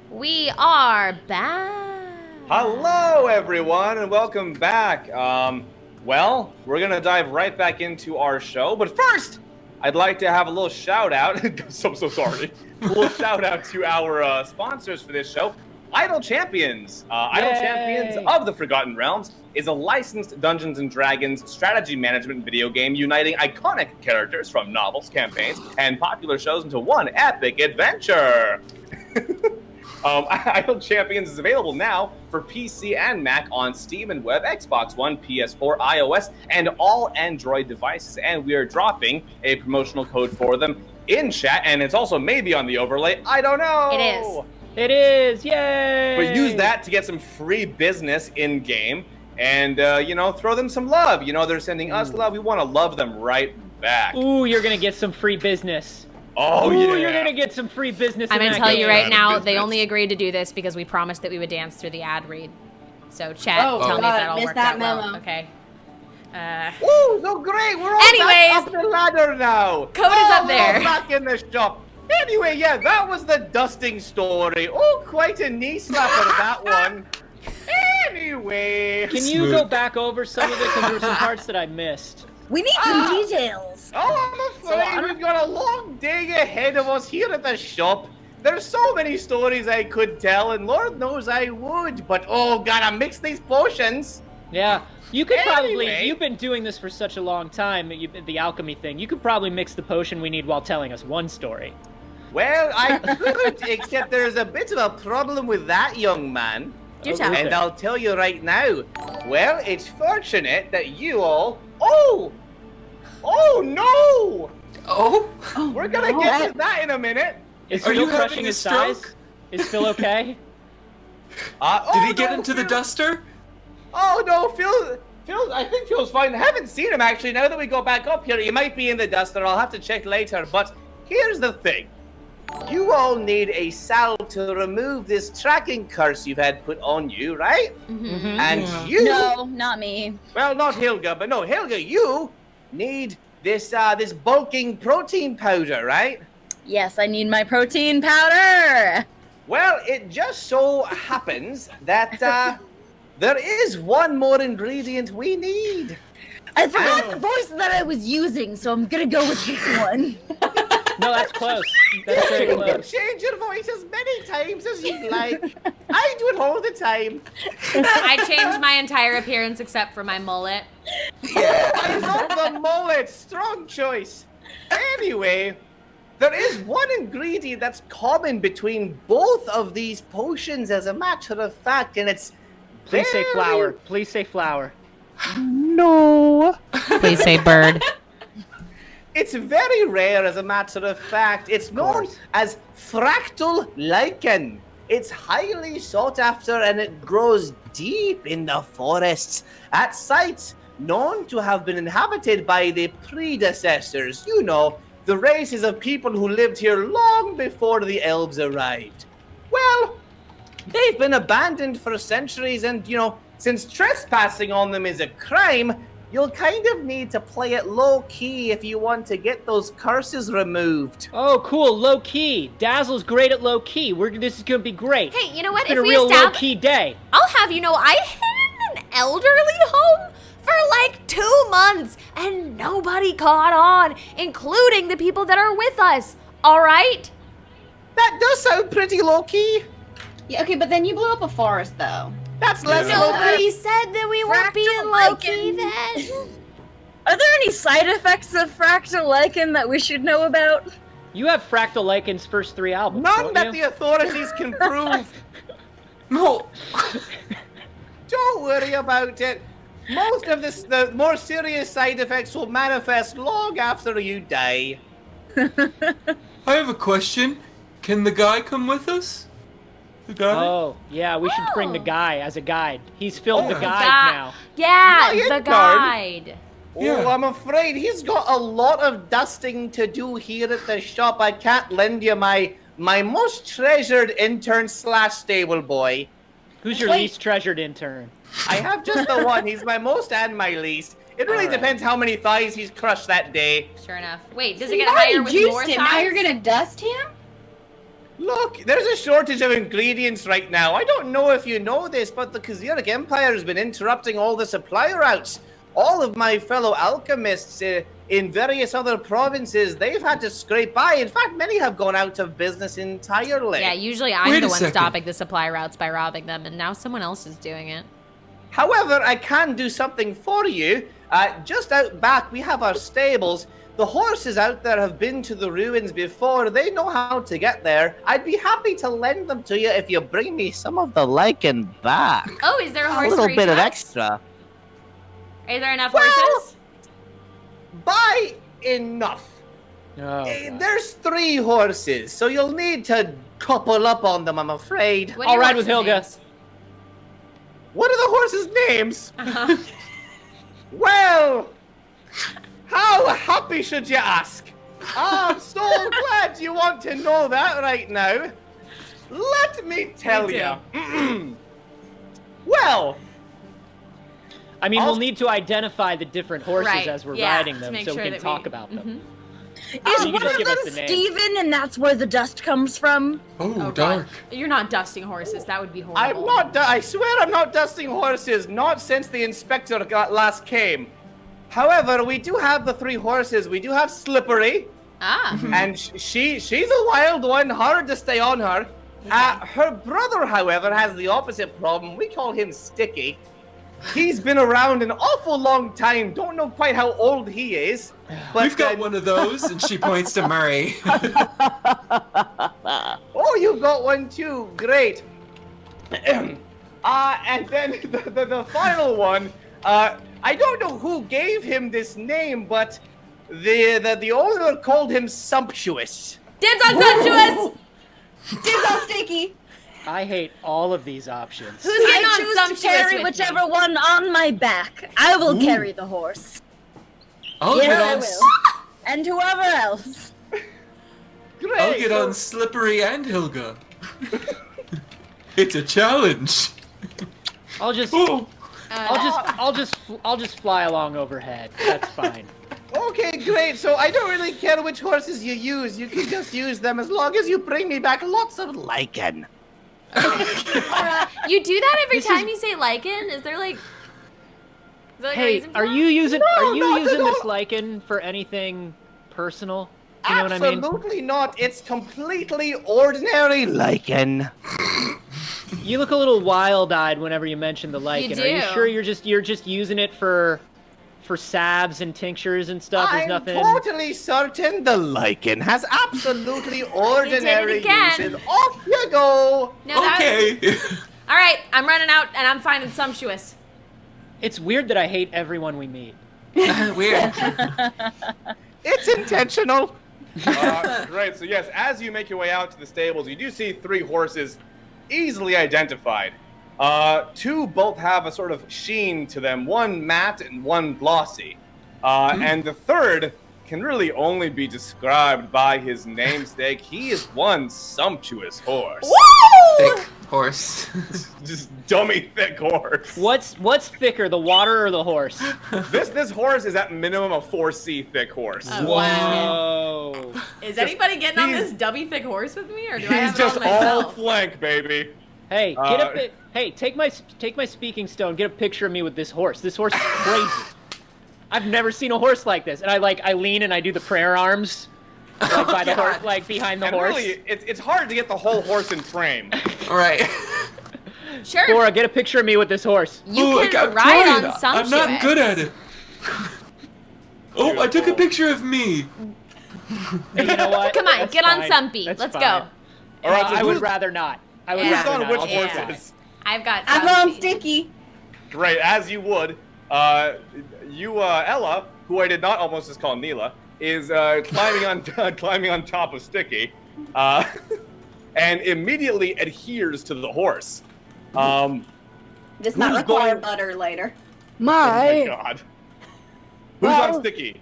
S1: We are back.
S2: Hello, everyone, and welcome back. Well, we're gonna dive right back into our show, but first, I'd like to have a little shout out. So sorry. A little shout out to our sponsors for this show. Idle Champions. Idle Champions of the Forgotten Realms is a licensed Dungeons & Dragons strategy management video game uniting iconic characters from novels, campaigns, and popular shows into one epic adventure. Idle Champions is available now for PC and Mac on Steam and Web, Xbox One, PS4, iOS, and all Android devices. And we are dropping a promotional code for them in chat, and it's also maybe on the overlay. I don't know.
S1: It is.
S4: It is, yay!
S2: But use that to get some free business in game, and throw them some love. They're sending us love. We want to love them right back.
S4: Ooh, you're gonna get some free business.
S2: Oh,
S4: Ooh,
S2: yeah.
S4: you're gonna get some free business.
S1: I'm
S4: in
S1: going to
S4: that
S1: tell you
S4: game.
S1: right now,
S2: business.
S1: they only agreed to do this because we promised that we would dance through the ad read. So chat, tell me if that all
S9: missed
S1: worked
S9: that
S1: out well.
S9: memo.
S1: Okay.
S2: Ooh, so great. We're all
S1: Anyways,
S2: back up the ladder now.
S1: Code is up
S2: We're
S1: there.
S2: all back in the shop. Anyway, yeah, that was the dusting story. Oh, quite a knee slapper, that one. Anyway.
S4: Can you go back over some of it, because there were some parts that I missed?
S6: We need some details.
S2: Oh, I'm afraid we've got a long day ahead of us here at the shop. There's so many stories I could tell, and Lord knows I would, but oh, gotta mix these potions.
S4: Yeah, you could probably,
S2: Anyway.
S4: you've been doing this for such a long time, the alchemy thing, you could probably mix the potion we need while telling us one story.
S2: Well, I could, except there's a bit of a problem with that, young man.
S1: Do tell.
S2: And I'll tell you right now. Well, it's fortunate that you all... Oh! Oh, no!
S3: Oh?
S2: We're gonna get to that in a minute.
S4: Is
S3: Are
S4: Phil
S3: you having
S4: crushing
S3: a
S4: his
S3: stroke?
S4: thighs? Is Phil okay?
S3: Did he get into the duster?
S2: Oh, no, Phil, I think Phil's fine. I haven't seen him, actually. Now that we go back up here, he might be in the duster. I'll have to check later. But here's the thing. You all need a salve to remove this tracking curse you've had put on you, right?
S1: Mm-hmm.
S2: And you...
S6: No, not me.
S2: Well, not Hilga, but no, Hilga, you need this this bulking protein powder, right?
S6: Yes, I need my protein powder.
S2: Well, it just so happens that there is one more ingredient we need.
S6: I forgot the voice that I was using, so I'm gonna go with this one.
S4: No, that's close. That's very
S2: You can
S4: close.
S2: change your voice as many times as you like. I do it all the time.
S1: I changed my entire appearance except for my mullet.
S2: I love the mullet. Strong choice. Anyway, there is one ingredient that's common between both of these potions, as a matter of fact, and it's
S4: Please say
S2: very-
S4: flower. Please say flower.
S2: No.
S1: Please say bird.
S2: It's very rare, as a matter of fact. It's known as fractal lichen. It's highly sought after, and it grows deep in the forests at sites known to have been inhabited by the predecessors. You know, the races of people who lived here long before the elves arrived. Well, they've been abandoned for centuries, and, since trespassing on them is a crime, you'll kind of need to play it low-key if you want to get those curses removed.
S4: Oh, cool. Low key. Dazzle's great at low key. This is gonna be great.
S1: Hey, you know what?
S4: It's been
S1: If
S4: a
S1: we
S4: real low
S1: establish,
S4: key day.
S1: I'll have you know, I hid in an elderly home for like 2 months, and nobody caught on, including the people that are with us. All right?
S2: That does sound pretty low-key.
S9: Yeah, okay, but then you blew up a forest, though.
S2: That's less
S1: Nobody said that we weren't being
S6: Fractal
S1: low-key
S6: lichen.
S1: then.
S6: Are there any side effects of fractal lichen that we should know about?
S4: You have Fractal Liken's first 3 albums,
S2: None
S4: don't
S2: that
S4: you?
S2: the authorities can prove.
S3: No.
S2: Don't worry about it. Most of the more serious side effects will manifest long after you die.
S8: I have a question. Can the guy come with us? The guy?
S4: Oh, yeah, we should bring the
S1: Oh.
S4: guy as a guide. He's filled the
S8: Yeah.
S4: guide now.
S1: Yeah,
S2: Not
S1: the
S2: yet,
S1: guide.
S8: Yeah.
S2: Oh, I'm afraid he's got a lot of dusting to do here at the shop. I can't lend you my most treasured intern / stable boy.
S4: Who's your least treasured intern?
S2: I have just the one. He's my most and my least. It really
S4: All right.
S2: depends how many thighs he's crushed that day.
S1: Sure enough. Wait, does
S9: So
S1: it
S9: you
S1: get
S9: already
S1: higher with
S9: juiced
S1: more
S9: him. Now
S1: thighs?
S9: you're gonna dust him?
S7: Look, there's a shortage of ingredients right now. I don't know if you know this, but the Kaziric Empire has been interrupting all the supply routes. All of my fellow alchemists in various other provinces, they've had to scrape by. In fact, many have gone out of business entirely.
S1: Yeah, usually I'm the one stopping the supply routes by robbing them, and now someone else is doing it.
S7: However, I can do something for you. Just out back, we have our stables. The horses out there have been to the ruins before. They know how to get there. I'd be happy to lend them to you if you bring me some of the lichen back.
S1: Oh, is there a horse
S7: A little
S1: for each
S7: bit of
S1: house?
S7: extra.
S1: Are there enough horses?
S7: Buy enough.
S4: Oh,
S7: There's 3 horses, so you'll need to couple up on them, I'm afraid.
S1: What are your
S4: I'll ride with
S1: horses'
S4: Hilga.
S1: names?
S7: What are the horses' names?
S1: Uh-huh.
S7: Well, how happy should you ask? I'm so glad you want to know that right now. Let me tell you. Well,
S4: I mean, we'll need to identify the different horses
S1: Right,
S4: as we're
S1: yeah,
S4: riding
S1: to
S4: them,
S1: make
S4: so
S1: sure
S4: we can
S1: that
S4: talk
S1: we-
S4: about them.
S6: Is
S4: you
S6: one
S4: just
S6: of
S4: give
S6: them
S4: us the name.
S6: Steven, and that's where the dust comes from?
S8: Oh,
S1: Oh,
S8: dark.
S1: God. You're not dusting horses. That would be horrible.
S7: I'm not. I swear I'm not dusting horses. Not since the inspector last came. However, we do have the 3 horses. We do have Slippery,
S1: Ah.
S7: and she's a wild one. Hard to stay on her. Her brother, however, has the opposite problem. We call him Sticky. He's been around an awful long time. Don't know quite how old he is. But
S8: We've got one of those.
S3: And she points to Murray.
S7: Oh, you got one too. Great. And then the final one. I don't know who gave him this name, but the owner called him Sumptuous.
S1: Dibs on Sumptuous!
S9: Dibs on Sticky.
S4: I hate all of these options.
S1: Who's getting
S6: I
S1: on
S6: choose
S1: Sumptuous
S6: to carry
S1: with
S6: whichever
S1: me?
S6: one on my back. I will carry the horse.
S3: I'll
S6: Yeah,
S3: get
S6: I
S3: on.
S6: will. And whoever else.
S7: Great.
S8: I'll get on Slippery and Hilga. It's a challenge.
S4: I'll just,
S8: Oh,
S4: I'll just fly along overhead. That's fine.
S7: Okay, great. So I don't really care which horses you use. You can just use them as long as you bring me back lots of lichen.
S1: You do that every time you say lichen? Is there like... Is there, like, a
S4: Hey,
S1: reason for
S4: are
S1: that?
S4: you using
S7: not at
S4: this
S7: all.
S4: lichen for anything personal? You know what I mean?
S7: Absolutely not. It's completely ordinary lichen.
S4: You look a little wild-eyed whenever you mention the lichen. Are you
S1: do.
S4: sure you're just using it for salves and tinctures and stuff? There's
S7: I'm
S4: nothing.
S7: totally certain the lichen has absolutely ordinary
S1: again.
S7: uses. Off you go.
S1: No, that was-
S8: okay.
S1: All right, I'm running out, and I'm finding Sumptuous.
S4: It's weird that I hate everyone we meet.
S3: Weird.
S7: It's intentional.
S2: Great. So yes, as you make your way out to the stables, you do see 3 horses easily identified. 2 both have a sort of sheen to them, one matte and one glossy. And the third can really only be described by his namesake. He is one sumptuous horse.
S3: Thick horse.
S2: Just dummy thick horse.
S4: What's thicker, the water or the horse?
S2: This horse is at minimum a 4C thick horse.
S1: Oh,
S4: Whoa.
S1: Is anybody getting on
S2: he's-
S1: this dummy thick horse with me, or do I
S2: He's
S1: have it
S2: just
S1: all
S2: all
S1: myself?
S2: flank, baby.
S4: Hey,
S2: Uh,
S4: Hey, take my speaking stone. Get a picture of me with this horse. This horse is crazy. I've never seen a horse like this. And I lean and I do the prayer arms, like by the horse, like behind the
S2: And
S4: horse.
S2: really, it's hard to get the whole horse in frame.
S3: All right.
S1: Sure.
S4: Laura, get a picture of me with this horse.
S1: You
S8: Ooh,
S1: can
S8: I'm
S1: ride
S8: trying.
S1: on Sumptuous.
S8: I'm not good at it. Oh, I took a picture of me.
S4: You know what?
S1: Come on,
S4: That's
S1: get on
S4: fine.
S1: Sumpy.
S4: That's
S1: Let's
S4: fine.
S1: go.
S2: All right, so
S4: I would
S2: who's,
S4: rather not. I would
S1: Yeah.
S2: who's
S4: rather
S2: on
S4: not.
S2: which
S4: I'll just
S1: Yeah.
S2: horses?
S1: I've got
S9: I'm on
S1: Sumpy.
S9: Sticky.
S2: Great, as you would. Ella, who I did not almost just call Neela, is climbing on top of Sticky, and immediately adheres to the horse.
S9: Does not
S2: Who's
S9: require
S2: going-
S9: butter later.
S2: Oh my
S6: My.
S2: god. Who's
S6: Well-
S2: on Sticky?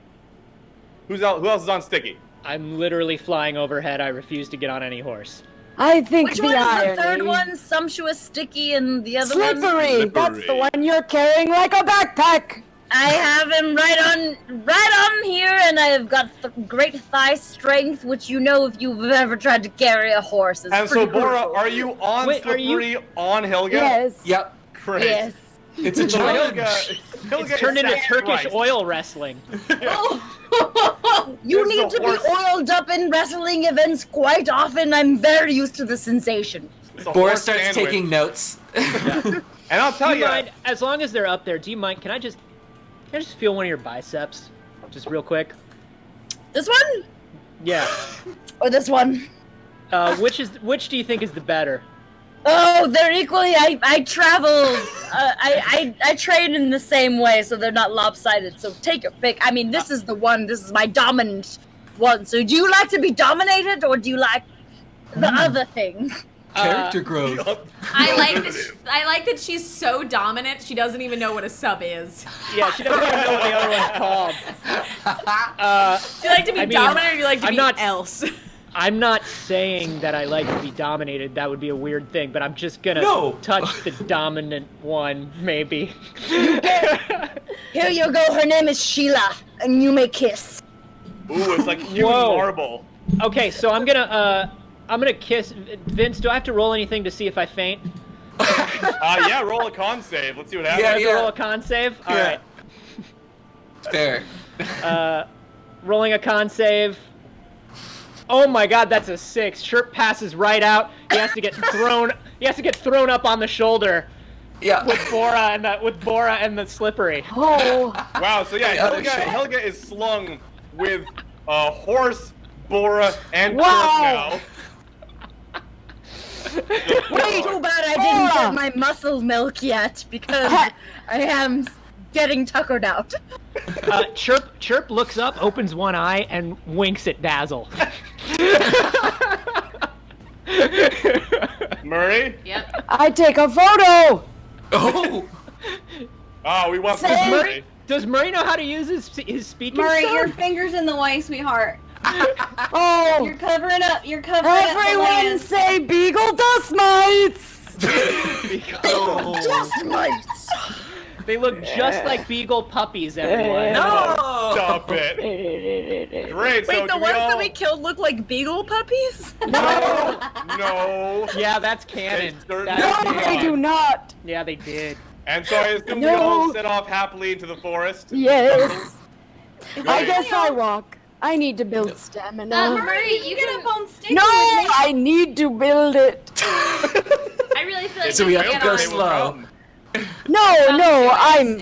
S2: Who else is on Sticky?
S4: I'm literally flying overhead. I refuse to get on any horse.
S6: I think
S5: Which
S6: the
S5: one is the
S6: irony.
S5: third
S6: one? Sumptuous, Sticky, and the other one?
S2: Slippery.
S6: That's the one you're carrying like a backpack. I have him right on here, and I've got great thigh strength, which you know if you've ever tried to carry a horse is
S7: And so,
S6: pretty
S7: Bora,
S6: crucial.
S7: are you on Slippery on Hilga?
S6: Yes.
S3: Yep.
S7: Great.
S6: Yes.
S3: It's a
S7: So
S3: challenge.
S7: Hilga
S4: It's turned
S7: is
S4: into
S7: set
S4: Turkish
S7: right.
S4: oil wrestling.
S6: You
S7: There's
S6: need
S7: the
S6: to
S7: horse.
S6: be oiled up in wrestling events quite often. I'm very used to the sensation.
S7: It's a
S3: Bora
S7: horse
S3: starts
S7: sandwich.
S3: taking notes.
S7: And I'll tell
S4: Do you
S7: you,
S4: mind, as long as they're up there, do you mind, can I just feel one of your biceps? Just real quick.
S6: This one
S4: Yeah.
S6: or this one?
S4: Which do you think is the better?
S6: Oh, they're equally. I travel. I train in the same way, so they're not lopsided. So take your pick. I mean, this is the one. This is my dominant one. So do you like to be dominated, or do you like the other thing?
S8: Character growth.
S1: I like that she's so dominant she doesn't even know what a sub is.
S4: Yeah, she doesn't even know what the other one's called.
S1: Do you like to be
S4: I mean,
S1: dominant, or do you like to
S4: I'm
S1: be
S4: not-
S1: else?
S4: I'm not saying that I like to be dominated. That would be a weird thing, but I'm just gonna
S8: No.
S4: touch the dominant one, maybe.
S6: Here you go. Her name is Sheila, and you may kiss.
S7: ooh, it's like human
S4: Whoa.
S7: marble.
S4: Okay, so I'm gonna kiss. Vince, do I have to roll anything to see if I faint?
S7: Yeah, roll a con save. Let's see what happens.
S4: I have
S3: Yeah.
S4: to roll a con save?
S3: Yeah. Fair.
S4: Alright. Rolling a con save. Oh my god, that's a 6. Chirp passes right out. He has to get thrown. He has to get thrown up on the shoulder
S3: Yeah.
S4: with Bora and the slippery.
S6: Oh.
S7: Wow, so yeah,
S3: other
S7: Hilga,
S3: side.
S7: Hilga is slung with horse, Bora, and
S6: Wow.
S7: Kirk
S6: Wait, too bad I didn't get my muscle milk yet because I am getting tuckered out.
S4: Chirp looks up, opens one eye, and winks at Dazzle.
S7: now. Murray?
S1: Yep.
S6: I take a photo.
S3: Oh.
S7: Oh, we want
S6: Say-
S7: Murray.
S4: Does Murray know how to use his speaking
S9: Murray,
S4: stuff?
S9: your finger's in the way, sweetheart.
S6: Oh,
S9: You're covering up. You're covering up the
S6: everyone
S9: land.
S6: say beagle dust mites.
S3: Oh.
S6: Dust mites.
S4: They look just like beagle puppies, everyone.
S3: No.
S7: Stop it. Great, so
S12: Wait, the
S7: do
S12: ones
S7: we all...
S12: that we killed look like beagle puppies?
S7: No.
S4: Yeah, that's canon.
S7: They certainly
S4: That's
S7: do
S4: canon.
S7: not.
S6: do not.
S4: Yeah, they did.
S7: And so I assume we
S6: No.
S7: all set off happily into the forest.
S6: Yes.
S7: I guess I
S6: walk. I need to build stamina.
S1: Murray, you
S9: Get
S1: can.
S9: up on sticky
S6: No,
S9: with me.
S6: I need to build it.
S1: I really feel like
S3: So
S1: you
S3: we
S1: should
S3: have to
S1: get
S3: go
S1: on
S3: slow.
S1: Sumptuous.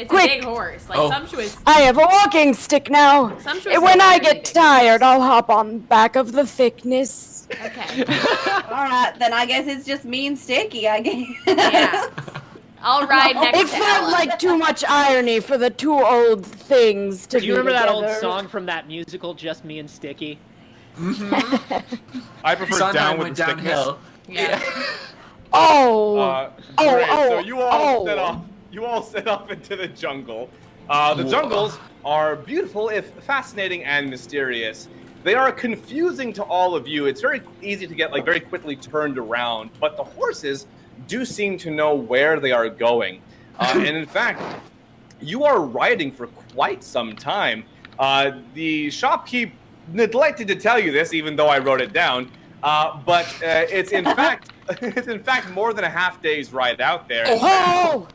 S1: It's a big horse, like
S3: Oh.
S1: Sumptuous.
S6: I have a walking stick now.
S1: Sumptuous
S6: When
S1: is
S6: I
S1: a really
S6: get
S1: big
S6: tired, I'll hop on back of the thickness.
S1: horse. Okay.
S9: All right, then I guess it's just me and Sticky. I guess.
S1: Yeah. I'll ride next
S6: It
S1: to
S6: felt
S1: Ella.
S6: like too much irony for the two old things to
S4: Do you
S6: be
S4: remember that old
S6: together.
S4: song from that musical, Just Me and Sticky?
S7: I prefer
S3: Sondheim
S7: down with
S3: went
S7: the thickness.
S3: downhill.
S1: Yeah.
S6: Oh.
S7: Great.
S6: oh,
S7: So you all
S6: oh.
S7: set off. You all set off into the jungle. The jungles are beautiful, if fascinating and mysterious. They are confusing to all of you. It's very easy to get very quickly turned around, but the horses do seem to know where they are going. And in fact, you are riding for quite some time. The shopkeep neglected to tell you this, even though I wrote it down. But it's in fact more than a half day's ride out there.
S6: Oh!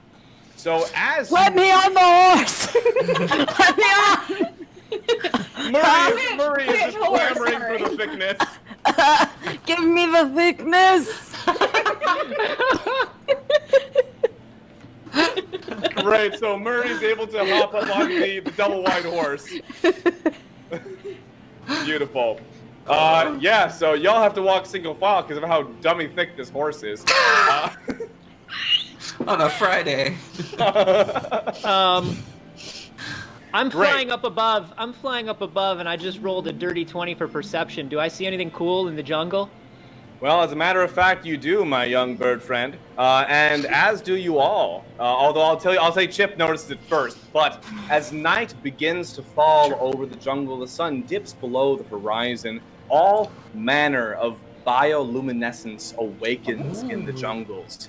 S7: So as
S6: Let me on the horse! Let me on!
S7: Murray is just
S9: horse,
S7: clamoring
S9: Murray.
S7: for the thickness.
S6: Give me the thickness!
S7: Great. So Murray's able to hop up on the double wide horse. Beautiful. Yeah. So y'all have to walk single file because of how dummy thick this horse is.
S3: On a Friday.
S4: I'm
S7: Great.
S4: flying up above. I'm flying up above, and I just rolled a dirty 20 for perception. Do I see anything cool in the jungle?
S7: Well, as a matter of fact, you do, my young bird friend, and as do you all. Although I'll say Chip noticed it first. But as night begins to fall over the jungle, the sun dips below the horizon. All manner of bioluminescence awakens in the jungles.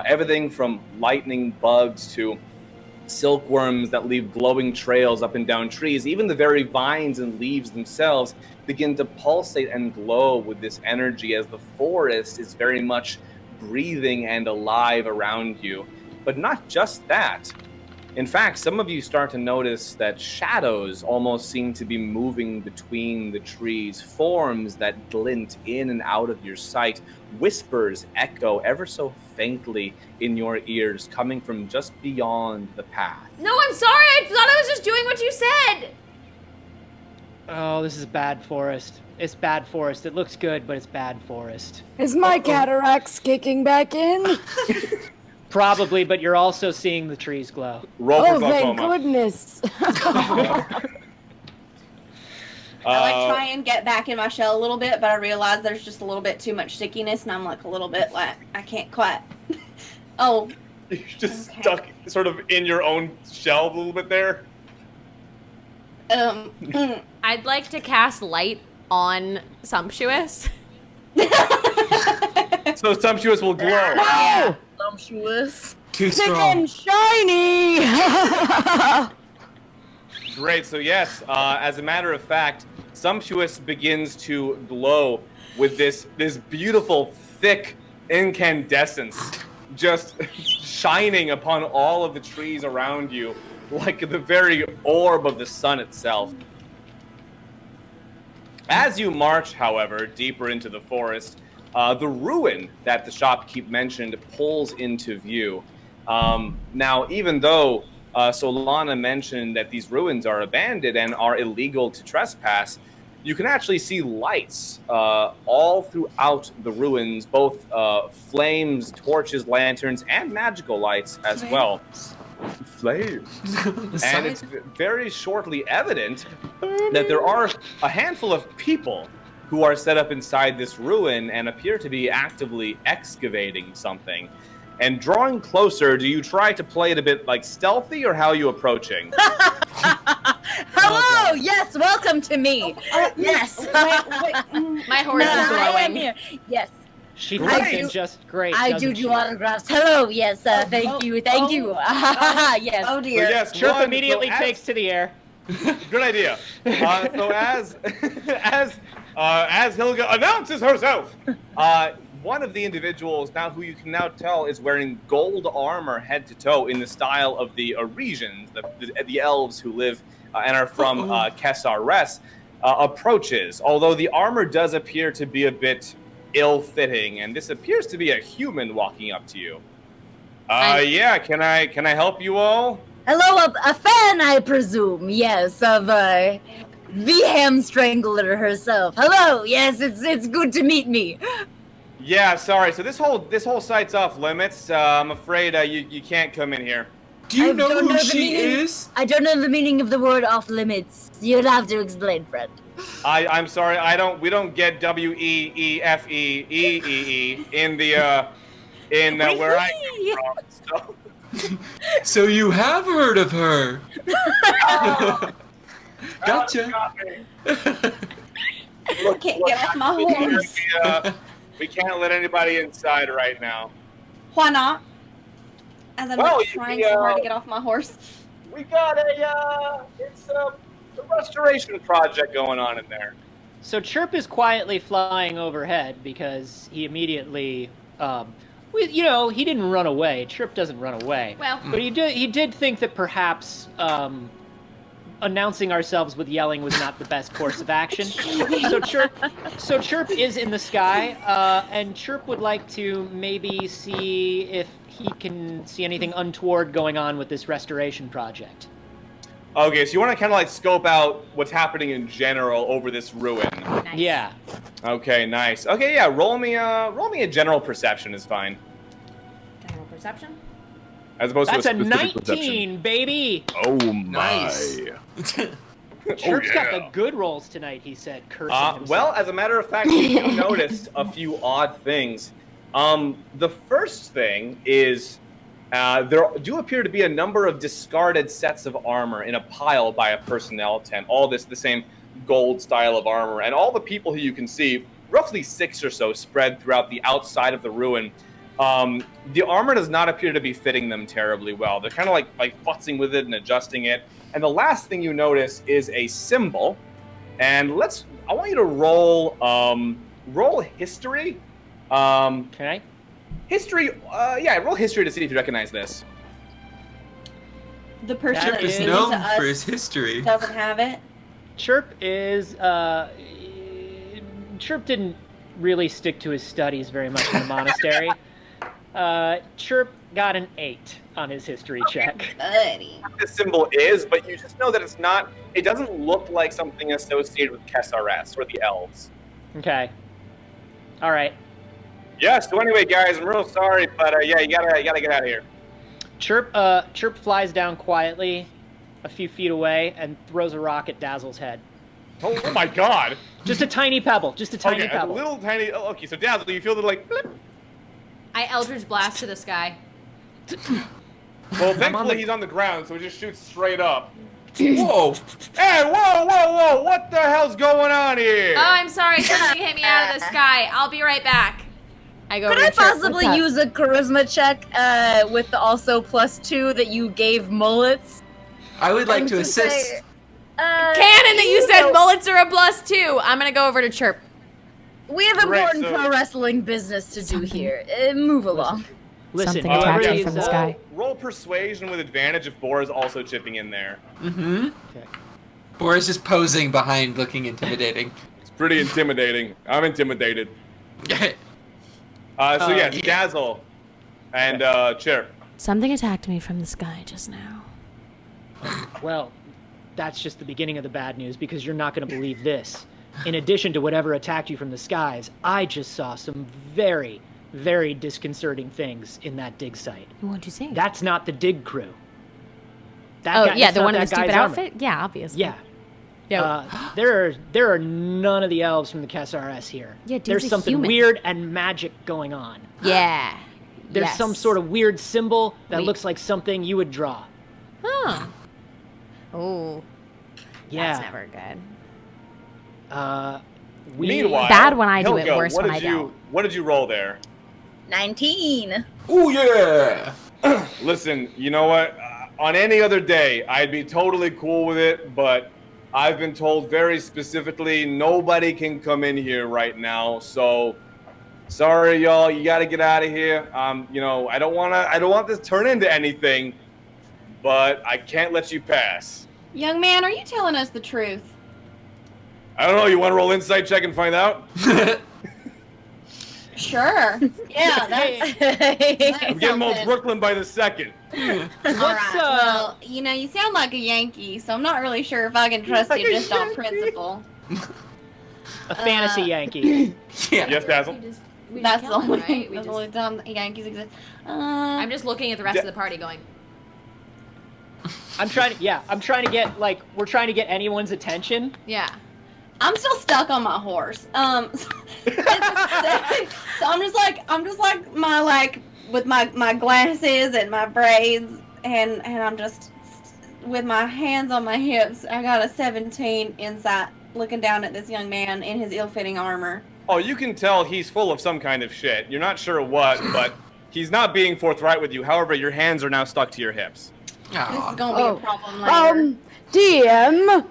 S7: Everything from lightning bugs to
S2: silkworms that leave glowing trails up and down trees. Even the very vines and leaves themselves begin to pulsate and glow with this energy as the forest is very much breathing and alive around you. But not just that. In fact, some of you start to notice that shadows almost seem to be moving between the trees, forms that glint in and out of your sight, whispers echo ever so faintly in your ears, coming from just beyond the path.
S1: No, I'm sorry. I thought I was just doing what you said.
S4: Oh, this is bad forest. It's bad forest. It looks good, but it's bad forest.
S12: Is my cataracts kicking back in?
S4: Probably, but you're also seeing the trees glow.
S2: Roll for
S12: Oh, thank
S2: glaucoma.
S12: goodness.
S9: I try and get back in my shell a little bit, but I realize there's just a little bit too much stickiness, and I'm like a little bit like I can't quite. Oh,
S2: You're just stuck sort of in your own shell a little bit there.
S1: I'd like to cast light on Sumptuous.
S2: So Sumptuous will glow.
S6: Yeah. Sumptuous.
S3: Too
S12: Thick
S3: strong.
S12: and shiny.
S2: Great. So yes, as a matter of fact, Sumptuous begins to glow with this beautiful, thick incandescence just shining upon all of the trees around you, like the very orb of the sun itself. As you march, however, deeper into the forest, the ruin that the shopkeep mentioned pulls into view. Now, even though Solana mentioned that these ruins are abandoned and are illegal to trespass, you can actually see lights all throughout the ruins, both flames, torches, lanterns, and magical lights as well. Flames. And it's very shortly evident that there are a handful of people who are set up inside this ruin and appear to be actively excavating something. And drawing closer, do you try to play it a bit like stealthy, or how are you approaching?
S6: Hello, yes, welcome to me. Yes.
S1: My horse is
S6: I am
S1: glowing.
S6: here. Yes.
S4: She
S2: Great.
S4: functions just great.
S6: I
S4: doesn't
S6: do
S4: she?
S6: autographs. Hello, yes, thank you. Yes.
S9: oh
S2: So
S9: dear.
S2: yes,
S4: Chirp
S2: one,
S4: immediately
S2: so as-
S4: takes to the air.
S2: Good idea. So as Hilga announces herself, one of the individuals now who you can now tell is wearing gold armor head to toe in the style of the Arisians, the elves who live and are from Kesar Res, approaches. Although the armor does appear to be a bit ill-fitting, and this appears to be a human walking up to you. Yeah, can I help you all?
S6: Hello, a fan, I presume. Yes, of the Hamstrangler herself. Hello. Yes, it's good to meet me.
S2: Yeah, sorry. So this whole site's off limits. I'm afraid you can't come in here.
S3: Do you
S6: I
S3: know
S6: don't
S3: who
S6: the
S3: she
S6: meaning-
S3: is?
S6: I don't know the meaning of the word off limits. You'd have to explain, friend.
S2: I'm sorry. We don't get WEEFEEEE in the where I come from. So.
S8: So you have heard of her. Gotcha.
S9: I can't get off my horse.
S2: We can't let anybody inside right now.
S9: Why not? As I'm
S2: Well,
S9: trying so hard to get off my horse.
S2: We got it's a restoration project going on in there.
S4: So Chirp is quietly flying overhead because he immediately, he didn't run away. Chirp doesn't run away.
S1: Well,
S4: But he did think that perhaps announcing ourselves with yelling was not the best course of action. So Chirp is in the sky, and Chirp would like to maybe see if he can see anything untoward going on with this restoration project.
S2: Okay, so you want to kind of like scope out what's happening in general over this ruin.
S1: nice.
S4: Yeah.
S2: Okay, nice. Okay, yeah, roll me a general perception is fine.
S1: General perception.
S2: As opposed
S4: That's
S2: to
S4: a
S2: a specific
S4: 19,
S2: perception.
S4: baby!
S11: Oh my.
S3: Nice.
S4: Chirp's got the good rolls tonight, he said, cursing himself.
S2: Well, as a matter of fact, you noticed a few odd things. The first thing is there do appear to be a number of discarded sets of armor in a pile by a personnel tent. All the same gold style of armor. And all the people who you can see, roughly 6 or so, spread throughout the outside of the ruin, The armor does not appear to be fitting them terribly well. They're kind of like futzing with it and adjusting it. And the last thing you notice is a symbol. And I want you to roll history.
S4: Okay.
S2: History, roll history to see if you recognize this.
S9: The person
S4: That
S9: that
S4: is
S9: is
S8: known
S9: to us
S8: for his history.
S9: doesn't have it.
S4: Chirp is Chirp didn't really stick to his studies very much in the monastery. Chirp got an 8 on his history check.
S9: Buddy.
S2: What this symbol is, but you just know that it doesn't look like something associated with Kessares or the elves.
S4: Okay. All right.
S2: Yeah, so anyway, guys, I'm real sorry, but you gotta get out of here.
S4: Chirp flies down quietly a few feet away and throws a rock at Dazzle's head.
S2: Oh my god!
S4: Just a tiny pebble. Just a tiny pebble.
S2: A little tiny. Oh, okay, so Dazzle, you feel the like. Blip.
S1: I Eldritch Blast to the sky.
S2: Well, thankfully he's on the ground, so he just shoots straight up.
S8: Whoa!
S2: Hey, whoa! What the hell's going on here?
S1: Oh, I'm sorry. Something hit me out of the sky. I'll be right back. I go.
S6: Could
S1: over
S6: I
S1: to Chirp.
S6: possibly
S12: What's up?
S6: use a charisma check with the also +2 that you gave mullets?
S3: I would like
S6: And
S3: to
S6: just
S3: assist.
S6: say,
S1: Canon that you said mullets are a +2. I'm gonna go over to Chirp.
S6: We have
S2: Great,
S6: important
S2: so-
S6: pro wrestling business to do here. Move along.
S4: Listen,
S12: Something
S4: whoever
S12: attaching
S4: is,
S12: from the sky.
S2: Roll persuasion with advantage if Bora's also chipping in there.
S3: Mm-hmm.
S4: Okay.
S3: Bora's just posing behind, looking intimidating.
S2: It's pretty intimidating. I'm intimidated. Yes,
S3: yeah.
S2: Dazzle and Chirp.
S12: Something attacked me from the sky just now.
S4: Well, that's just the beginning of the bad news because you're not going to believe this. In addition to whatever attacked you from the skies, I just saw some very, very disconcerting things in that dig site.
S12: What'd you see?
S4: That's not the dig crew.
S1: Yeah, the one in the
S4: that guy's
S1: stupid
S4: armor.
S1: outfit. Yeah, obviously.
S4: Yeah.
S1: Yeah.
S4: There are none of the elves from the KSRS here.
S1: Yeah, dude's
S4: There's
S1: a
S4: something
S1: human.
S4: weird and magic going on.
S1: Yeah.
S4: There's
S1: Yes.
S4: some sort of weird symbol that
S1: Wait.
S4: looks like something you would draw.
S1: Huh. Oh.
S4: Yeah.
S1: That's never good.
S2: Meanwhile,
S1: Bad when I do it,
S2: Hilga,
S1: worse
S2: what
S1: when
S2: did
S1: I don't.
S2: What did you roll there?
S6: 19.
S3: Ooh yeah!
S2: Listen, you know what? On any other day, I'd be totally cool with it, but I've been told very specifically nobody can come in here right now. So, sorry, y'all. You got to get out of here. I don't want this to turn into anything, but I can't let you pass.
S9: Young man, are you telling us the truth?
S2: I don't know. You want to roll insight check and find out?
S9: Sure. Yeah, that's
S2: I'm getting old Brooklyn by the second.
S4: What's
S9: well, you sound like a Yankee, so I'm not really sure if I can trust you just on principle.
S4: a fantasy Yankee?
S3: Yeah.
S2: Yes, Dazzle.
S9: That's the
S1: kill him,
S9: only,
S1: right? We
S9: that's the
S1: just-
S9: only time Yankees exist.
S1: I'm just looking at the rest of the party going,
S4: I'm trying to get we're trying to get anyone's attention.
S1: yeah.
S9: I'm still stuck on my horse. So I'm just like with my glasses and my braids, and I'm just with my hands on my hips. I got a 17 insight, looking down at this young man in his ill-fitting armor.
S2: Oh, you can tell he's full of some kind of shit. You're not sure what, but he's not being forthright with you. However, your hands are now stuck to your hips.
S9: This
S3: Aw.
S9: is gonna be a problem later.
S12: DM,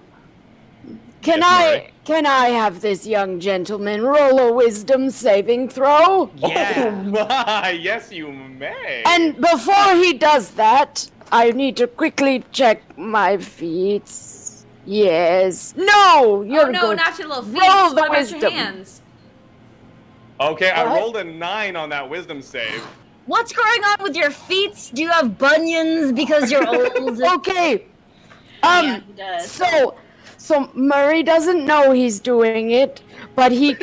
S12: can
S2: Yes,
S12: I have this young gentleman roll a wisdom saving throw?
S2: Oh my, yes you may.
S12: And before he does that, I need to quickly check my feet. Yes. No, you're
S1: Oh no,
S12: good.
S1: not your little feet.
S12: Roll the
S1: What about your
S12: wisdom.
S1: hands?
S2: Okay, I
S12: What?
S2: rolled a 9 on that wisdom save.
S6: What's going on with your feet? Do you have bunions because you're old?
S12: Okay.
S9: Yeah, he does.
S12: So Murray doesn't know he's doing it, but he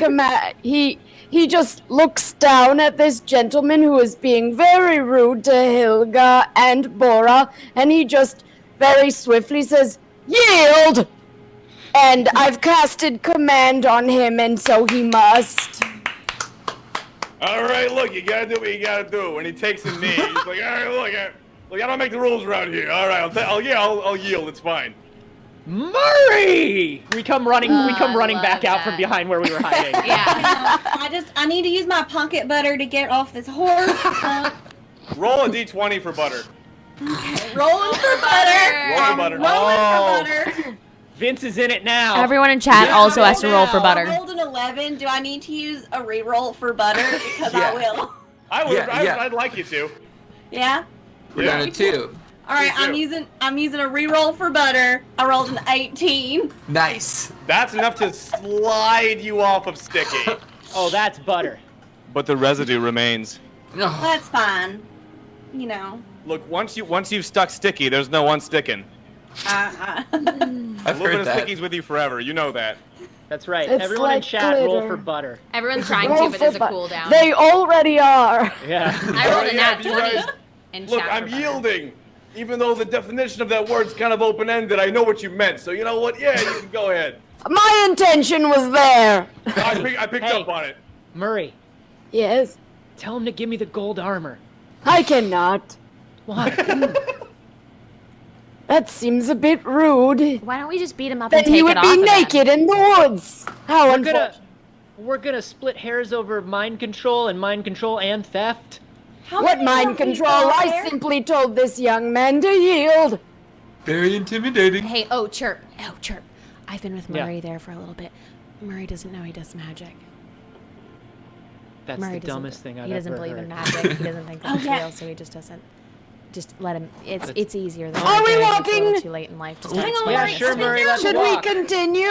S12: just looks down at this gentleman who is being very rude to Hilga and Bora, and he just very swiftly says, "Yield!" And I've casted command on him, and so he must.
S2: All right, look, you gotta do what you gotta do. When he takes a knee, he's like, all right, look, I don't make the rules around here. All right, I'll yield. It's fine.
S4: Murray! We come running
S1: I
S4: back out
S1: love
S4: from
S1: that.
S4: behind where we were hiding.
S1: Yeah.
S9: I need to use my pocket butter to get off this horse.
S7: Roll a d20 for butter.
S9: Rolling for butter.
S7: Roll for butter.
S9: Rolling for butter.
S4: Vince is in it now.
S1: Everyone in chat also has to roll for
S9: I
S1: butter.
S9: rolled an 11. Do I need to use a re-roll for butter? Because I will.
S7: I'd like you to.
S9: Yeah.
S3: We're down to 2.
S9: All right. I'm using a re-roll for butter. I rolled an 18.
S3: Nice.
S7: That's enough to slide you off of Sticky.
S4: Oh, that's butter.
S11: But the residue remains.
S3: Oh,
S9: That's fine. You know.
S7: Look, once you've stuck Sticky, there's no unsticking.
S3: I've
S7: A little bit
S3: heard
S7: of
S3: that.
S7: Sticky's with you forever. You know that.
S4: That's right.
S12: It's
S4: Everyone in
S12: like
S4: chat roll
S12: glitter.
S4: for butter.
S1: Everyone's trying
S12: Roll
S1: to, but
S12: for
S1: there's a
S12: bu-
S1: cooldown.
S12: They already are.
S4: Yeah.
S1: I rolled a nat
S7: you
S1: 20
S7: guys-
S1: in
S7: Look,
S1: chat
S7: I'm
S1: for butter.
S7: yielding. Even though the definition of that word's kind of open-ended, I know what you meant. So you know what? Yeah, you can go ahead.
S12: My intention was there.
S7: I picked
S4: Hey.
S7: up on it.
S4: Murray,
S12: Yes,
S4: tell him to give me the gold armor.
S12: I cannot.
S4: Why?
S12: That seems a bit rude.
S1: Why don't we just beat him up
S12: Then
S1: and take
S12: he
S1: it
S12: would
S1: off
S12: be
S1: of him?
S12: naked in the woods. How unfortunate.
S4: We're gonna split hairs over mind control and theft.
S9: How
S12: What
S9: many more
S12: mind
S9: people
S12: control?
S9: are
S12: I
S9: there?
S12: simply told this young man to yield.
S8: Very intimidating.
S1: Hey, Chirp. Chirp. I've been with Murray there for a little bit. Murray doesn't know he does magic.
S4: That's
S1: Murray
S4: the
S1: doesn't-
S4: dumbest thing I've
S1: He doesn't
S4: ever
S1: believe
S4: heard.
S1: in magic. He doesn't think that it's
S9: yeah.
S1: real, so he just doesn't. Just let him. It's easier than
S12: Are we
S1: it's a
S12: walking?
S1: little too late in life to start
S9: Hang on,
S1: explaining
S4: Yeah,
S1: it.
S4: sure, Murray. Let's
S12: Should we
S4: walk.
S12: continue?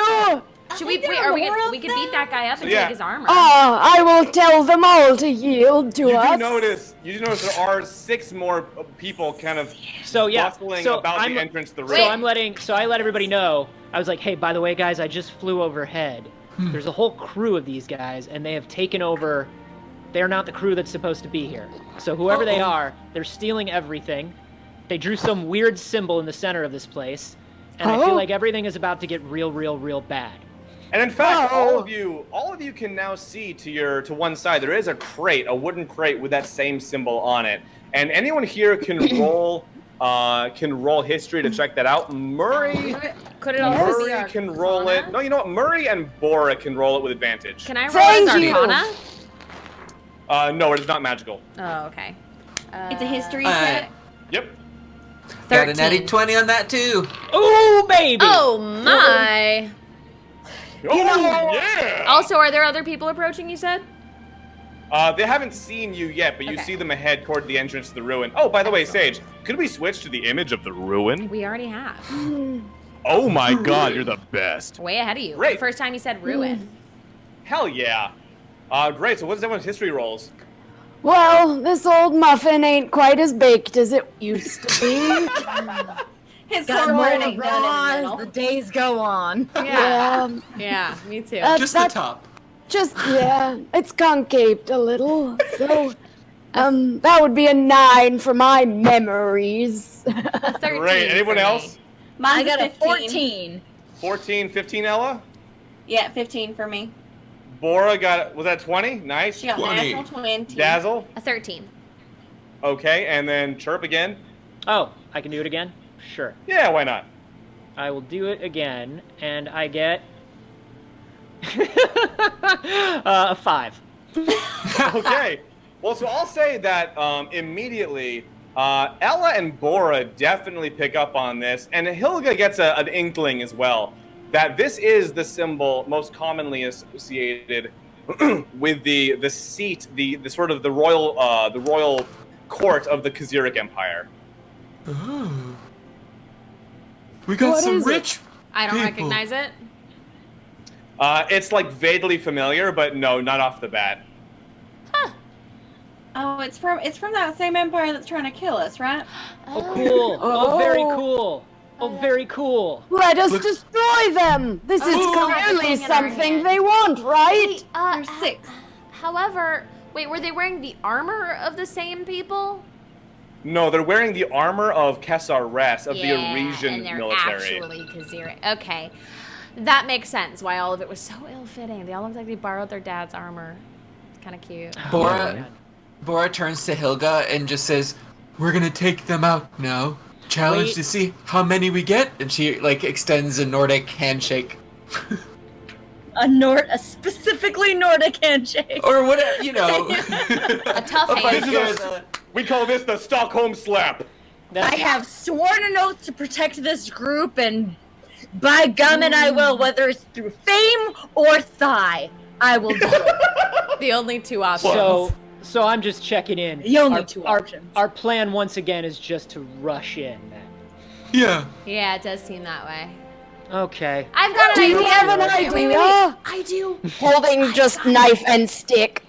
S1: Should we? Wait, we could beat that guy up and
S7: Yeah.
S1: take his armor.
S12: Oh, I will tell them all to yield to
S7: You
S12: us.
S7: do notice there are 6 more people kind of
S4: So yeah,
S7: bustling
S4: so
S7: about
S4: I'm,
S7: the entrance to the room.
S4: so I let everybody know. I was like, hey, by the way, guys, I just flew overhead. There's a whole crew of these guys, and they have taken over. They're not the crew that's supposed to be here. So whoever they are, they're stealing everything. They drew some weird symbol in the center of this place, and I feel like everything is about to get real bad.
S7: And in fact, all of you can now see to one side. There is a wooden crate with that same symbol on it. And anyone here can roll history to check that out. Murray
S1: Could it also be
S7: Murray can roll it. No, you know what? Murray and Bora can roll it with advantage.
S1: Can I roll
S12: Thank
S1: as
S12: you.
S1: Arcana?
S7: No, it is not magical.
S1: Oh, okay.
S9: It's a history
S3: Alright.
S9: check.
S7: Yep.
S3: Got a natty
S1: 13.
S3: 20 on that too.
S4: Ooh, baby!
S1: Oh my!
S7: Oh, yeah!
S1: Also, are there other people approaching? You said.
S7: They haven't seen you yet, but you
S1: Okay.
S7: see them ahead toward the entrance to the ruin. Oh, by the way, Sage, could we switch to the image of the ruin?
S1: We already have.
S11: Oh my god, you're the best.
S1: Way ahead of you.
S7: Great.
S1: The first time you said ruin.
S7: Hell yeah. Great. So what's everyone's history rolls?
S12: Well, this old muffin ain't quite as baked as it used to be.
S9: His
S6: Got
S9: sword
S6: more
S9: ain't
S6: to
S9: done in the
S6: rise,
S9: middle.
S6: the days go on.
S12: Yeah.
S1: Yeah, me too.
S3: Just the top.
S12: It's concaved a little. So, that would be a 9 for my memories.
S1: A 13
S7: Great. Anyone
S1: for me.
S7: else?
S9: Mine's
S6: I got a
S9: 15.
S6: 14.
S7: 14, 15, Ella?
S9: Yeah, 15 for me.
S7: Bora was that 20? Nice.
S9: She got
S3: 20.
S9: natural 20.
S7: Dazzle?
S1: A 13.
S7: Okay, and then Chirp again?
S4: Oh, I can do it again? Sure.
S7: Yeah, why not?
S4: I will do it again, and I get a 5.
S7: Okay. Well, so I'll say that immediately, Ella and Bora definitely pick up on this, and Hilga gets an inkling as well, that this is the symbol most commonly associated with the seat, the sort of the royal court of the Kaziric Empire.
S8: Oh. We got
S12: What
S8: some
S12: is it?
S8: rich
S1: I don't
S8: people.
S1: recognize it.
S7: It's like vaguely familiar, but no, not off the bat.
S9: Oh, it's from that same empire that's trying to kill us, right?
S4: Oh, cool. Oh, very
S12: Oh.
S4: cool. Oh, very cool.
S12: Let us
S8: Look-
S12: destroy them. This is
S1: Oh,
S12: clearly
S1: everything in our
S12: something
S1: hand.
S12: they want, right?
S9: There's 6.
S1: However, wait, were they wearing the armor of the same people?
S7: No, they're wearing the armor of Kesar Res of the
S1: and
S7: Arisian
S1: they're
S7: military.
S1: actually Kaziri. Okay. That makes sense why all of it was so ill-fitting. They all look like they borrowed their dad's armor. It's kind of cute.
S3: Bora turns to Hilga and just says, "We're gonna take them out now."
S8: challenge
S4: Wait.
S8: to see how many we get.
S3: And she like extends a Nordic handshake.
S6: A specifically Nordic handshake.
S3: Or whatever, you know.
S1: A tough
S3: If I
S1: hand.
S3: could,
S11: We call this the Stockholm Slap.
S6: I have sworn an oath to protect this group, and by gummit I will, whether it's through fame or thigh. I will do it.
S1: The only two options.
S4: So I'm just checking in.
S6: The only two options.
S4: Our plan once again is just to rush in. Then.
S8: Yeah.
S1: Yeah, it does seem that way.
S4: Okay.
S1: I've got
S12: Do
S1: an
S12: you
S1: idea.
S12: have an
S1: Wait,
S12: idea?
S1: I do.
S12: Holding just knife and stick.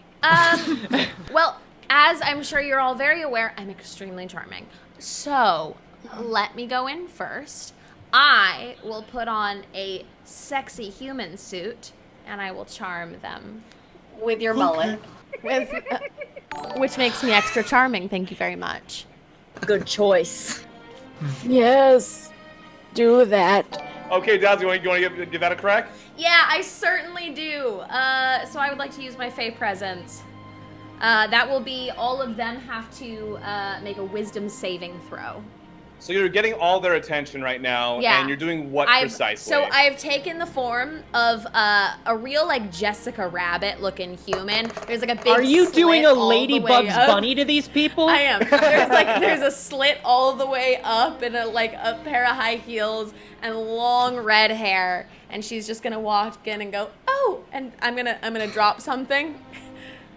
S1: Well, as I'm sure you're all very aware, I'm extremely charming. So, let me go in first. I will put on a sexy human suit, and I will charm them.
S9: With your mullet.
S1: With, which makes me extra charming, thank you very much.
S6: Good choice.
S12: Yes. Do that.
S11: Okay, Daz, you want to give that a crack?
S1: Yeah, I certainly do. So I would like to use my Fey presence. That will be all of them have to make a wisdom saving throw.
S11: So you're getting all their attention right now,
S1: Yeah.
S11: and you're doing what precisely?
S1: So I've taken the form of a real like Jessica Rabbit looking human. There's like a big.
S4: Are you doing
S1: slit
S4: a
S1: all the
S4: Lady
S1: way
S4: Bugs
S1: up.
S4: Bunny to these people?
S1: I am. There's a slit all the way up and a pair of high heels and long red hair, and she's just gonna walk in and go, oh, and I'm gonna drop something.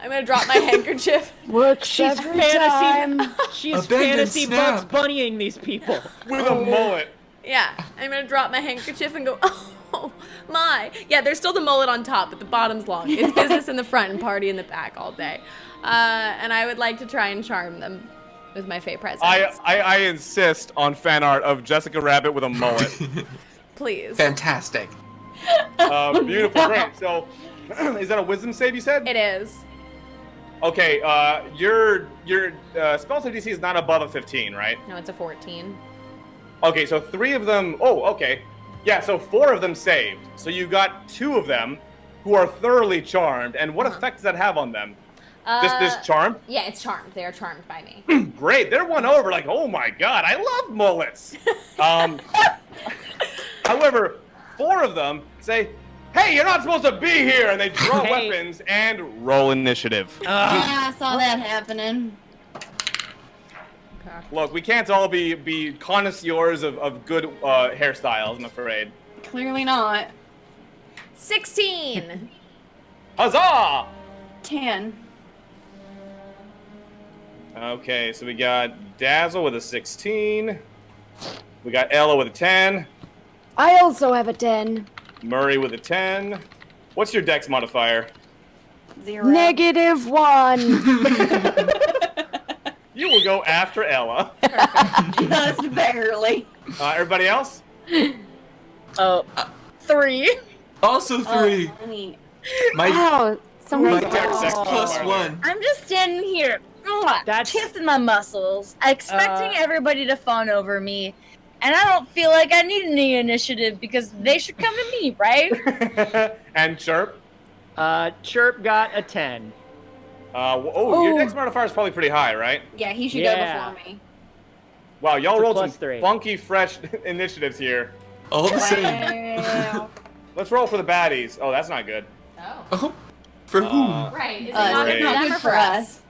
S1: I'm gonna drop my handkerchief.
S12: Works every time.
S4: She's
S8: Abandoned
S4: fantasy
S8: snap.
S4: Bugs Bunnying these people.
S11: With a mullet.
S1: Yeah, I'm gonna drop my handkerchief and go, oh my. Yeah, there's still the mullet on top, but the bottom's long. It's business in the front and party in the back all day. And I would like to try and charm them with my Fey presence.
S11: I insist on fan art of Jessica Rabbit with a mullet.
S1: Please.
S3: Fantastic.
S11: Beautiful, great. So, is that a wisdom save you said?
S1: It is.
S11: Okay, your spell save DC is not above a 15, right?
S1: No, it's a 14.
S11: Okay, so 3 of them. Oh, okay. Yeah, so 4 of them saved. So you got 2 of them who are thoroughly charmed. And what effect does that have on them? This charm?
S1: Yeah, it's charmed. They are charmed by me.
S11: Great, they're won over. Like, oh my god, I love mullets. However, 4 of them say, hey, you're not supposed to be here, and they draw weapons and roll initiative.
S9: Yeah, I saw that happening.
S11: Look, we can't all be connoisseurs of good hairstyles, I'm afraid.
S9: Clearly not.
S1: 16.
S11: Huzzah!
S9: 10.
S11: Okay, so we got Dazzle with a 16. We got Ella with a 10.
S12: I also have a 10.
S11: Murray with a 10. What's your dex modifier?
S9: 0.
S12: -1.
S11: You will go after Ella.
S9: Just barely.
S11: Everybody else?
S6: 3.
S8: Also 3.
S9: Honey.
S8: My
S12: Wow.
S8: my
S12: Someone's
S8: dex is +1.
S6: I'm just standing here,
S4: That's-
S6: kissing my muscles, expecting everybody to fawn over me. And I don't feel like I need any initiative because they should come to me, right?
S11: And Chirp?
S4: Chirp got a 10.
S11: Your dex modifier is probably pretty high, right?
S9: Yeah, he should
S4: Yeah.
S9: go before me.
S11: Wow, y'all
S4: It's a
S11: rolled some
S4: +3.
S11: funky, fresh initiatives here.
S8: All the same.
S9: Wow.
S11: Let's roll for the baddies. Oh, that's not good.
S1: Oh.
S8: Oh, for whom?
S1: Right. Is it
S9: Us.
S1: not
S11: Great.
S1: good for them
S9: Good
S1: or
S9: for
S1: for us?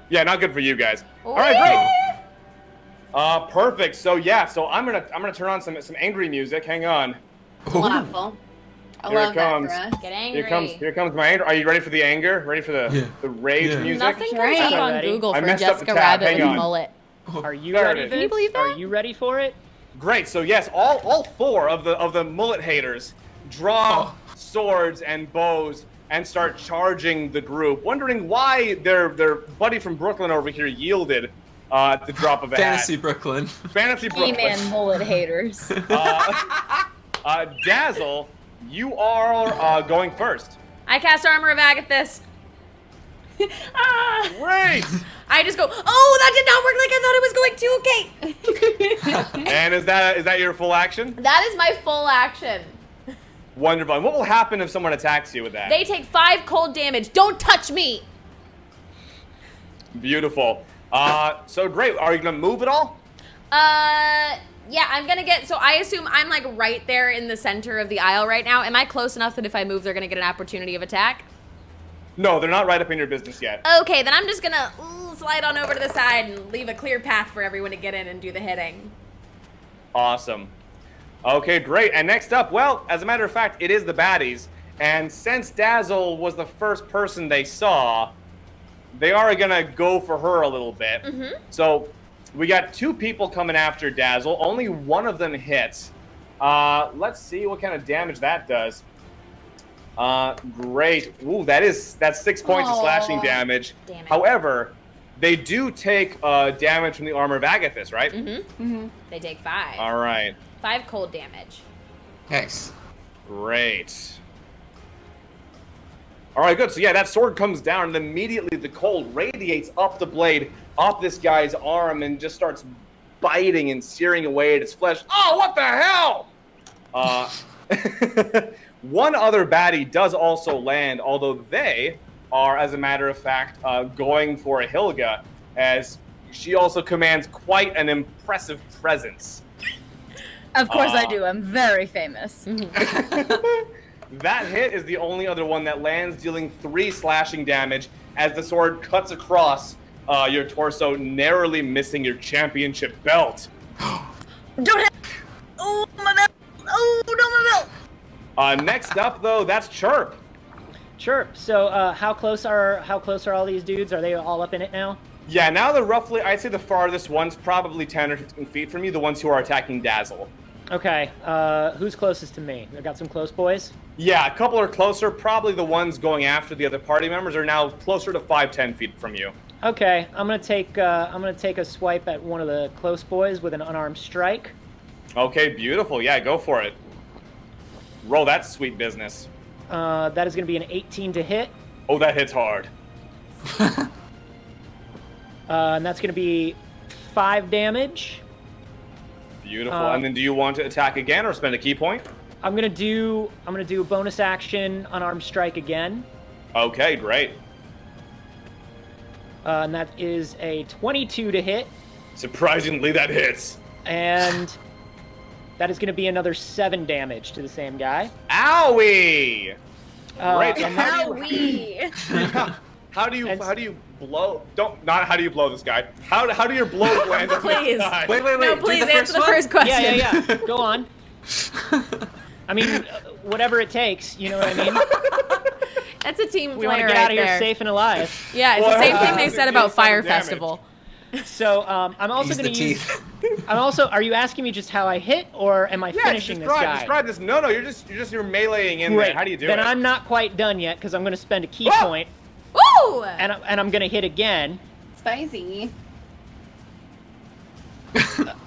S11: Yeah, not good for you guys. All right, great. Perfect. So I'm gonna turn on some angry music. Hang on.
S9: Wonderful. I
S11: Here it
S9: love that
S11: comes.
S9: for us.
S1: Get angry.
S11: Here comes my anger. Are you ready for the anger? Ready for the rage
S8: Yeah.
S11: music?
S1: Nothing
S9: Right.
S1: comes up on
S4: Ready?
S1: Google
S11: I
S1: for
S11: messed up the
S1: Jessica
S11: tab.
S1: Rabbit
S11: Hang
S1: with
S11: on.
S1: mullet.
S4: Are you
S11: There
S4: ready?
S11: it is.
S1: Can you believe
S4: Are
S1: that?
S4: you ready for it?
S11: Great. So yes, all 4 of the mullet haters draw swords and bows and start charging the group, wondering why their buddy from Brooklyn over here yielded at the drop of a
S8: Fantasy
S11: hat.
S8: Brooklyn.
S11: Fantasy Brooklyn.
S6: E-man mullet haters.
S11: Dazzle, you are going first.
S1: I cast Armor of Agathis.
S11: Great.
S1: I just go, oh, that did not work like I thought it was going to. Okay.
S11: And is that your full action?
S1: That is my full action.
S11: Wonderful. And what will happen if someone attacks you with that?
S1: They take 5 cold damage. Don't touch me.
S11: Beautiful. So great. Are you gonna move at all?
S1: Yeah, I'm gonna get, so I assume I'm like right there in the center of the aisle right now. Am I close enough that if I move, they're gonna get an opportunity of attack?
S11: No, they're not right up in your business yet.
S1: Okay, then I'm just gonna slide on over to the side and leave a clear path for everyone to get in and do the hitting.
S11: Awesome. Okay, great. And next up, well, as a matter of fact, it is the baddies. And since Dazzle was the first person they saw, they are gonna go for her a little bit.
S1: Mm-hmm.
S11: So we got 2 people coming after Dazzle. Only one of them hits. Let's see what kind of damage that does. Great. Ooh, that's 6 points of slashing damage.
S1: Damn it.
S11: However, they do take damage from the armor of Agathis, right?
S1: Mm-hmm. Mm-hmm. They take 5.
S11: All right.
S1: 5 cold damage.
S3: Nice.
S11: Great. All right, good. So yeah, that sword comes down, and immediately the cold radiates up the blade, up this guy's arm, and just starts biting and searing away at his flesh. Oh, what the hell? One other baddie does also land, although they are, as a matter of fact, going for a Hilga, as she also commands quite an impressive presence.
S6: Of course I do. I'm very famous.
S11: That hit is the only other one that lands, dealing 3 slashing damage as the sword cuts across your torso, narrowly missing your championship belt.
S6: Don't have. Oh, my belt. Oh, no, my belt.
S11: Next up, though, that's Chirp.
S4: Chirp. So, how close are all these dudes? Are they all up in it now?
S11: Yeah, now they're roughly, I'd say the farthest one's probably 10 or 15 feet from you, the ones who are attacking Dazzle.
S4: Okay, who's closest to me? I got some close boys?
S11: Yeah, a couple are closer. Probably the ones going after the other party members are now closer to 5-10 feet from you.
S4: Okay, I'm gonna take a swipe at one of the close boys with an unarmed strike.
S11: Okay, beautiful. Yeah, go for it. Roll that sweet business.
S4: That is gonna be an 18 to hit.
S11: Oh, that hits hard.
S4: And that's gonna be 5 damage.
S11: Beautiful. And then do you want to attack again or spend a key point?
S4: I'm gonna do a bonus action unarmed strike again.
S11: Okay, great.
S4: And that is a 22 to hit.
S11: Surprisingly, that hits.
S4: And that is gonna be another 7 damage to the same guy.
S11: Owie! Great. So
S1: Owie!
S11: How do you blow? How do you blow this guy? How do your blows land on
S1: Please.
S11: this guy?
S3: Wait.
S1: No, please answer the first question.
S4: Yeah. Go on. I mean, whatever it takes. You know what I mean?
S1: That's a team
S4: We want
S1: player
S4: to get out of
S1: right
S4: here
S1: there.
S4: safe and alive.
S1: Yeah, it's the same thing they said about Fire
S11: damage.
S1: Festival.
S4: So I'm also
S3: Use
S4: going
S3: the
S4: to use.
S3: teeth.
S4: Are you asking me just how I hit, or am I finishing this guy?
S11: Describe this. No, you're meleeing in
S4: Great.
S11: there. How do you do
S4: then
S11: it?
S4: I'm not quite done yet because I'm going to spend a key point,
S1: Woo!
S4: and I'm going to hit again.
S9: Spicy.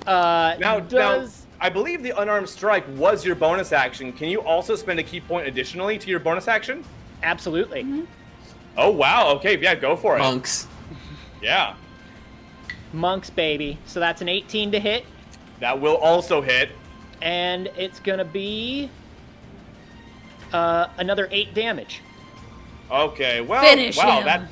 S11: Now, I believe the unarmed strike was your bonus action. Can you also spend a key point additionally to your bonus action?
S4: Absolutely.
S9: Mm-hmm.
S11: Oh, wow. Okay, yeah, go for it.
S3: Monks.
S11: Yeah.
S4: Monks, baby. So that's an 18 to hit,
S11: That will also hit.
S4: and it's going to be another 8 damage.
S11: Okay, well,
S1: Finish
S11: wow,
S1: him.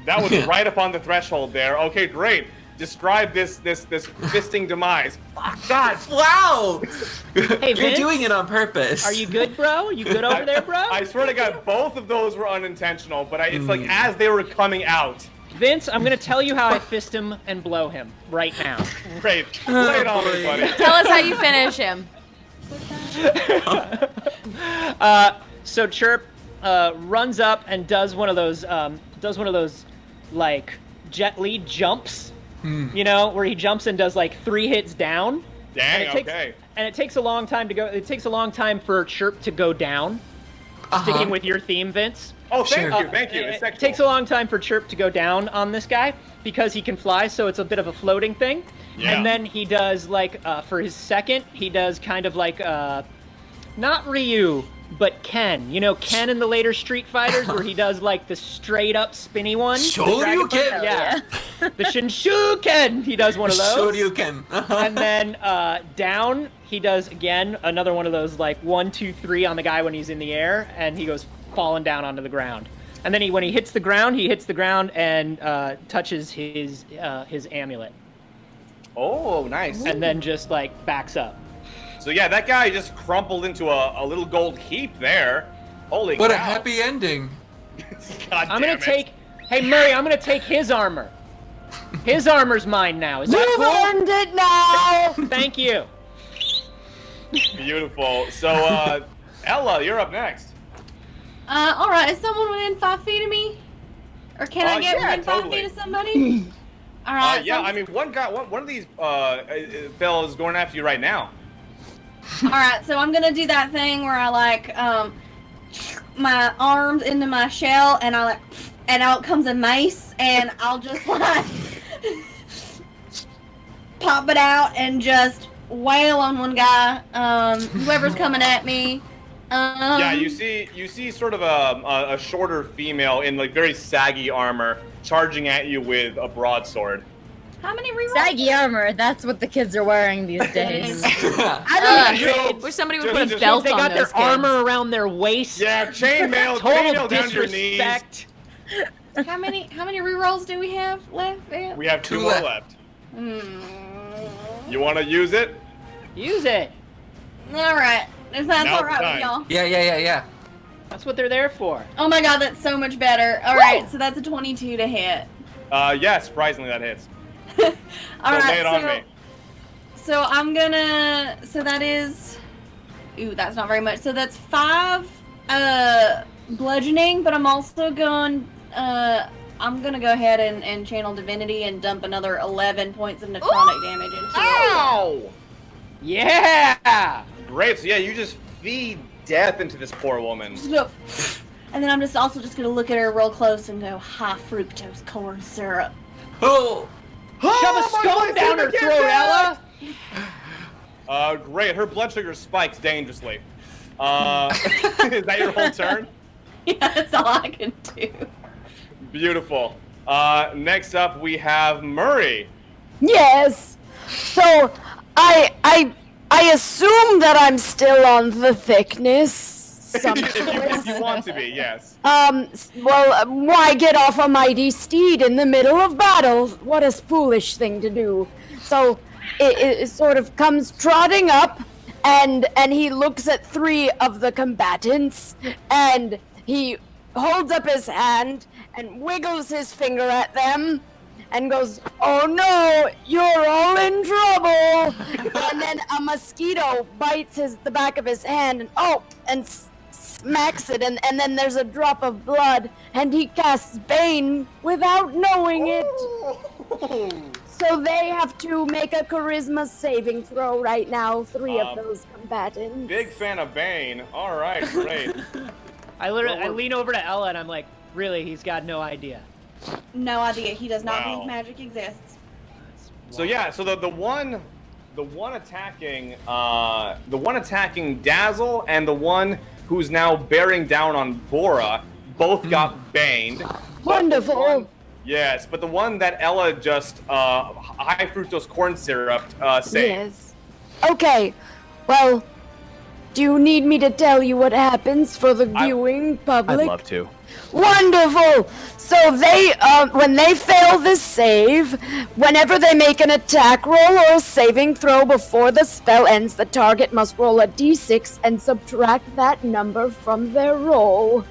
S11: that was right up on the threshold there. Okay, great. Describe this fisting demise. Oh, God.
S3: Wow!
S4: Hey,
S3: You're
S4: Vince?
S3: doing it on purpose.
S4: Are you good, bro? You good over there, bro?
S11: I swear to God, both of those were unintentional, but it's like as they were coming out.
S4: Vince, I'm going to tell you how I fist him and blow him right now.
S11: Great. Lay it on me, buddy.
S1: Tell us how you finish him.
S4: So Chirp runs up and does one of those like Jet Li jumps, you know, where he jumps and does like 3 hits down.
S11: Dang,
S4: And it takes a long time to go. It takes a long time for Chirp to go down. Sticking with your theme, Vince.
S11: Oh, thank you.
S4: It takes a long time for Chirp to go down on this guy because he can fly, so it's a bit of a floating thing.
S11: Yeah.
S4: And then he does like for his second, he does kind of like not Ryu, but Ken. You know Ken in the later Street Fighters, where he does like the straight up spinny one.
S3: Shoryuken.
S4: Yeah. The Shinshuken. He does one of those.
S3: Shoryuken.
S4: And then down, he does again another one of those like 1, 2, 3 on the guy when he's in the air, and he goes falling down onto the ground. And then when he hits the ground and touches his amulet.
S11: Oh, nice.
S4: And then just like backs up.
S11: So yeah, that guy just crumpled into a little gold heap there. Holy
S8: What
S11: cow.
S8: a happy ending.
S11: God
S4: I'm
S11: damn
S4: gonna take. Hey Murray, I'm gonna take his armor. His armor's mine now. Is that
S12: You've
S4: cool?
S12: earned it now.
S4: Thank you.
S11: Beautiful. So, Ella, you're up next.
S9: All right. Is someone within 5 feet of me, or can I get
S11: Yeah,
S9: within
S11: totally.
S9: 5 feet of somebody? All right.
S11: Yeah,
S9: so-
S11: I mean, one of these fellas is going after you right now.
S9: All right. So I'm gonna do that thing where I like my arms into my shell, and I like, and out comes a mace, and I'll just like pop it out and just wail on one guy, whoever's coming at me.
S11: Yeah, you see sort of a shorter female in like very saggy armor charging at you with a broadsword.
S9: How many rerolls?
S6: Saggy armor, that's what the kids are wearing these days.
S1: Wish somebody would
S11: Just-
S1: put a
S11: just-
S1: belt
S4: They
S1: on
S4: got
S1: those
S4: their armor around their waist.
S11: Yeah, chainmail,
S4: Total
S11: chainmail down to your knees.
S4: disrespect.
S9: How many rerolls do we have left? Vance?
S11: We have two
S3: Two
S11: more
S3: left.
S11: left.
S9: Hmm.
S11: You want to use it?
S4: Use it.
S9: All right. If that's
S11: Now's
S9: all right
S11: the
S9: with
S11: time.
S9: y'all.
S3: Yeah.
S4: That's what they're there for.
S9: Oh my god, that's so much better. All right, so that's a 22 to hit.
S11: Yeah, surprisingly that hits.
S9: All
S11: So
S9: right,
S11: lay it on me.
S9: So I'm gonna. So that is. Ooh, that's not very much. So that's 5 bludgeoning, but I'm also going. I'm gonna go ahead and channel divinity and dump another 11 points of necrotic damage into it.
S11: Ow!
S4: Yeah.
S11: Great. So yeah, you just feed death into this poor woman.
S9: And then I'm just also just gonna look at her real close and go high fructose corn syrup.
S3: Oh,
S4: Shove a stone down her throat, Ella.
S11: Great. Her blood sugar spikes dangerously. Is that your whole turn?
S9: Yeah, that's all I can do.
S11: Beautiful. Next up we have Murray.
S12: Yes. So I assume that I'm still on the thickness.
S11: if you want to be, yes.
S12: Well, why get off a mighty steed in the middle of battle? What a foolish thing to do. So it sort of comes trotting up, and he looks at 3 of the combatants, and he holds up his hand and wiggles his finger at them, and goes, "Oh no, you're all in trouble!" And then a mosquito bites the back of his hand, and smacks it, and then there's a drop of blood, and he casts Bane without knowing it. So they have to make a charisma saving throw right now, 3 of those combatants.
S11: Big fan of Bane. All right, great.
S4: I lean over to Ella and I'm like, really, he's got no idea.
S9: No idea. He does not
S11: Wow.
S9: think magic exists.
S11: So yeah, so the one attacking Dazzle and the one who's now bearing down on Bora both got baned.
S12: Wonderful.
S11: Yes, but the one that Ella just high fructose corn syrup saved.
S12: Yes. Okay. Well, do you need me to tell you what happens for the viewing public?
S11: I'd love to.
S12: Wonderful! So they, when they fail this save, whenever they make an attack roll or a saving throw before the spell ends, the target must roll a d6 and subtract that number from their roll.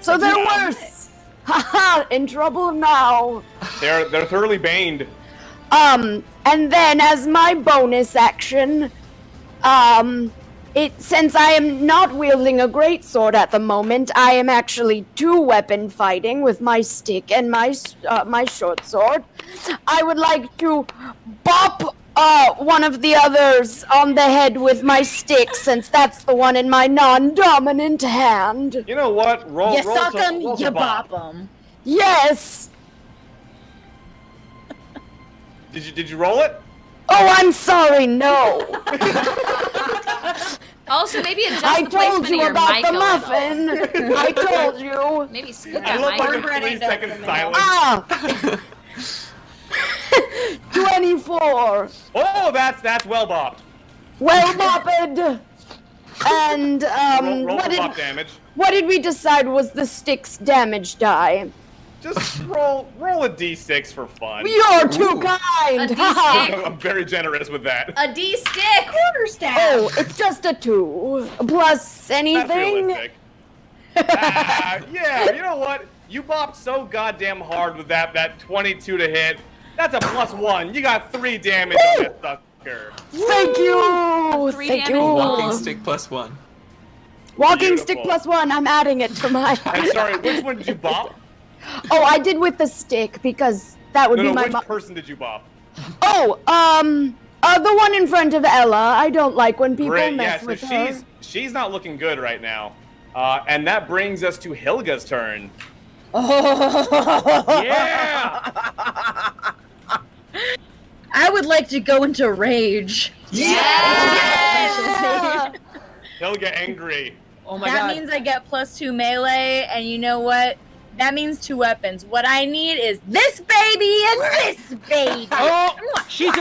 S12: So they're worse! Haha, in trouble now.
S11: They're thoroughly baned.
S12: And then as my bonus action, since I am not wielding a greatsword at the moment, I am actually 2-weapon fighting with my stick and my short sword. I would like to bop one of the others on the head with my stick, since that's the one in my non-dominant hand.
S11: You know what? Roll.
S6: You suck 'em,
S11: roll
S6: you
S11: to bop.
S6: bop 'em.
S12: Yes.
S11: Did you roll it?
S12: Oh, I'm sorry. No.
S1: Also, maybe adjust
S12: I
S1: the
S12: told
S1: placement of
S12: you
S1: your
S12: about
S1: mic
S12: the
S1: a little.
S12: muffin. I told you.
S1: Maybe scoot
S11: I
S1: that
S11: look
S1: mic.
S11: like a
S9: Cornbread
S11: 3
S9: ain't up
S11: second
S9: for me.
S11: silence.
S12: Ah. 24.
S11: Oh, that's well bopped.
S12: Well bopped. And
S11: roll for buff damage.
S12: what did we decide was the stick's damage die?
S11: Just roll a d6 for fun.
S12: You're too kind.
S1: A D6.
S11: I'm very generous with that.
S1: A D stick.
S9: Quarterstaff.
S12: Oh, it's just a 2 plus
S11: That's
S12: anything.
S11: realistic. Yeah, you know what? You bopped so goddamn hard with that 22 to hit. That's a +1. You got 3 damage on that sucker.
S12: Thank you.
S1: Three
S12: Thank
S1: damage.
S12: you.
S3: Walking stick +1.
S12: Walking stick
S11: Beautiful.
S12: +1. I'm adding it to my.
S11: I'm sorry, which one did you bop?
S12: Oh, I did with the stick because that would be my.
S11: Which person did you bop?
S12: Oh, the one in front of Ella. I don't like when people
S11: Great,
S12: mess
S11: yeah, so
S12: with her.
S11: she's not looking good right now. And that brings us to Hilga's turn.
S4: Yeah!
S6: I would like to go into rage.
S12: Yeah!
S11: Hilga angry.
S4: Oh my
S6: That
S4: god.
S6: means I get +2 melee, and you know what? That means 2 weapons. What I need is this baby and this baby.
S4: Oh, she's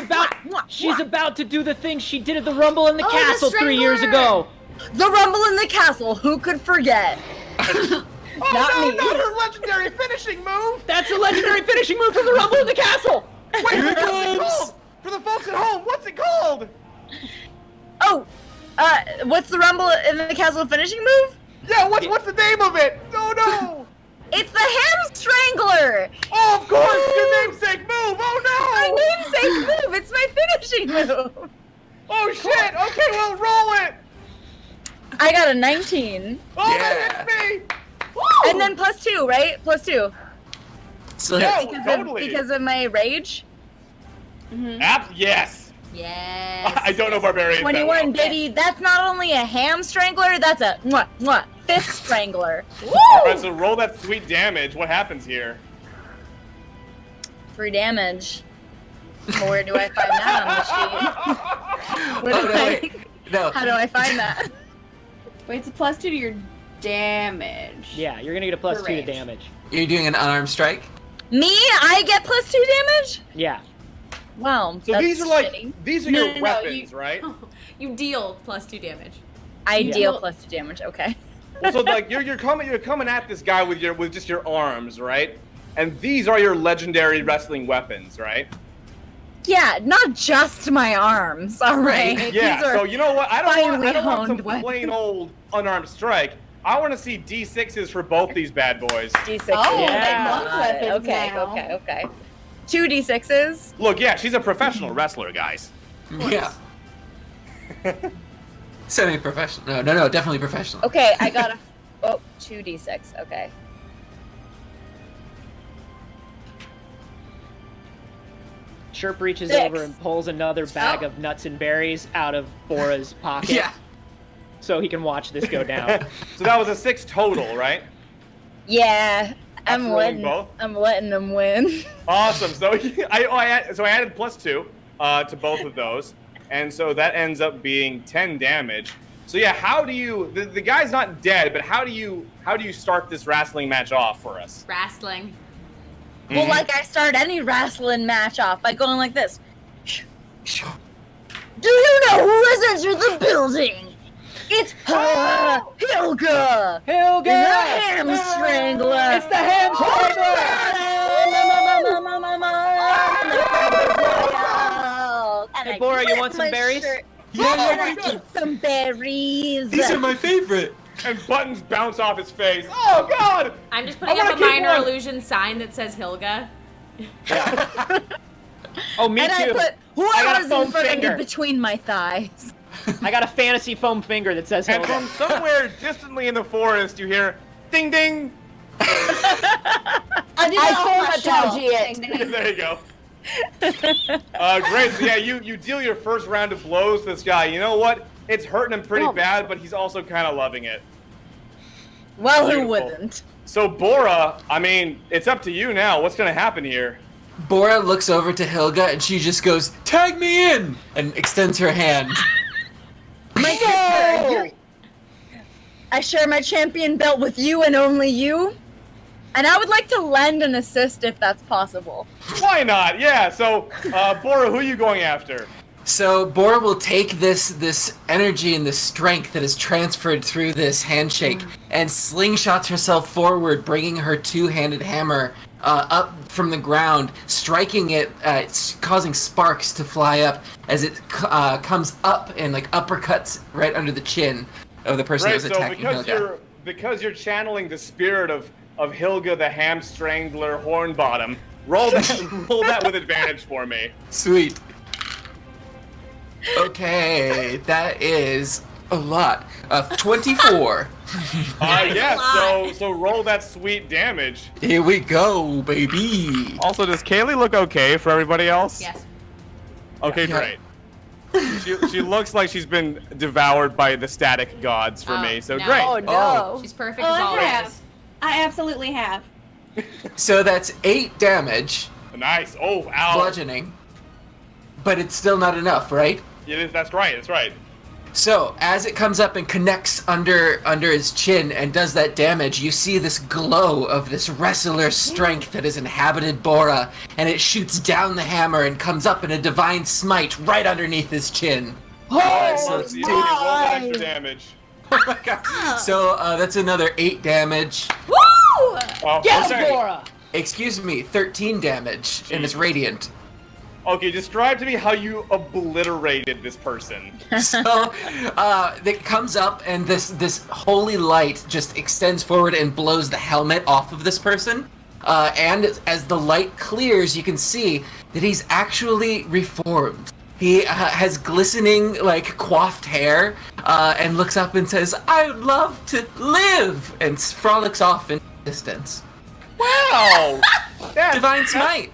S4: about to do the thing she did at the Rumble in the Castle 3 years ago.
S6: The Rumble in the Castle. Who could forget? Not me.
S7: Not her legendary finishing move!
S4: That's a legendary finishing move from the Rumble in the Castle.
S7: Wait,
S3: Here it
S7: what's it
S3: comes.
S7: called? For the folks at home, what's it called?
S6: Oh, what's the Rumble in the Castle finishing move?
S7: Yeah, what's the name of it? Oh no!
S6: It's the Hamstrangler.
S7: Oh, of course, your namesake move! Oh
S6: My
S7: no!
S6: namesake move. It's my finishing move.
S7: Oh shit! Okay, well, roll it!
S6: I got a 19.
S7: Oh,
S3: Yeah.
S7: that hits me!
S6: And then +2, right? +2.
S3: So
S7: Yeah.
S3: hits.
S11: Totally.
S6: Because of my rage.
S11: Yes.
S1: Yes.
S11: I don't know barbarians. that
S6: 21,
S11: well.
S6: baby. That's not only a Hamstrangler, that's a fifth strangler.
S11: All right, so roll that sweet damage. What happens here?
S6: 3 damage. Where do I find that on the sheet?
S3: Oh, no, wait. No.
S6: How do I find that?
S9: Wait, it's a +2 to your damage.
S4: Yeah, you're gonna get a +2 to
S9: range.
S4: damage.
S3: You're doing an unarmed strike?
S6: Me? I get +2 damage?
S4: Yeah.
S6: Wow.
S11: So
S6: that's
S11: these are like
S6: shitty.
S11: these are
S9: No,
S11: your
S9: no,
S11: weapons,
S9: you-
S11: right?
S1: You deal +2 damage.
S6: I
S4: Yeah.
S6: deal +2 damage. Okay.
S11: Well, so like you're coming at this guy with just your arms, right? And these are your legendary wrestling weapons, right?
S6: Yeah, not just my arms. All right.
S11: Yeah.
S6: These are
S11: So you know what? I don't
S6: finely
S11: want some
S6: honed
S11: plain old unarmed strike. I want to see D6s for both these bad boys.
S6: D6.
S9: Oh,
S4: Yeah.
S9: they monk weapons
S6: Okay.
S9: now.
S6: Okay. 2 D6s.
S11: Look, yeah, she's a professional wrestler, guys.
S3: Yeah. Semi-professional. No, definitely professional.
S6: Okay, I got a 2 D6. Okay.
S4: Chirp reaches
S6: 6.
S4: over and pulls another bag of nuts and berries out of Bora's pocket.
S3: Yeah.
S4: So he can watch this go down.
S11: So that was a 6 total, right?
S6: Yeah,
S11: After rolling both?
S6: I'm letting them win.
S11: Awesome. So I added +2 to both of those, and so that ends up being 10 damage. So yeah, how do you? The guy's not dead, but how do you start this wrestling match off for us?
S1: Wrestling.
S6: Well, like I start any wrestling match off by going like this. Do you know who has entered the building? It's Hilga!
S4: Hilga!
S6: The Hamstrangler!
S4: It's the Hamstrangler! Hey, Bora, you want some berries?
S6: Yeah, get some berries.
S8: These are my favorite.
S11: And buttons bounce off his face. Oh God!
S1: I'm just putting
S11: I wanna
S1: up a
S11: keep
S1: minor
S11: one.
S1: illusion sign that says Hilga.
S4: Oh, me
S6: And I
S4: too.
S6: put
S4: I got
S6: whoever's
S4: a
S6: in
S4: foam
S6: front of
S4: finger.
S6: me between my thighs.
S4: I got a fantasy foam finger that says
S11: And
S4: Hilga.
S11: from somewhere distantly in the forest, you hear ding ding.
S12: I sabotage it.
S11: There you go. Great. So yeah, you deal your first round of blows to this guy. You know what? It's hurting him pretty
S12: Oh.
S11: bad, but he's also kind of loving it.
S6: Well, who
S11: Beautiful.
S6: wouldn't?
S11: So Bora, I mean, it's up to you now. What's gonna happen here?
S3: Bora looks over to Hilga and she just goes, "Tag me in!" and extends her hand.
S6: My sister, you're- I share my champion belt with you and only you. And I would like to lend an assist if that's possible.
S11: Why not? Yeah. So Bora, who are you going after?
S3: So Bora will take this energy and this strength that is transferred through this handshake and slingshots herself forward, bringing her two-handed hammer up from the ground, striking it, causing sparks to fly up as it comes up and like uppercuts right under the chin of the person that was attacking Hilga.
S11: Because you're channeling the spirit of Hilga the Hamstrangler Hornbottom, roll that with advantage for me.
S3: Sweet. Okay, that is a lot. 24.
S11: Yes, so roll that sweet damage.
S3: Here we go, baby.
S11: Also, does Kaylee look okay for everybody else?
S1: Yes.
S11: Okay, great. She looks like she's been devoured by the static gods for me, so
S1: no.
S11: great.
S12: Oh no.
S1: She's perfect
S9: Oh,
S1: as
S9: I
S1: always.
S9: have. I absolutely have.
S3: So that's 8 damage,
S11: Nice. Oh, ow.
S3: bludgeoning. But it's still not enough, right?
S11: It is, that's right, that's right.
S3: So, as it comes up and connects under his chin and does that damage, you see this glow of this wrestler strength that has inhabited Bora, and it shoots down the hammer and comes up in a divine smite right underneath his chin.
S11: Alright,
S3: so
S11: so
S3: it's
S11: roll that extra damage.
S3: Oh my god. So, that's another 8 damage.
S1: Woo!
S11: Oh,
S4: Yes,
S11: okay.
S4: Bora!
S3: Excuse me, 13 damage, and it's radiant.
S11: Okay, describe to me how you obliterated this person.
S3: So, it comes up, and this holy light just extends forward and blows the helmet off of this person. And as the light clears, you can see that he's actually reformed. He has glistening, like, coiffed hair, and looks up and says, "I would love to live!" and frolics off in distance.
S11: Wow!
S3: Divine Smite!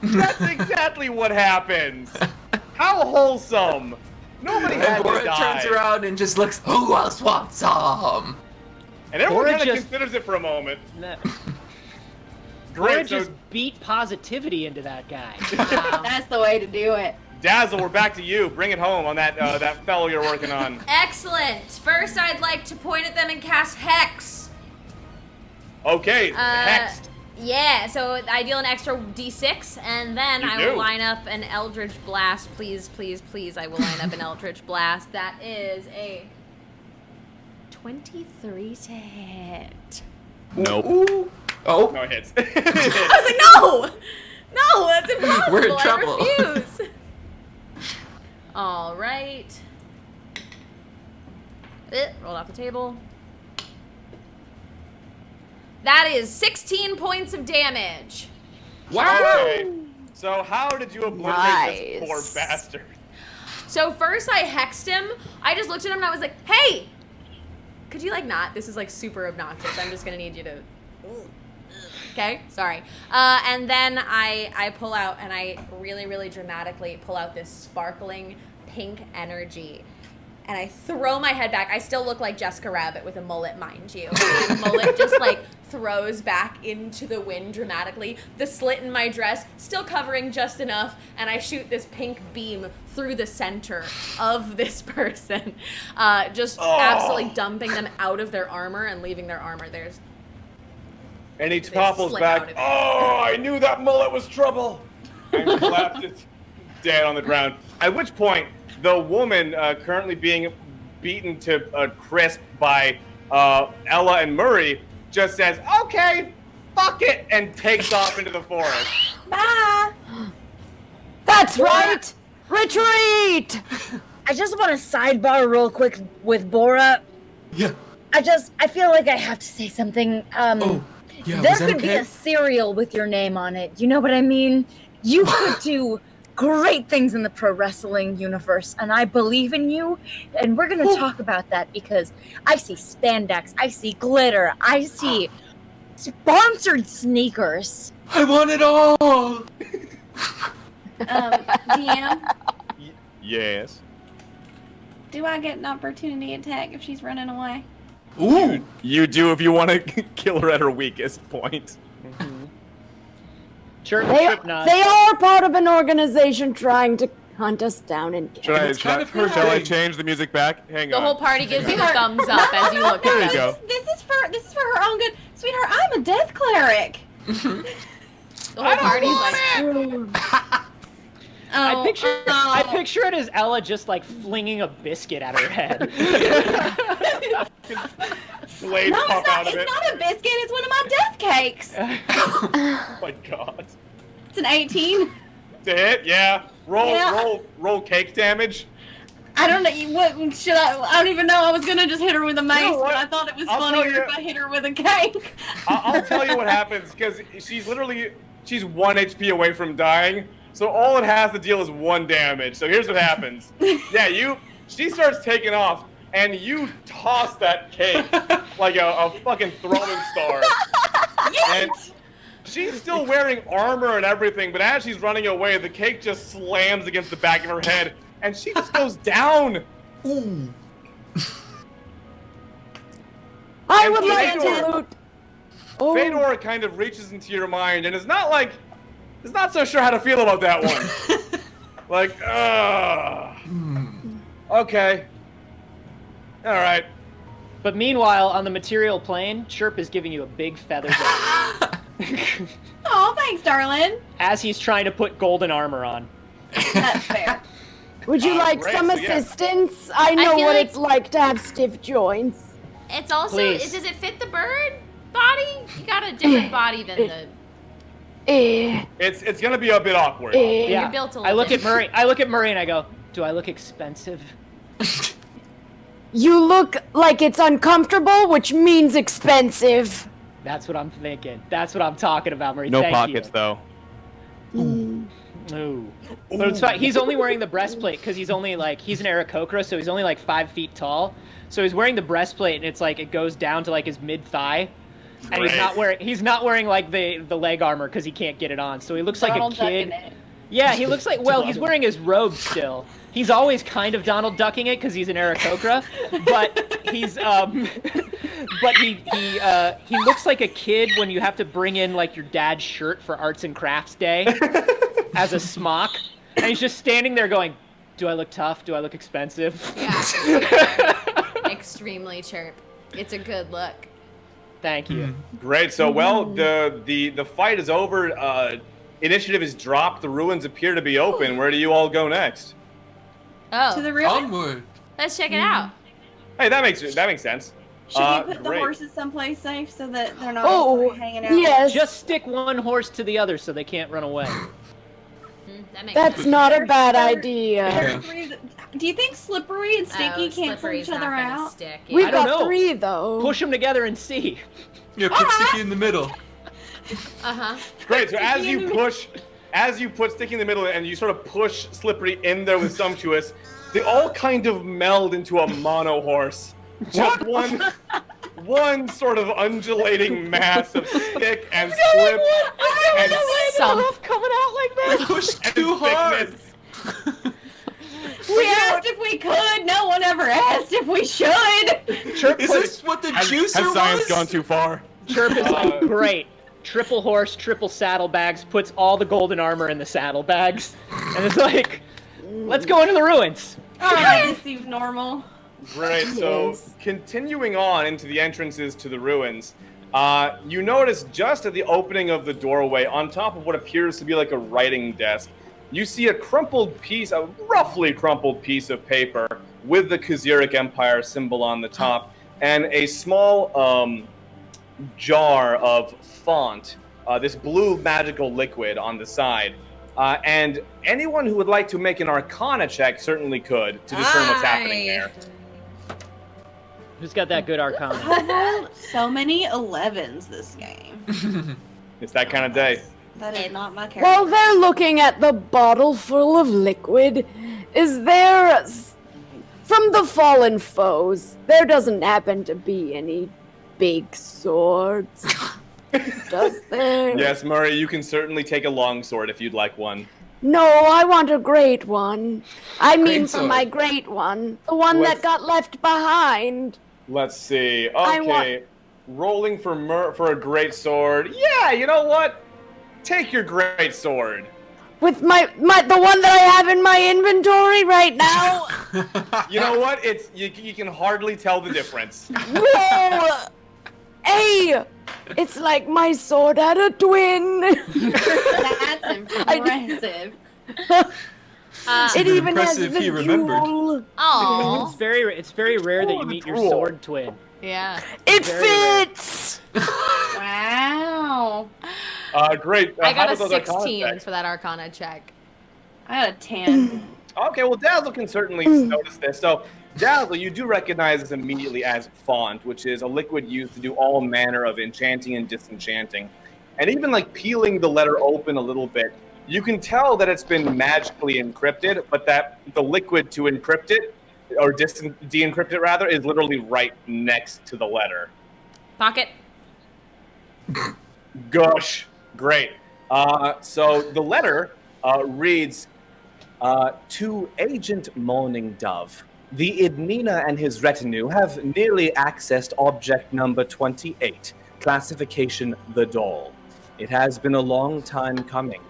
S11: That's exactly what happens. How wholesome. Nobody had
S3: And
S11: to
S3: Bora
S11: die.
S3: turns around and just looks, "Who else wants some?"
S11: And everyone
S4: Bora
S11: kind of
S4: just-
S11: considers it for a moment.
S4: Bora
S11: Great, so
S4: just beat positivity into that guy.
S9: That's the way to do it.
S11: Dazzle, we're back to you. Bring it home on that that fellow you're working on.
S1: Excellent. First, I'd like to point at them and cast Hex.
S11: Okay, hexed.
S1: Yeah, so I deal an extra d6, and then
S11: You
S1: I
S11: do.
S1: will line up an Eldritch Blast. Please, please, please, I will line up an Eldritch Blast. That is a 23 to hit.
S11: Nope.
S3: Ooh. Oh.
S11: No, it hits.
S1: I was like, no! No, that's impossible.
S3: We're in trouble.
S1: I refuse. All right. Rolled off the table. That is 16 points of damage.
S3: Wow.
S11: Okay. So how did you obliterate this poor
S12: Nice.
S11: bastard?
S1: So first I hexed him. I just looked at him and I was like, hey, could you like not? This is like super obnoxious. I'm just gonna need you to. Okay, sorry. And then I pull out and I really, really dramatically pull out this sparkling pink energy. And I throw my head back. I still look like Jessica Rabbit with a mullet, mind you. And the mullet just like throws back into the wind dramatically. The slit in my dress still covering just enough. And I shoot this pink beam through the center of this person. Just absolutely dumping them out of their armor and leaving their armor. There's
S11: And he topples
S1: slip out
S11: back.
S1: of it.
S11: Oh, I knew that mullet was trouble. And slapped it dead on the ground. At which point, the woman currently being beaten to a crisp by Ella and Murray just says, "Okay, fuck it," and takes off into the forest.
S9: Bye.
S12: That's right! Retreat!
S6: I just want to sidebar real quick with Bora.
S8: Yeah.
S6: I feel like I have to say something.
S8: Oh, yeah.
S6: There
S8: Was that
S6: could be
S8: okay?
S6: a cereal with your name on it. You know what I mean? You could do great things in the pro wrestling universe, and I believe in you. And we're going to talk about that because I see spandex, I see glitter, I see sponsored sneakers.
S8: I want it all.
S9: DM,
S11: Yes.
S9: do I get an opportunity attack if she's running away?
S8: Ooh.
S11: You do if you want to kill her at her weakest point.
S4: Sure,
S12: They,
S4: trip nod.
S12: they are part of an organization trying to hunt us down and get
S11: Shall I,
S8: It's kind of her
S11: shall I
S8: thing.
S11: change the music back? Hang
S1: the
S11: on.
S1: whole party gives you the thumbs up as you look
S11: There
S1: at
S11: you
S1: them.
S11: go.
S9: This is for her own good, sweetheart. I'm a death cleric.
S1: The whole party's like,
S9: Oh,
S4: I picture it as Ella just like flinging a biscuit at her head.
S11: Blades
S9: No,
S11: pop out of it.
S9: it's not a biscuit. It's one of my death cakes.
S11: Oh my god.
S9: It's an 18.
S11: To hit? Yeah.
S9: Yeah.
S11: Roll cake damage.
S9: I don't know. What should I don't even know. I was gonna just hit her with a mace,
S11: what?
S9: but I thought it was
S11: I'll
S9: funnier
S11: tell you-
S9: if I hit her with a cake.
S11: I'll tell you what happens, because she's 1 HP away from dying, so all it has to deal is 1 damage. So here's what happens. Yeah, she starts taking off, and you toss that cake like a fucking throwing star. And she's still wearing armor and everything, but as she's running away, the cake just slams against the back of her head, and she just goes down.
S8: Ooh.
S12: I
S11: And
S12: would like
S11: Fedor-
S12: to loot. Oh,
S11: Fedor kind of reaches into your mind and is not so sure how to feel about that one. Like, okay. All right.
S4: But meanwhile, on the material plane, Chirp is giving you a big feather bed
S9: Oh, thanks, darling.
S4: as he's trying to put golden armor on.
S9: That's fair.
S12: would you like
S11: great,
S12: some
S11: so yeah.
S12: assistance? I know
S1: feel
S12: what
S1: like-
S12: it's like to have stiff joints.
S1: It's also,
S4: Please.
S1: does it fit the bird body? You got a different body than the.
S11: It's gonna be a bit awkward.
S4: Yeah.
S1: You're built a
S4: I
S1: little
S4: look at Murray. I look at Murray and I go, "Do I look expensive?"
S12: You look like it's uncomfortable, which means expensive.
S4: That's what I'm thinking. That's what I'm talking about, Murray.
S11: No
S4: Thank
S11: pockets
S4: you.
S11: though.
S4: Ooh. But it's fine. He's only wearing the breastplate because he's an Aarakocra, so he's only like 5 feet tall. So he's wearing the breastplate, and it's like it goes down to like his mid thigh, and he's not wearing like the leg armor because he can't get it on. So he looks like
S9: Donald
S4: a kid.
S9: Ducking it.
S4: Yeah, he looks like he's wearing his robe still. He's always kind of Donald Ducking it because he's an Aarakocra, but he looks like a kid when you have to bring in like your dad's shirt for Arts and Crafts Day as a smock, and he's just standing there going, "Do I look tough? Do I look expensive?"
S1: Yeah. Extremely Chirp. It's a good look.
S4: Thank you.
S11: Great. So the fight is over. Initiative is dropped. The ruins appear to be open. Where do you all go next?
S1: Oh,
S9: To the ruin.
S8: Onward.
S1: let's check it out.
S11: Hey, that makes sense.
S9: Should we put the
S11: great.
S9: horses someplace safe so that they're not
S12: Oh,
S9: just, like, hanging out?
S12: yes.
S4: Just stick one horse to the other so they can't run away.
S1: That makes
S12: That's
S1: sense.
S12: not a bad
S9: There-
S12: idea.
S9: there are 3 Do you think Slippery and Sticky cancel
S1: Slippery's
S9: each other
S1: not gonna
S9: out?
S1: stick.
S4: I
S12: We've
S4: don't
S12: got
S4: know.
S12: 3 though.
S4: Push them together and see.
S8: Yeah, put Sticky in the middle.
S1: Uh-huh.
S11: Great. So as you put Sticky in the middle and you sort of push Slippery in there with Sumptuous, they all kind of meld into a mono horse. Just one sort of undulating mass of stick and slip and
S1: Sump.
S4: Coming out like that.
S8: Push
S11: and
S8: too hard.
S11: thickness.
S9: We asked if we could. No one ever asked if we should.
S4: Chirp,
S8: Is this what the juicer
S11: Has science
S8: was?
S11: gone too far?
S4: Chirp is like, great. Triple horse, triple saddlebags, puts all the golden armor in the saddlebags, and it's like, let's go into the ruins.
S9: All right, this seems normal.
S11: Great. So
S12: Yes.
S11: continuing on into the entrances to the ruins, you notice just at the opening of the doorway, on top of what appears to be like a writing desk, you see a roughly crumpled piece of paper with the Khazaric Empire symbol on the top, and a small jar of font, this blue magical liquid on the side. And anyone who would like to make an Arcana check certainly could to discern what's happening there.
S4: Who's got that good arcana?
S9: I've rolled so many 11s this game.
S11: It's that kind of day.
S9: That is not my character.
S12: While they're looking at the bottle full of liquid, is there, from the fallen foes, there doesn't happen to be any big swords, does there?
S11: Yes, Murray, you can certainly take a longsword if you'd like one.
S12: No, I want a great one. I mean for
S8: Greatsword.
S12: my great one. The one that got left behind.
S11: Let's see.
S12: I
S11: Okay, rolling for a great sword. Yeah, you know what? Take your great sword.
S12: With the one that I have in my inventory right now.
S11: You know what? You can hardly tell the difference.
S12: Whoa! Hey! It's like my sword had a twin.
S9: That's impressive.
S12: It even has
S8: impressive
S12: the
S8: he remembered.
S12: jewel.
S1: Oh.
S4: It's very rare that you meet your sword twin.
S1: Yeah.
S12: It
S4: Very rare.
S12: fits.
S9: Wow.
S11: Great.
S1: I got
S11: How
S1: a
S11: about those Arcana
S1: 16
S11: checks?
S1: for that Arcana check.
S9: I got a 10.
S11: Okay, well, Dazzle can certainly notice this. So, Dazzle, you do recognize this immediately as font, which is a liquid used to do all manner of enchanting and disenchanting. And even like peeling the letter open a little bit, you can tell that it's been magically encrypted, but that the liquid to encrypt it, or de-encrypt it rather, is literally right next to the letter.
S1: Pocket.
S11: Gosh, great. So the letter reads, to Agent Morning Dove, the Idnina and his retinue have nearly accessed object number 28, classification the doll. It has been a long time coming.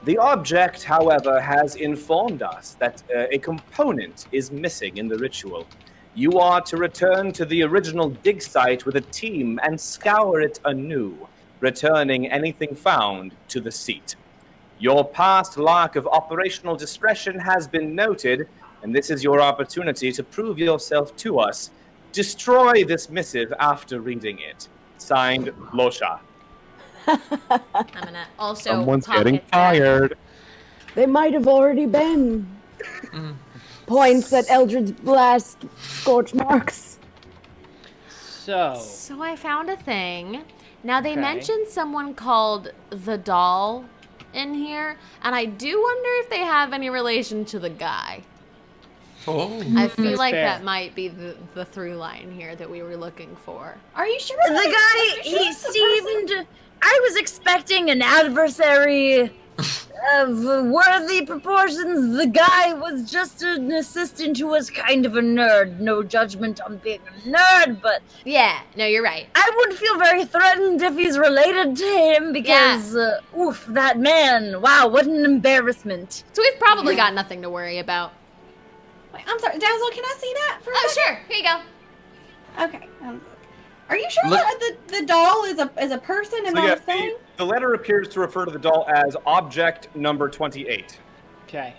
S11: The object, however, has informed us that a component is missing in the ritual. You are to return to the original dig site with a team and scour it anew, returning anything found to the seat. Your past lack of operational discretion has been noted, and this is your opportunity to prove yourself to us. Destroy this missive after reading it. Signed, Losha.
S1: I'm gonna also
S11: Someone's
S1: pocket
S11: getting
S1: that.
S11: fired.
S12: They might have already been. Points at Eldred's blast scorch marks.
S4: So
S1: I found a thing. Now they
S4: Okay.
S1: mentioned someone called the doll in here, and I do wonder if they have any relation to the guy.
S8: Oh.
S1: I feel
S4: That's
S1: like
S4: fair.
S1: that might be the through line here that we were looking for.
S9: Are you sure?
S6: The guy, he seemed. I was expecting an adversary of worthy proportions. The guy was just an assistant who was kind of a nerd. No judgment on being a nerd, but
S1: Yeah, no, you're right.
S6: I would feel very threatened if he's related to him because, oof, that man. Wow, what an embarrassment.
S1: So we've probably got nothing to worry about.
S9: Wait, I'm sorry, Dazzle, can I see that for a
S1: Oh,
S9: second?
S1: sure. Here you go.
S9: Okay. Are you sure
S3: Look-
S9: that the doll is a person and
S11: So
S9: not
S11: yeah,
S9: a thing?
S11: the letter appears to refer to the doll as object number 28.
S4: okay.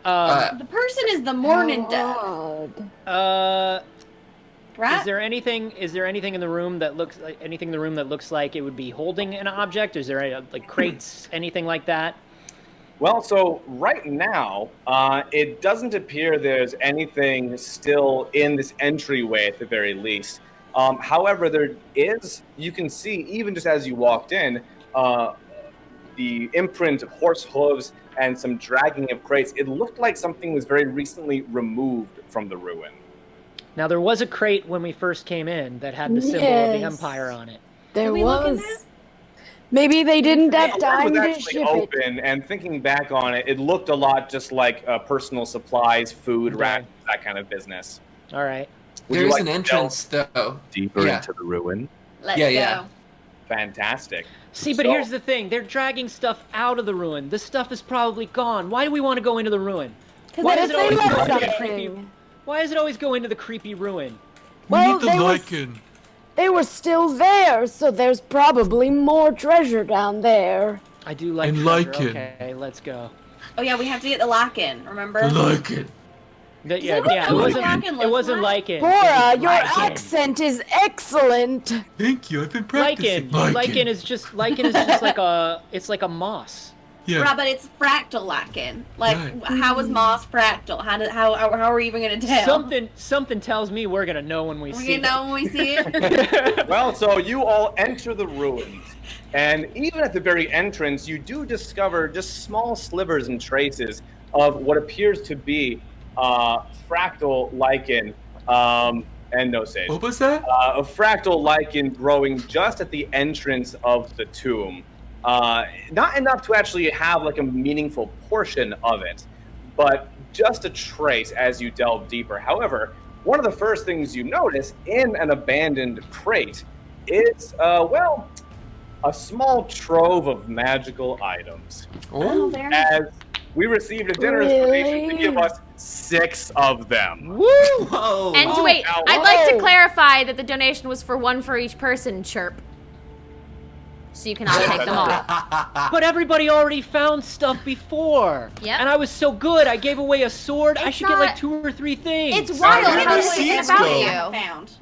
S9: The person is the morning dove, right?
S4: Is there anything in the room that looks like it would be holding an object? Is there any, like crates, anything like that?
S11: Well, so right now, it doesn't appear there's anything still in this entryway at the very least. However, there is, you can see, even just as you walked in, the imprint of horse hooves and some dragging of crates. It looked like something was very recently removed from the ruin.
S4: Now there was a crate when we first came in that had the symbol of the Empire on it.
S12: There
S9: Can we look in
S12: was. Maybe they didn't have
S11: It
S12: time
S11: was
S12: to
S11: actually
S12: ship it.
S11: open, and thinking back on it, it looked a lot just like personal supplies, food,
S4: Okay.
S11: rations, that kind of business.
S4: All right.
S11: Would you
S3: There's
S11: like
S3: an
S11: to
S3: entrance, though.
S11: deeper
S3: Yeah.
S11: into the ruin?
S9: Let's
S3: Yeah,
S9: go.
S3: yeah.
S11: Fantastic.
S4: See, but
S11: So-
S4: here's the thing. They're dragging stuff out of the ruin. This stuff is probably gone. Why do we want to go into the ruin?
S12: What if
S4: does it
S12: they
S4: always
S12: left
S4: go into the
S12: something?
S4: Why does it always go into the creepy ruin?
S8: We
S12: Well,
S8: need the
S12: they was-
S8: lichen.
S12: They were still there, so there's probably more treasure down there.
S4: I do like
S8: And
S4: treasure.
S8: lichen.
S4: Okay, let's go.
S9: Oh yeah, we have to get the lock in. Remember?
S8: The lichen.
S4: Yeah,
S9: that
S4: yeah.
S9: what
S4: It
S9: the
S4: wasn't.
S9: lichen
S4: It
S9: looks
S4: wasn't
S9: like?
S4: lichen.
S12: Bora, your
S4: Lichen.
S12: accent is excellent.
S8: Thank you. I've been practicing.
S4: Lichen is just like a. It's like a moss.
S8: Yeah.
S9: Right, but it's fractal lichen. Like,
S8: Right.
S9: how is moss fractal? How are we even gonna tell?
S4: Something tells me we're gonna know when we
S9: We're
S4: see
S9: gonna know when we see it.
S11: Well, so you all enter the ruins, and even at the very entrance, you do discover just small slivers and traces of what appears to be fractal lichen, and no sage.
S8: What was that?
S11: A fractal lichen growing just at the entrance of the tomb. Not enough to actually have like a meaningful portion of it, but just a trace as you delve deeper. However, one of the first things you notice in an abandoned crate is, well, a small trove of magical items.
S9: Oh, very
S11: As we received a generous donation to
S12: Really?
S11: give us 6 of them.
S4: Woo!
S3: Whoa.
S1: And wait,
S11: now-
S1: I'd like to
S12: Whoa.
S1: clarify that the donation was for one for each person, Chirp. so you can all take them all.
S4: But everybody already found stuff before.
S1: Yep.
S4: And I was so good. I gave away a sword. I
S1: It's
S4: should get like
S1: not-
S4: 2 or 3 things.
S1: It's wild.
S8: Where
S1: How
S8: do
S1: is it
S8: seeds
S1: about
S8: go?
S1: you?
S9: Found.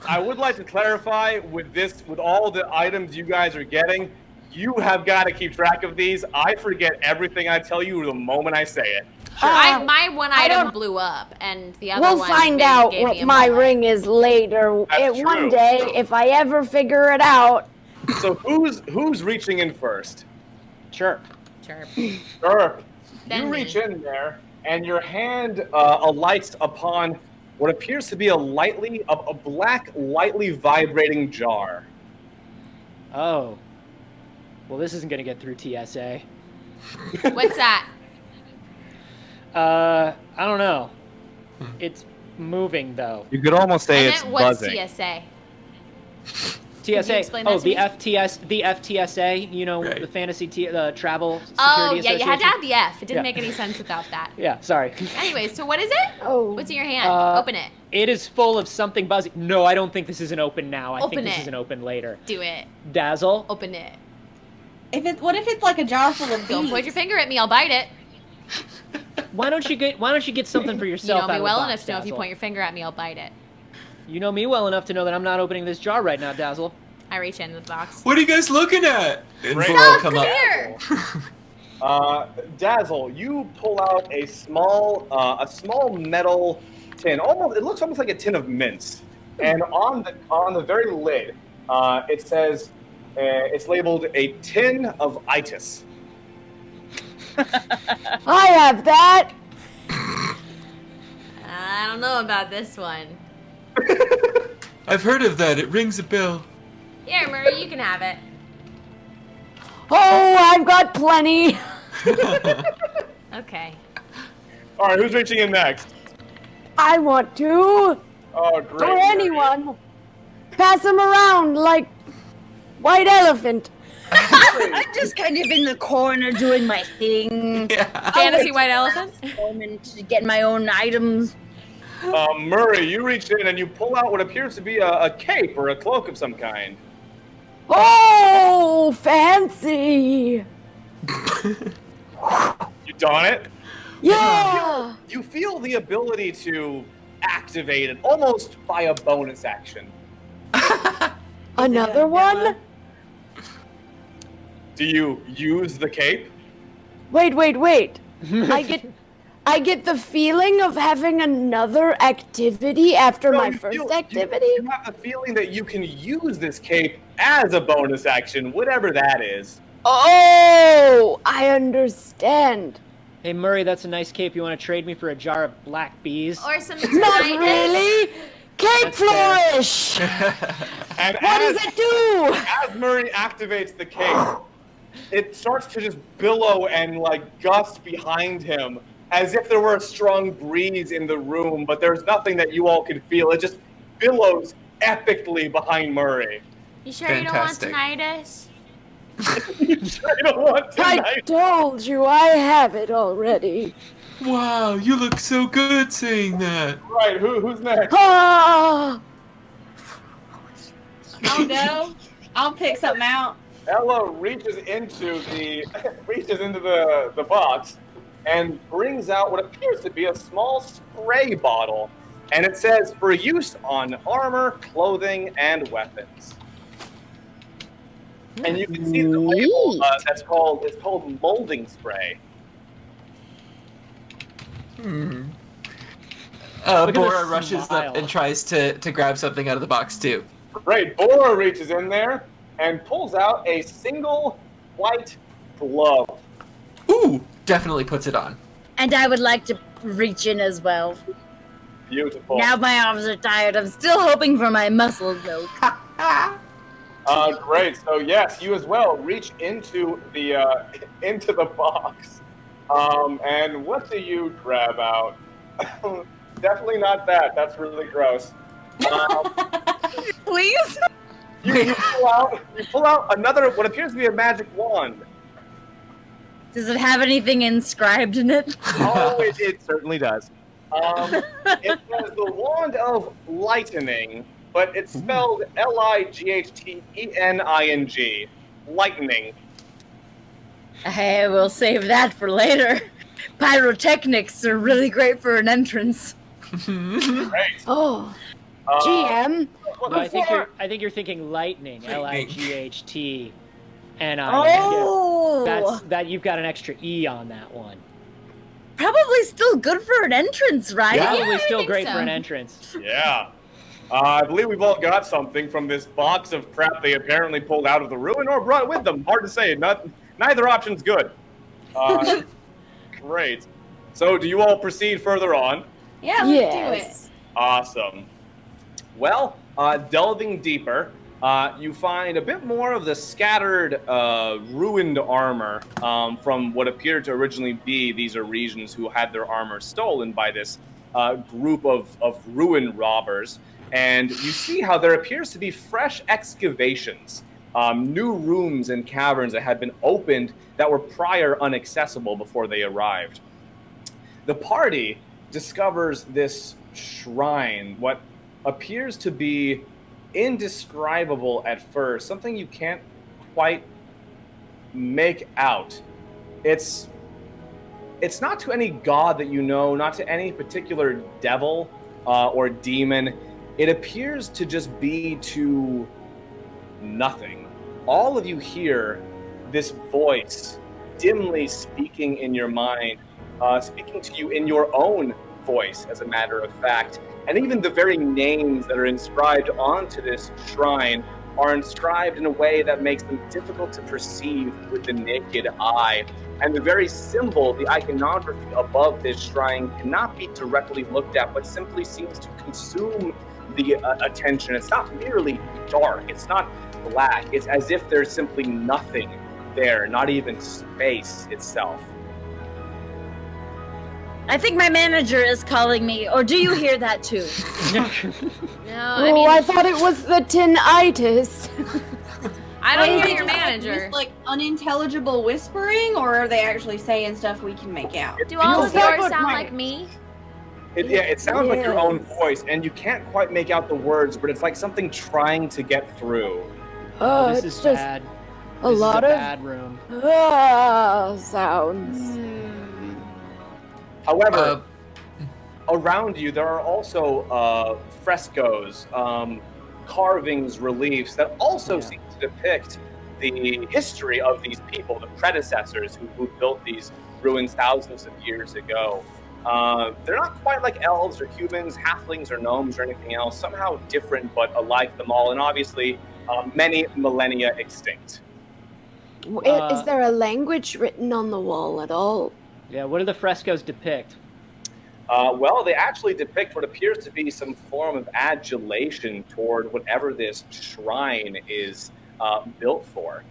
S11: I would like to clarify with all the items you guys are getting, you have got to keep track of these. I forget everything I tell you the moment I say it.
S1: My one
S12: I
S1: item
S12: don't-
S1: blew up, and the other
S12: We'll
S1: one
S12: find
S1: maybe
S12: out
S1: gave me
S12: what
S1: a
S12: my
S1: mullet.
S12: ring is later.
S11: That's
S12: One
S11: true.
S12: day, if I ever figure it out.
S11: So who's reaching in first?
S4: Sure.
S1: Chirp.
S11: Sure.
S1: Then
S11: You
S1: me.
S11: reach in there, and your hand alights upon what appears to be a black, lightly vibrating jar.
S4: Oh. Well, this isn't gonna get through TSA.
S1: What's that?
S4: I don't know. It's moving though.
S11: You could almost say
S1: And then what's TSA?
S4: TSA.
S1: explain that
S4: Oh,
S1: to
S4: the
S1: me?
S4: the FTSA. You know,
S8: Right.
S4: the fantasy travel security
S1: Oh, yeah, you had to
S4: Association.
S1: have the F. It didn't
S4: Yeah.
S1: make any sense without that.
S4: Yeah, sorry.
S1: Anyways, so what is it?
S12: Oh.
S1: What's in your hand?
S4: Uh,
S1: Open it.
S4: It is full of something buzzy. No, I don't think this is an open now. I
S1: Open
S4: think this
S1: it.
S4: is an open later.
S1: Do it.
S4: Dazzle.
S1: Open it.
S9: What if it's like a jar full of
S1: Don't
S9: bees?
S1: point your finger at me. I'll bite it.
S4: Why don't you get something for
S1: You
S4: yourself?
S1: know me
S4: out of
S1: well
S4: the box,
S1: enough to know if you
S4: Dazzle?
S1: point your finger at me, I'll bite it.
S4: You know me well enough to know that I'm not opening this jar right now, Dazzle.
S1: I reach into the box.
S8: What are you guys looking at? And
S11: Right.
S8: Bora will
S1: Stop,
S8: come
S1: come
S8: up.
S1: here.
S11: Dazzle, you pull out a small metal tin. It looks almost like a tin of mints. And on the very lid, it says it's labeled a tin of itis.
S12: I have that.
S1: I don't know about this one.
S8: I've heard of that. It rings a bell.
S1: Here, Murray, you can have it.
S12: Oh, I've got plenty.
S1: Okay.
S11: All right, who's reaching in next?
S12: I want to.
S11: Oh, great.
S12: Or anyone. Pass them around like white elephant.
S6: I'm just kind of in the corner doing my thing.
S1: Fantasy white elephant?
S6: To get my own items.
S11: Murray, you reach in and you pull out what appears to be a cape or a cloak of some kind.
S12: Oh, fancy.
S11: You don it.
S12: Yeah.
S11: You feel the ability to activate it almost by a bonus action.
S12: Another one?
S11: Do you use the cape?
S12: Wait. I get the feeling of having another activity after my
S11: you
S12: first
S11: feel-
S12: activity.
S11: You have the feeling that you can use this cape as a bonus action, whatever that is.
S12: Oh, I understand.
S4: Hey Murray, that's a nice cape. You want to trade me for a jar of black bees?
S1: Or some
S12: Not
S1: tinnitus?
S12: really. Cape
S4: That's fair.
S12: flourish.
S11: And
S12: What does it do?
S11: As Murray activates the cape, it starts to just billow and like gust behind him, as if there were a strong breeze in the room, but there's nothing that you all can feel. It just billows epically behind Murray.
S1: You sure
S8: Fantastic.
S1: you don't want tinnitus?
S11: You sure don't want to
S12: I
S11: tonight?
S12: told you I have it already.
S8: Wow, you look so good saying that.
S11: Right, who's next?
S12: Ah.
S9: I'll go. I'll pick something out.
S11: Ella reaches into the box and brings out what appears to be a small spray bottle, and it says for use on armor, clothing, and weapons. And you can see the label it's called molding spray.
S3: Hmm.
S4: Look at
S3: Bora
S4: this
S3: rushes
S4: smile.
S3: up and tries to grab something out of the box too.
S11: Great, Bora reaches in there and pulls out a single white glove.
S3: Ooh, definitely puts it on.
S6: And I would like to reach in as well.
S11: Beautiful.
S6: Now my arms are tired. I'm still hoping for my muscle milk.
S11: Great. So yes, you as well reach into the box. And what do you grab out? Definitely not that. That's really gross.
S6: Please?
S11: You pull out another what appears to be a magic wand.
S6: Does it have anything inscribed in it?
S11: Oh, it certainly does. It says the Wand of Lightening, but it's spelled Lightening. lightning.
S6: Hey, we'll save that for later. Pyrotechnics are really great for an entrance.
S11: Great.
S12: Oh, GM.
S4: No, I think you're thinking lightning, L-I-G-H-T, and that you've got an extra E on that one.
S6: Probably still good for an entrance, right?
S4: Probably still great for an entrance.
S11: Yeah. I believe we've all got something from this box of crap they apparently pulled out of the ruin or brought with them. Hard to say. Neither option's good. Great. So, do you all proceed further on?
S9: Yeah, let's do it.
S11: Awesome. Well, delving deeper, you find a bit more of the scattered, ruined armor from what appeared to originally be these Arisians who had their armor stolen by this group of ruin robbers. And you see how there appears to be fresh excavations, new rooms and caverns that had been opened that were prior inaccessible before they arrived. The party discovers this shrine, what appears to be indescribable at first, something you can't quite make out. It's not to any god that you know, not to any particular devil or demon. It appears to just be to nothing. All of you hear this voice dimly speaking in your mind, speaking to you in your own voice, as a matter of fact. And even the very names that are inscribed onto this shrine are inscribed in a way that makes them difficult to perceive with the naked eye. And the very symbol, the iconography above this shrine, cannot be directly looked at, but simply seems to consume the attention. It's not merely dark, it's not black, it's as if there's simply nothing there, not even space itself.
S6: I think my manager is calling me, or do you hear that too?
S1: No, I mean,
S12: I thought it was the tinnitus.
S1: I don't
S9: Wait,
S1: hear your
S9: just,
S1: manager.
S9: Just like unintelligible whispering, or are they actually saying stuff we can make out?
S1: Do all of
S12: Feels like
S1: yours
S12: what
S1: sound
S12: my-
S1: like me?
S11: It sounds like your own
S12: Yes.
S11: voice, and you can't quite make out the words, but it's like something trying to get through.
S4: This
S12: It's
S4: is
S12: just
S4: bad.
S12: a
S4: This
S12: lot
S4: is a
S12: of
S4: bad room.
S12: sounds.
S11: However, around you, there are also frescoes, carvings, reliefs that also seem to depict the history of these people, the predecessors who built these ruins thousands of years ago. They're not quite like elves or humans, halflings or gnomes or anything else, somehow different but alike them all, and obviously many millennia extinct.
S12: Is there a language written on the wall at all?
S4: Yeah, what do the frescoes depict?
S11: Well, they actually depict what appears to be some form of adulation toward whatever this shrine is built for.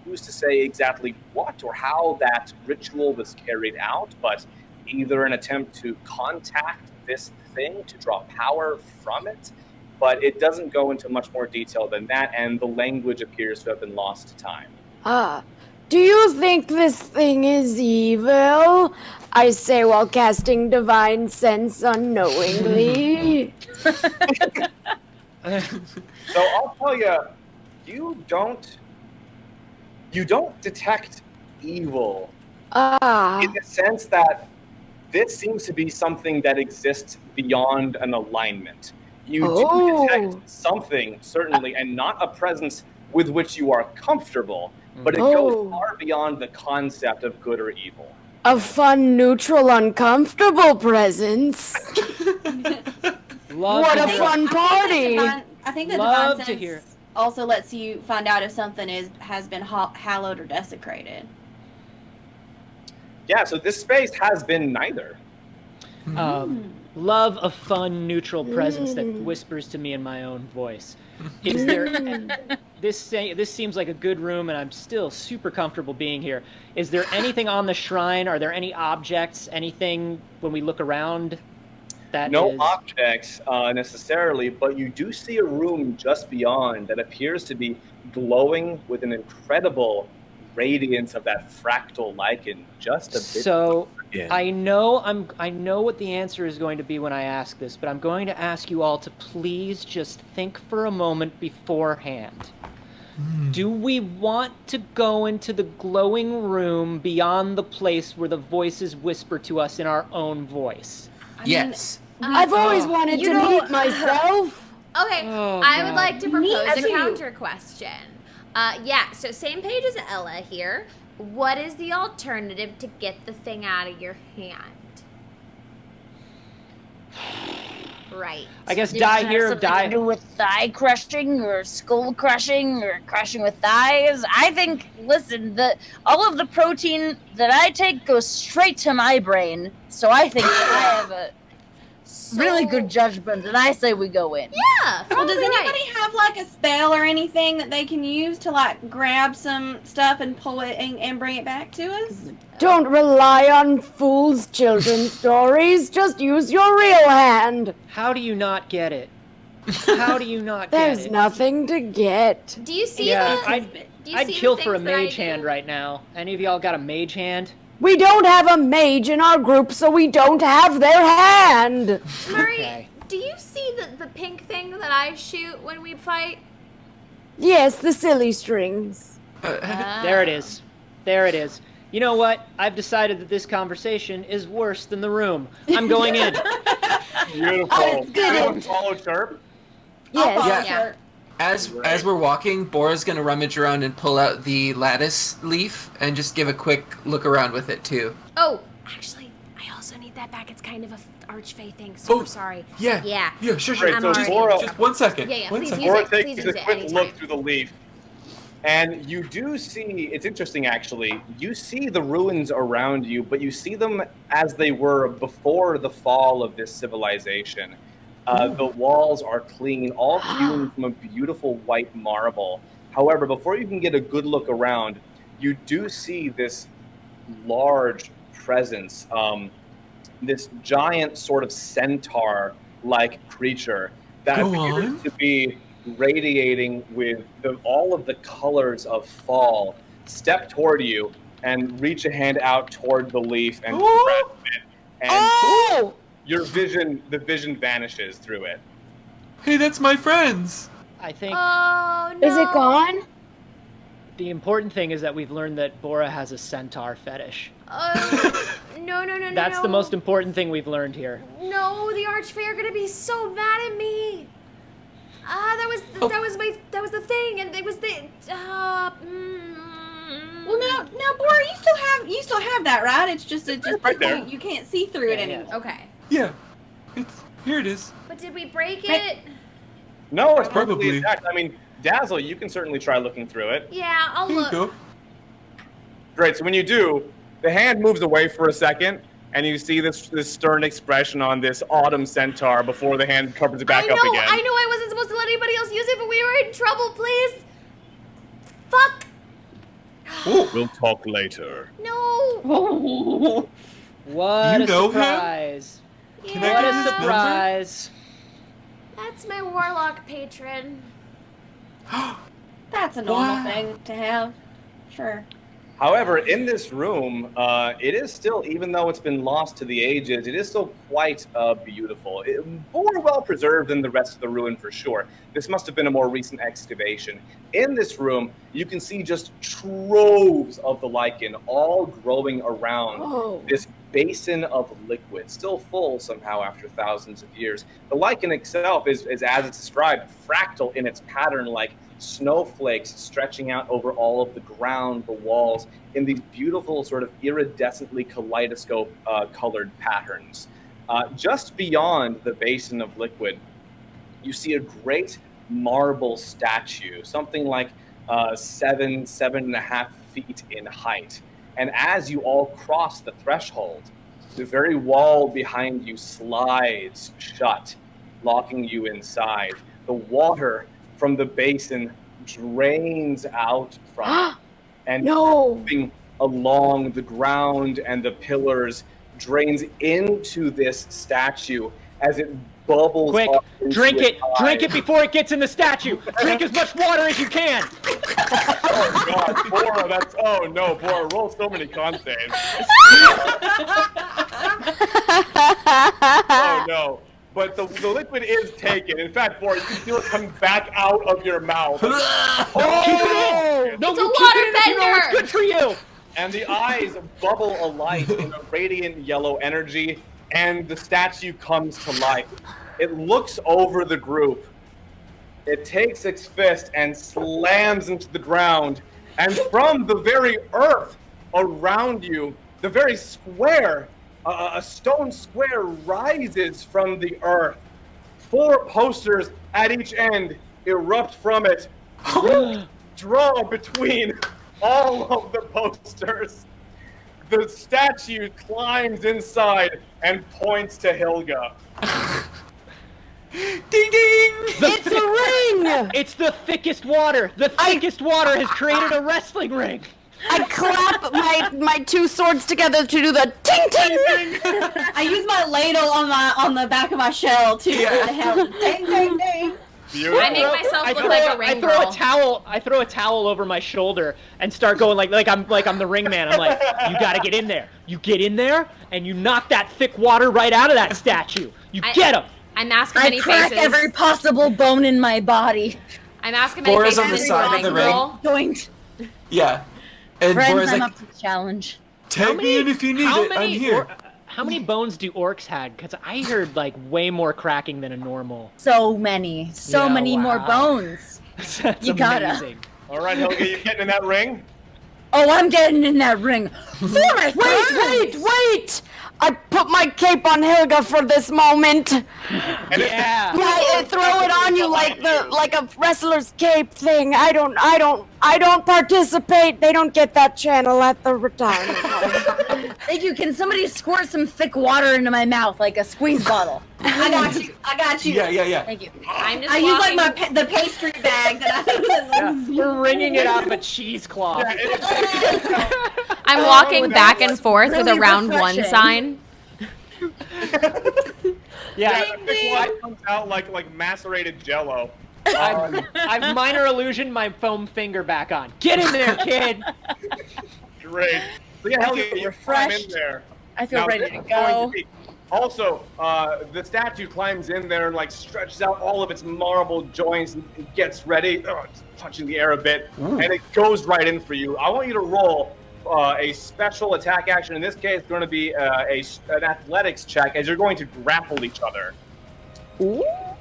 S11: Who's to say exactly what or how that ritual was carried out, but either an attempt to contact this thing, to draw power from it, but it doesn't go into much more detail than that, and the language appears to have been lost to time.
S12: Do you think this thing is evil? I say while casting Divine Sense unknowingly.
S11: So I'll tell you, you don't detect evil in the sense that this seems to be something that exists beyond an alignment. You do detect something, certainly, and not a presence with which you are comfortable, but it goes far beyond the concept of good or evil.
S12: A fun, neutral, uncomfortable presence. What a fun party!
S9: I think the
S4: Love
S9: divine
S4: to
S9: sense
S4: hear.
S9: also lets you find out if something has been hallowed or desecrated.
S11: Yeah, so this space has been neither.
S4: Love a fun, neutral presence that whispers to me in my own voice. Is there? This seems like a good room, and I'm still super comfortable being here. Is there anything on the shrine? Are there any objects? Anything when we look around? That
S11: no
S4: is...
S11: objects necessarily, but you do see a room just beyond that appears to be glowing with an incredible radiance of that fractal lichen just a bit.
S4: So I know what the answer is going to be when I ask this, but I'm going to ask you all to please just think for a moment beforehand. Do we want to go into the glowing room beyond the place where the voices whisper to us in our own voice?
S3: Yes.
S12: I've always wanted to meet myself.
S1: Okay,
S4: Oh,
S1: I would
S4: God.
S1: like to propose a
S5: too.
S1: counter question. Yeah, so same page as Ella here. What is the alternative to get the thing out of your hand? Right.
S4: I guess
S6: Does
S4: die
S6: it have
S4: here,
S6: something
S4: die.
S6: to do with thigh crushing or skull crushing or crushing with thighs? I think, listen, all of the protein that I take goes straight to my brain, so I think I have a really good judgment, and I say we go in.
S1: Yeah.
S9: Well, does
S1: probably
S9: anybody have like a spell or anything that they can use to like grab some stuff and pull it and bring it back to us?
S12: Don't rely on fools' children's stories. Just use your real hand.
S4: How do you not get it? How do you not get
S12: There's
S4: it?
S12: nothing to get.
S1: Do you see
S4: Yeah,
S1: the? do you
S4: I'd
S1: see the
S4: kill for a
S1: things that I
S4: mage hand
S1: do?
S4: right now. Any of y'all got a mage hand?
S12: We don't have a mage in our group, so we don't have their hand.
S1: Murray,
S4: Okay.
S1: do you see the pink thing that I shoot when we fight?
S12: Yes, the silly strings.
S4: There it is. There it is. You know what? I've decided that this conversation is worse than the room. I'm going in.
S11: Beautiful. Anyone follow Chirp?
S12: Yes.
S3: Yeah. As we're walking, Bora's gonna rummage around and pull out the lattice leaf and just give a quick look around with it too.
S1: Oh, actually, I also need that back. It's kind of a archfey thing. So sorry.
S8: Yeah.
S1: Yeah.
S8: Yeah, sure.
S11: Great,
S1: I'm
S11: so
S1: already-
S11: Bora,
S8: Just 1 second.
S1: Yeah,
S8: One
S1: please
S8: second.
S1: use
S11: Bora
S1: it. Please
S11: takes
S1: use
S11: a
S1: it
S11: quick
S1: anytime.
S11: look through the leaf, and you do see, it's interesting actually, you see the ruins around you, but you see them as they were before the fall of this civilization. The walls are clean, all hewn from a beautiful white marble. However, before you can get a good look around, you do see this large presence, this giant sort of centaur-like creature that
S8: Go
S11: appears
S8: on.
S11: to be radiating with all of the colors of fall. Step toward you and reach a hand out toward the leaf and grab it. And
S12: Oh!
S11: the vision vanishes through it.
S8: Hey, that's my friends.
S4: I think
S1: Oh no.
S12: Is it gone?
S4: the important thing is that we've learned that Bora has a centaur fetish.
S1: No.
S4: That's the most important thing we've learned here.
S1: No, the Archfey are gonna be so mad at me. That was the thing, and it was the.
S9: Well, no, Bora, you still have that, right? It's just
S11: right there.
S9: you can't see through it
S4: Yeah, yeah.
S9: anymore.
S1: Okay,
S8: Yeah. Here it is.
S1: but did we break it?
S11: No, it's perfectly
S8: Probably.
S11: intact. I mean, Dazzle, you can certainly try looking through it.
S1: Yeah, I'll
S8: Here you
S1: look.
S8: go.
S11: Great. So when you do, the hand moves away for a second, and you see this stern expression on this autumn centaur before the hand covers it back up again.
S1: I know I wasn't supposed to let anybody else use it, but we were in trouble, please. Fuck.
S11: We'll talk later.
S1: No.
S4: What
S8: You
S4: a
S8: know him?
S4: surprise!
S8: Can I
S4: What
S8: get
S4: a
S8: his number?
S4: surprise!
S1: That's my warlock patron.
S9: That's a normal
S8: Wow.
S9: thing to have. Sure.
S11: However, in this room, it is still, even though it's been lost to the ages, it is still quite beautiful. More well preserved than the rest of the ruin for sure. This must have been a more recent excavation. In this room, you can see just troves of the lichen all growing around this basin of liquid, still full somehow after thousands of years. The lichen itself is as it's described, fractal in its pattern, like snowflakes stretching out over all of the ground, the walls, in these beautiful sort of iridescently kaleidoscope colored patterns. Just beyond the basin of liquid, you see a great marble statue, something like 7.5 feet in height. And as you all cross the threshold, the very wall behind you slides shut, locking you inside. The water from the basin drains out from it, and moving along the ground and the pillars drains into this statue as it bubbles
S4: Quick,
S11: up into
S4: drink
S11: its
S4: it! Drink it
S11: eyes.
S4: before it gets in the statue! Drink as much water as you can!
S11: Oh god, Bora, oh no, Bora, roll so many con saves. Oh no. but the liquid is taken. In fact, Bora, you can feel it coming back out of your mouth.
S4: No,
S1: It's a
S4: you keep it in if you know
S1: waterbender.
S4: what's good for you.
S11: And the eyes bubble alight in a radiant yellow energy, and the statue comes to life. It looks over the group. It takes its fist and slams into the ground, and from the very earth around you, the very square, a stone square rises from the earth. 4 posters at each end erupt from it, draw between all of the posters. The statue climbs inside and points to Hilga.
S3: Ding ding!
S12: It's a ring!
S4: It's the thickest water. The thickest water has created a wrestling ring.
S12: I clap my 2 swords together to do the ting ting ting.
S9: I use my ladle on the back of my shell to help. Ding, ding, ding.
S11: Beautiful.
S1: I make myself look like a ring girl.
S4: I throw a towel over my shoulder and start going like I'm the ring man. I'm like, you gotta get in there. You get in there and you knock that thick water right out of that statue. You get him.
S1: I mask
S6: I
S1: many
S6: crack
S1: faces.
S6: every possible bone in my body.
S1: I mask many
S3: Bora's
S1: faces
S3: on the
S1: into
S3: side
S1: a
S3: of
S1: ring
S3: the ring.
S1: girl.
S6: Doink.
S3: Yeah. And
S6: Friends,
S3: Bora's
S6: I'm
S3: like,
S6: up to the challenge.
S8: Tag me in if you need it. I'm here.
S4: How many bones do orcs had? Because I heard like way more cracking than a normal.
S6: So many. So
S4: Yeah,
S6: many more
S4: wow.
S6: bones.
S4: That's
S6: You gotta.
S4: amazing.
S11: All right, Hilga, you getting in that ring?
S6: Oh, I'm getting in that ring.
S12: Wait! I put my cape on Hilga for this moment.
S11: And
S4: Yeah.
S12: I throw it on you like a wrestler's cape thing. I don't participate. They don't get that channel at the retirement home.
S6: Thank you. Can somebody squirt some thick water into my mouth like a squeeze bottle?
S9: I got you.
S3: yeah.
S6: Thank you.
S1: I'm just
S9: I use like
S1: walking-
S9: the pastry bag that I
S4: We're wringing it out of a cheesecloth.
S1: I'm walking back and forth with a
S6: really
S1: round 1
S6: refreshing.
S1: sign.
S4: Yeah.
S11: the thick light comes out like macerated jello.
S4: I've minor illusioned my foam finger back on. Get in there, kid.
S11: Great. So yeah, Hilga, you climb in
S6: refreshed.
S11: there.
S6: I feel
S11: Now,
S6: ready
S11: this
S6: to
S11: is going
S6: go.
S11: be- Also, the statue climbs in there and like stretches out all of its marble joints and gets ready. It's punching the air a bit, and it goes right in for you. I want you to roll a special attack action. In this case, it's going to be an athletics check as you're going to grapple each other.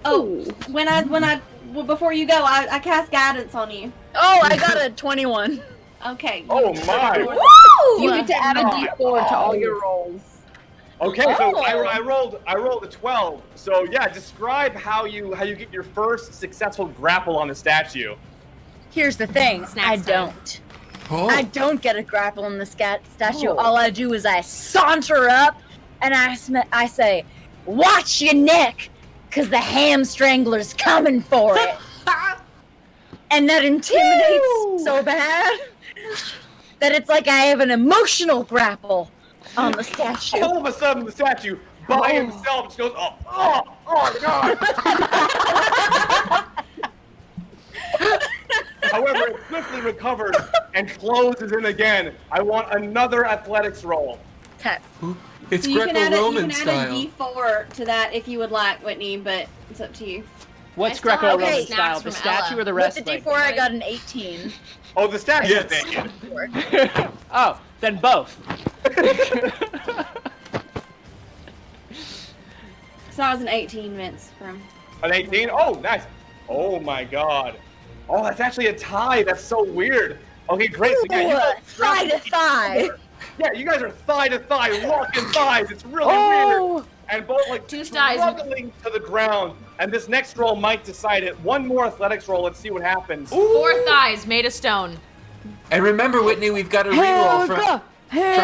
S9: Oh, before you go, I cast guidance on you.
S6: Oh, I got a 21.
S9: Okay.
S11: Oh my!
S12: You get to add a d4 to all your rolls.
S11: Okay, so I rolled a 12. So yeah, describe how you get your first successful grapple on the statue.
S6: Here's the thing.
S1: Snacks time.
S6: I don't get a grapple in the statue. All I do is I saunter up and I say, "Watch your neck, cause the Hamstrangler's coming for it." And that intimidates so bad that it's like I have an emotional grapple on the statue.
S11: All of a sudden, the statue by himself just goes, oh god! However, it quickly recovers and closes in again. I want another athletics roll.
S6: Okay.
S8: It's
S9: So you can add a
S8: Greco-Roman style.
S9: D4 to that if you would like, Whitney, but it's up to you.
S4: What's
S1: I still have
S4: Greco-Roman
S6: okay.
S4: style?
S1: snacks
S4: The
S1: from
S4: statue
S1: Ella.
S4: or the
S6: With
S4: wrestling?
S6: the D4, I got an 18.
S11: Oh, the statue
S8: Yes.
S11: is naked.
S4: Oh, then both.
S9: So I was an 18, Vince. From
S11: An 18? Oh, nice. Oh my god. Oh, that's actually a tie. That's so weird. Okay, great. So yeah, you
S6: Ooh,
S11: guys
S6: thigh to thigh.
S11: Yeah, you guys are thigh to thigh, locking thighs. It's really weird. And both like
S1: Two thighs.
S11: struggling to the ground. And this next roll might decide it. One more athletics roll. Let's see what happens.
S1: 4 thighs made of stone.
S3: And remember, Whitney, we've got a reroll from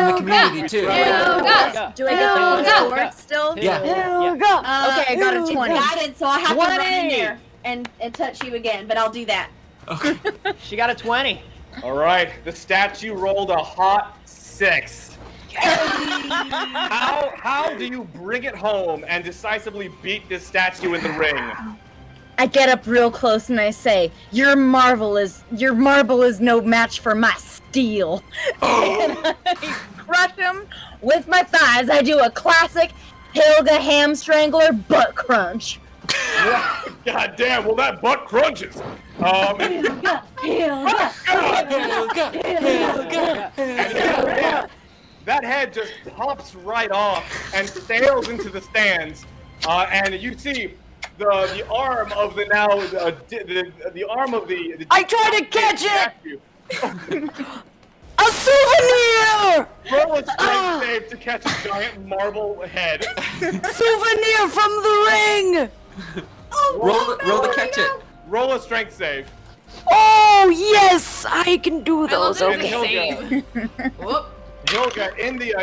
S3: the community too.
S1: Hilga!
S6: Do I get the
S1: Hilga!
S6: plus 4 still?
S3: Yeah.
S6: Okay, I got a 20.
S9: guidance, so I have to run
S4: 20.
S9: in there and touch you again, but I'll do that.
S4: She got a 20.
S11: All right, the statue rolled a hot 6. How do you bring it home and decisively beat this statue in the ring?
S6: I get up real close and I say, your marble is no match for my steel." And I crush him with my thighs. I do a classic Hilga Hamstrangler butt crunch.
S11: God damn, well that butt crunches. That head just pops right off and sails into the stands, and you see the arm of the the arm of the
S12: I tried to catch it!
S11: statue.
S12: A souvenir!
S11: Roll a strength save to catch a giant marble head.
S12: Souvenir from the ring!
S3: Roll to catch it.
S11: Roll a strength save.
S12: Oh, yes! I can do those,
S1: I love
S11: And
S12: okay.
S11: Hilga,
S1: Whoop.
S11: Hilga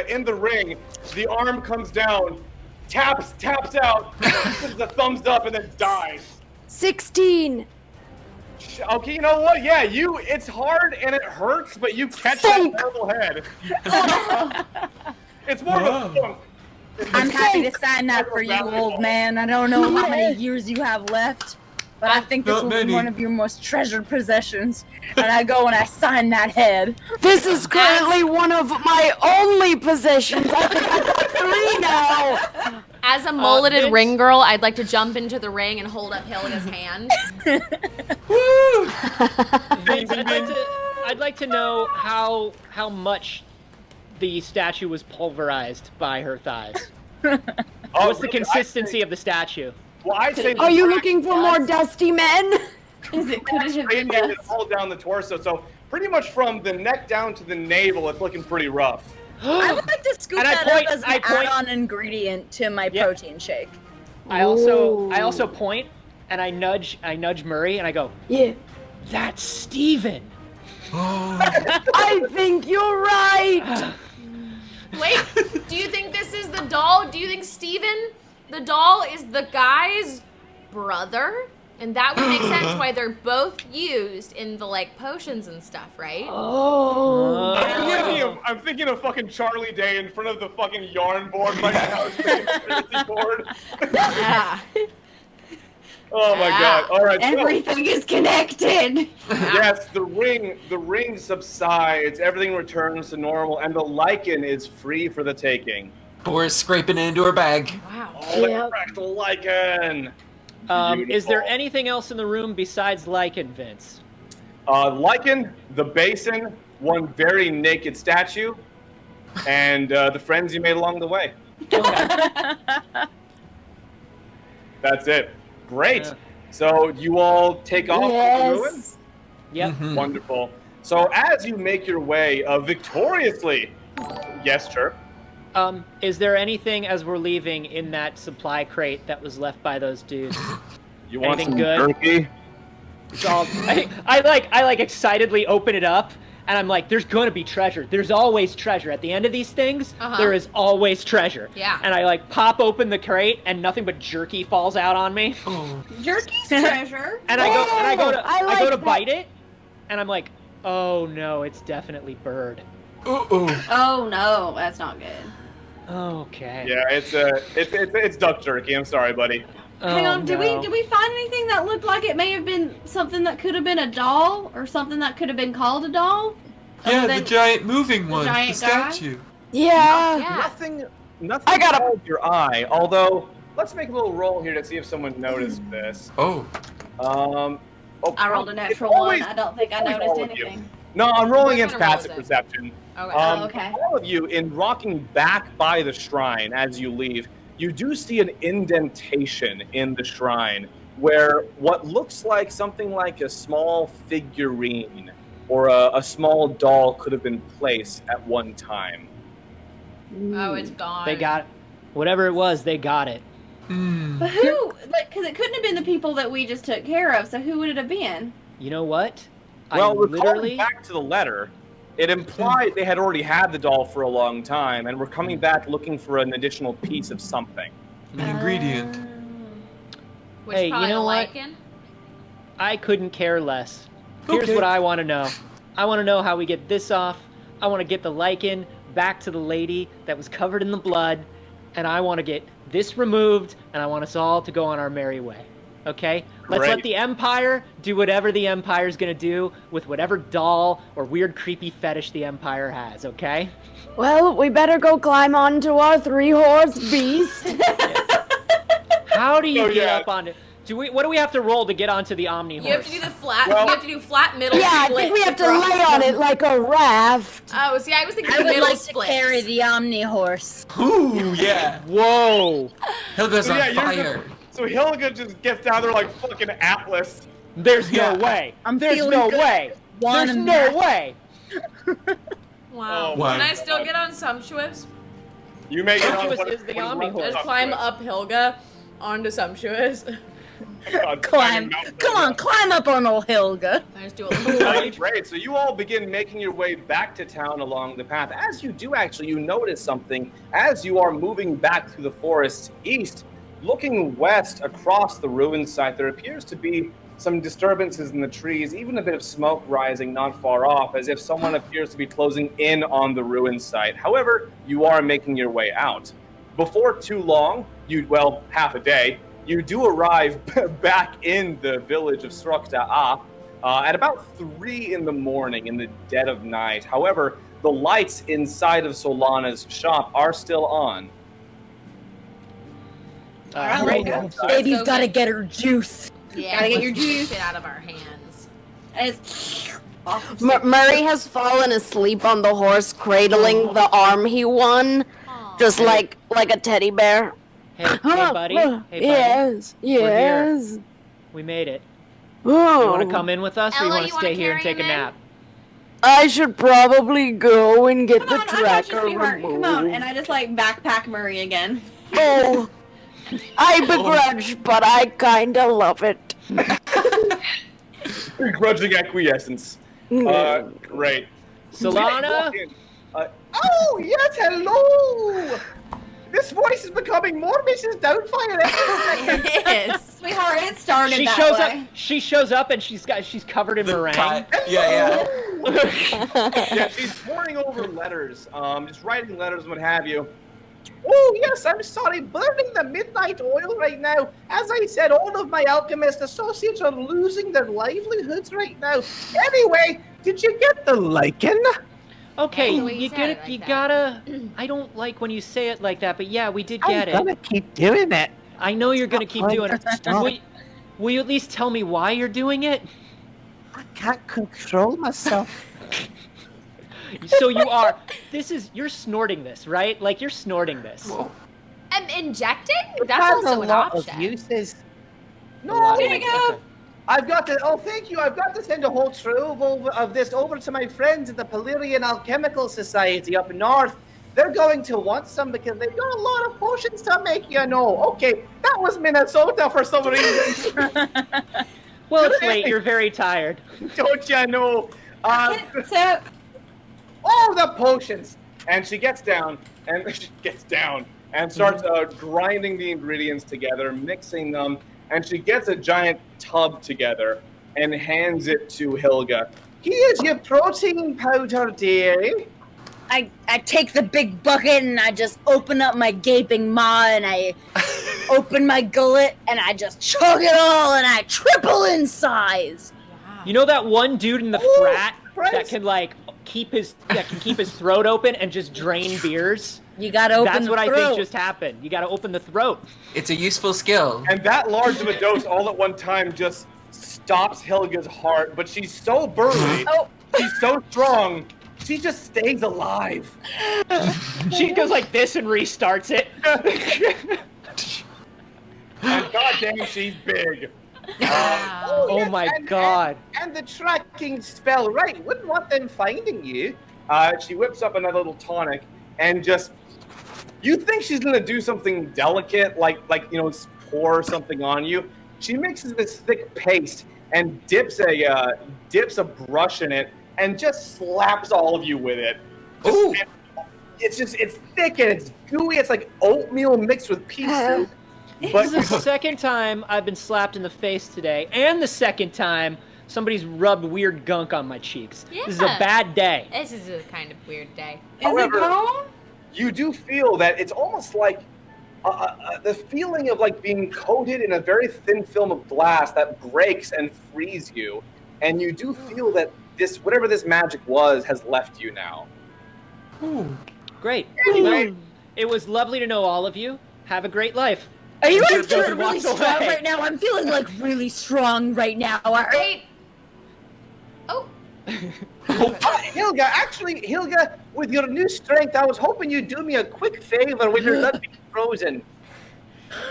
S11: in the ring, the arm comes down, taps out, gives a thumbs up, and then dies.
S12: 16.
S11: Okay, you know what? Yeah, it's hard and it hurts, but you catch that terrible head. It's more of a thump.
S6: I'm happy to sign that for you, old man. I don't know how many years you have left, but I think this
S8: Not
S6: will be
S8: many.
S6: one of your most treasured possessions. And I go and I sign that head.
S12: This is currently one of my only possessions. I think I've got 3 now.
S1: As a mulleted
S4: Vince?
S1: ring girl, I'd like to jump into the ring and hold up Hilga's hand.
S4: Vince, I'd like to know how much the statue was pulverized by her thighs. What's the consistency of the statue?
S11: Well, I say
S12: Are you looking for more dusty men?
S9: Could it have been
S11: it
S9: dust?
S11: all down the torso, so pretty much from the neck down to the navel, it's looking pretty rough.
S6: I would like to scoop
S4: And I
S6: that
S4: point-
S6: up as
S4: I
S6: an
S4: point-
S6: add-on ingredient to my
S4: Yeah.
S6: protein shake.
S4: I also point and I nudge Murray and I go,
S12: Yeah.
S4: "That's Steven."
S12: I think you're right.
S1: Wait, do you think this is the doll? Do you think Steven, the doll, is the guy's brother? And that would make sense why they're both used in the like potions and stuff, right?
S12: Oh.
S11: I'm thinking of fucking Charlie Day in front of the fucking yarn board right now. It's the conspiracy board.
S1: Yeah.
S11: Oh my god. All right. so-
S9: Everything is connected.
S11: Yes, the ring subsides, everything returns to normal, and the lichen is free for the taking.
S3: Bora's scraping it into her bag.
S1: Wow.
S11: Oh, let's crack the lichen.
S4: Is there
S11: Beautiful.
S4: anything else in the room besides lichen, Vince?
S11: Lichen, the basin, one very naked statue, and the friends you made along the way. That's it. Great.
S4: Yeah.
S11: So you all take off from the ruin?
S12: Yes.
S4: Yep.
S3: Mhm.
S11: Wonderful. So as you make your way victoriously, yes, Chirp.
S4: Is there anything as we're leaving in that supply crate that was left by those dudes?
S11: You want
S4: Anything
S11: some
S4: good?
S11: turkey?
S4: It's all, I like excitedly open it up and I'm like, there's gonna be treasure. There's always treasure. At the end of these things, there is always treasure.
S1: Yeah.
S4: And I like pop open the crate and nothing but jerky falls out on me.
S9: Jerky's treasure.
S4: And I go to
S12: I like
S4: go to
S12: that.
S4: bite it and I'm like, oh no, it's definitely bird.
S8: Uh-oh.
S9: Oh no, that's not good.
S4: Okay.
S11: Yeah, it's duck jerky. I'm sorry, buddy.
S9: Hang
S4: Oh,
S9: on, did
S4: no.
S9: we find anything that looked like it may have been something that could have been a doll or something that could have been called a doll?
S8: Yeah,
S9: Other
S8: the
S9: than-
S8: giant moving one. The
S9: giant guy?
S8: statue.
S12: Yeah.
S1: Yeah.
S11: Nothing
S12: I got a-
S11: caught your eye. Although, let's make a little roll here to see if someone noticed this.
S8: Oh.
S11: Oh,
S9: I rolled a
S11: it's
S9: natural
S11: always-
S9: one. I don't think I
S11: always
S9: noticed
S11: all of you.
S9: anything.
S11: No, I'm rolling
S1: We're
S11: against
S1: gonna roll
S11: passive
S1: it.
S11: perception.
S1: Okay.
S9: Oh, okay.
S11: All of you, in rocking back by the shrine as you leave, you do see an indentation in the shrine where what looks like something like a small figurine or a small doll could have been placed at one time.
S1: Oh, it's gone.
S4: They got it. Whatever it was, they got it.
S8: Hmm.
S9: But who? Like, because it couldn't have been the people that we just took care of. So who would it have been?
S4: You know what?
S11: Well,
S4: I
S11: recalling
S4: literally
S11: back to the letter, it implied they had already had the doll for a long time and were coming back looking for an additional piece of something.
S8: An ingredient.
S1: Which
S4: Hey, you
S1: probably
S4: know
S1: the
S4: what?
S1: lichen?
S4: I couldn't care less. Here's
S8: Okay.
S4: what I want to know. I want to know how we get this off. I want to get the lichen back to the lady that was covered in the blood, and I want to get this removed, and I want us all to go on our merry way. Okay? Let's
S11: Great.
S4: let the Empire do whatever the Empire's gonna do with whatever doll or weird creepy fetish the Empire has, okay?
S12: Well, we better go climb onto our 3-horse beast.
S4: How do you
S11: Oh,
S4: get
S11: yeah.
S4: up on it? What do we have to roll to get onto the Omni horse?
S1: You have to do the flat.
S11: Well-
S1: you have to do flat middle.
S12: Yeah, I
S1: split
S12: think we have to
S1: across.
S12: lay on it like a raft.
S1: Oh, see, I was thinking
S6: I
S1: the
S6: would
S1: middle
S6: like to
S1: split.
S6: carry the Omni horse.
S3: Ooh, yeah.
S4: Whoa!
S3: Hilga's
S11: So,
S3: on
S11: yeah, you're
S3: fire.
S11: So Hilga just gets down there like fucking Atlas.
S4: There's
S3: Yeah.
S4: no way.
S6: I'm
S4: There's
S6: feeling
S4: no
S6: good.
S4: way.
S6: Wanna
S4: There's no
S6: match.
S4: way.
S1: Wow.
S11: Oh,
S3: wow.
S1: Can I still get on Sumptuous?
S11: You make it on
S4: Sumptuous
S11: what
S4: is the
S11: what
S4: Omni
S11: runs
S4: horse.
S1: Just
S11: up
S1: climb
S11: to it.
S1: up Hilga onto Sumptuous.
S11: God,
S6: Climb.
S11: Mountain
S6: Come on,
S11: Hilga.
S6: climb up on old Hilga.
S1: I just do a little.
S11: Right, great. So you all begin making your way back to town along the path. As you do, actually, you notice something. As you are moving back through the forest east, looking west across the ruined site, there appears to be some disturbances in the trees, even a bit of smoke rising not far off, as if someone appears to be closing in on the ruined site. However, you are making your way out. Before too long, half a day, you do arrive back in the village of Srokta'a at about 3 in the morning in the dead of night. However, the lights inside of Solana's shop are still on.
S4: Great.
S6: Baby's
S1: go
S6: gotta
S1: get-
S6: get her juice.
S1: Yeah,
S9: Gotta get your
S1: let's
S9: juice.
S1: Shit out of our hands.
S9: It's
S12: Murray has fallen asleep on the horse, cradling the arm he won, just like a teddy bear.
S4: Hey, buddy. Hey, buddy.
S12: Yes,
S4: here.
S12: yes.
S4: We made it.
S12: Oh.
S4: You want to come in with us, or you
S1: Ella,
S4: want
S1: you
S4: to
S1: wanna
S4: stay here and
S1: carry
S4: take a
S1: him in?
S4: nap?
S12: I should probably go and get
S9: Come
S12: the
S9: on, I got you,
S12: tracker
S9: sweetheart.
S12: removed.
S9: Come on, and I just like backpack Murray again.
S12: Oh, I begrudge, but I kinda love it.
S11: Begrudging acquiescence. Great.
S4: Solana?
S7: Oh, yes, hello! This voice is becoming more Mrs. Doubtfire every second.
S1: It is.
S9: Sweetheart, it started
S4: She
S9: that
S4: shows
S9: way.
S4: up. She shows up and she's covered in meringue.
S3: Yeah.
S11: Yeah, she's pouring over letters, just writing letters and what have you. Oh, yes, I'm sorry, burning the midnight oil right now. As I said, all of my alchemist associates are losing their livelihoods right now. Anyway, did you get the lichen?
S4: Okay,
S1: the way you
S4: you
S1: said
S4: get
S1: it
S4: it.
S1: like
S4: You
S1: that.
S4: gotta. I don't like when you say it like that, but yeah, we did get
S7: I'm gonna
S4: it.
S7: keep doing it.
S4: I know you're gonna keep doing it.
S7: Stop.
S4: Will you at least tell me why you're doing it?
S7: I can't control myself.
S4: So you are. You're snorting this, right? Like you're snorting this.
S1: And injecting?
S7: It
S1: That's
S7: has
S1: also
S7: a
S1: an
S7: lot
S1: option.
S7: of uses. No,
S9: Here you go.
S7: I've got to. Oh, thank you. I've got to send a whole trove of this over to my friends at the Polarian Alchemical Society up north. They're going to want some because they've got a lot of potions to make, you know. Okay, that was Minnesota for some reason.
S4: Well, it's late. You're very tired.
S7: Don't you know?
S9: So,
S7: Oh, the potions.
S11: And she gets down and starts grinding the ingredients together, mixing them, and she gets a giant tub together and hands it to Hilga.
S7: Here's your protein powder, dearie.
S6: I take the big bucket and I just open up my gaping maw and I open my gullet and I just chug it all and I triple in size.
S4: You know that one dude in the
S7: Ooh,
S4: frat that
S7: Prince.
S4: can like keep his throat open and just drain beers?
S6: You gotta open
S4: That's
S6: the
S4: what I
S6: throat.
S4: think just happened. You got to open the throat.
S3: It's a useful skill.
S11: And that large of a dose all at one time just stops Hilga's heart, but she's so burly,
S6: Oh.
S11: she's so strong, she just stays alive.
S4: She goes like this and restarts it.
S11: And goddamn, she's big.
S1: Wow.
S4: Oh my God.
S7: And the tracking spell, right? Wouldn't want them finding you.
S11: She whips up another little tonic and just. You think she's gonna do something delicate, like pour something on you? She mixes this thick paste and dips a brush in it and just slaps all of you with it.
S3: Ooh.
S11: It's thick and it's gooey. It's like oatmeal mixed with pea soup.
S4: This is the second time I've been slapped in the face today, and the second time somebody's rubbed weird gunk on my cheeks. This is a
S1: Yeah.
S4: bad day.
S1: This is a kind of weird day.
S9: is
S11: However-
S9: it gone?
S11: You do feel that it's almost like the feeling of like being coated in a very thin film of glass that breaks and frees you, and you do feel that this whatever this magic was has left you now.
S4: Great.
S11: Anyway,
S4: It was lovely to know all of you. Have a great life.
S6: Are you
S4: And
S6: like
S4: goes
S6: feeling
S4: and
S6: really
S4: walks
S6: strong
S4: away.
S6: right now? I'm feeling like really strong right now.
S1: Wait. Oh.
S11: Hilga, actually, Hilga, with your new strength, I was hoping you'd do me a quick favor with your nut being frozen.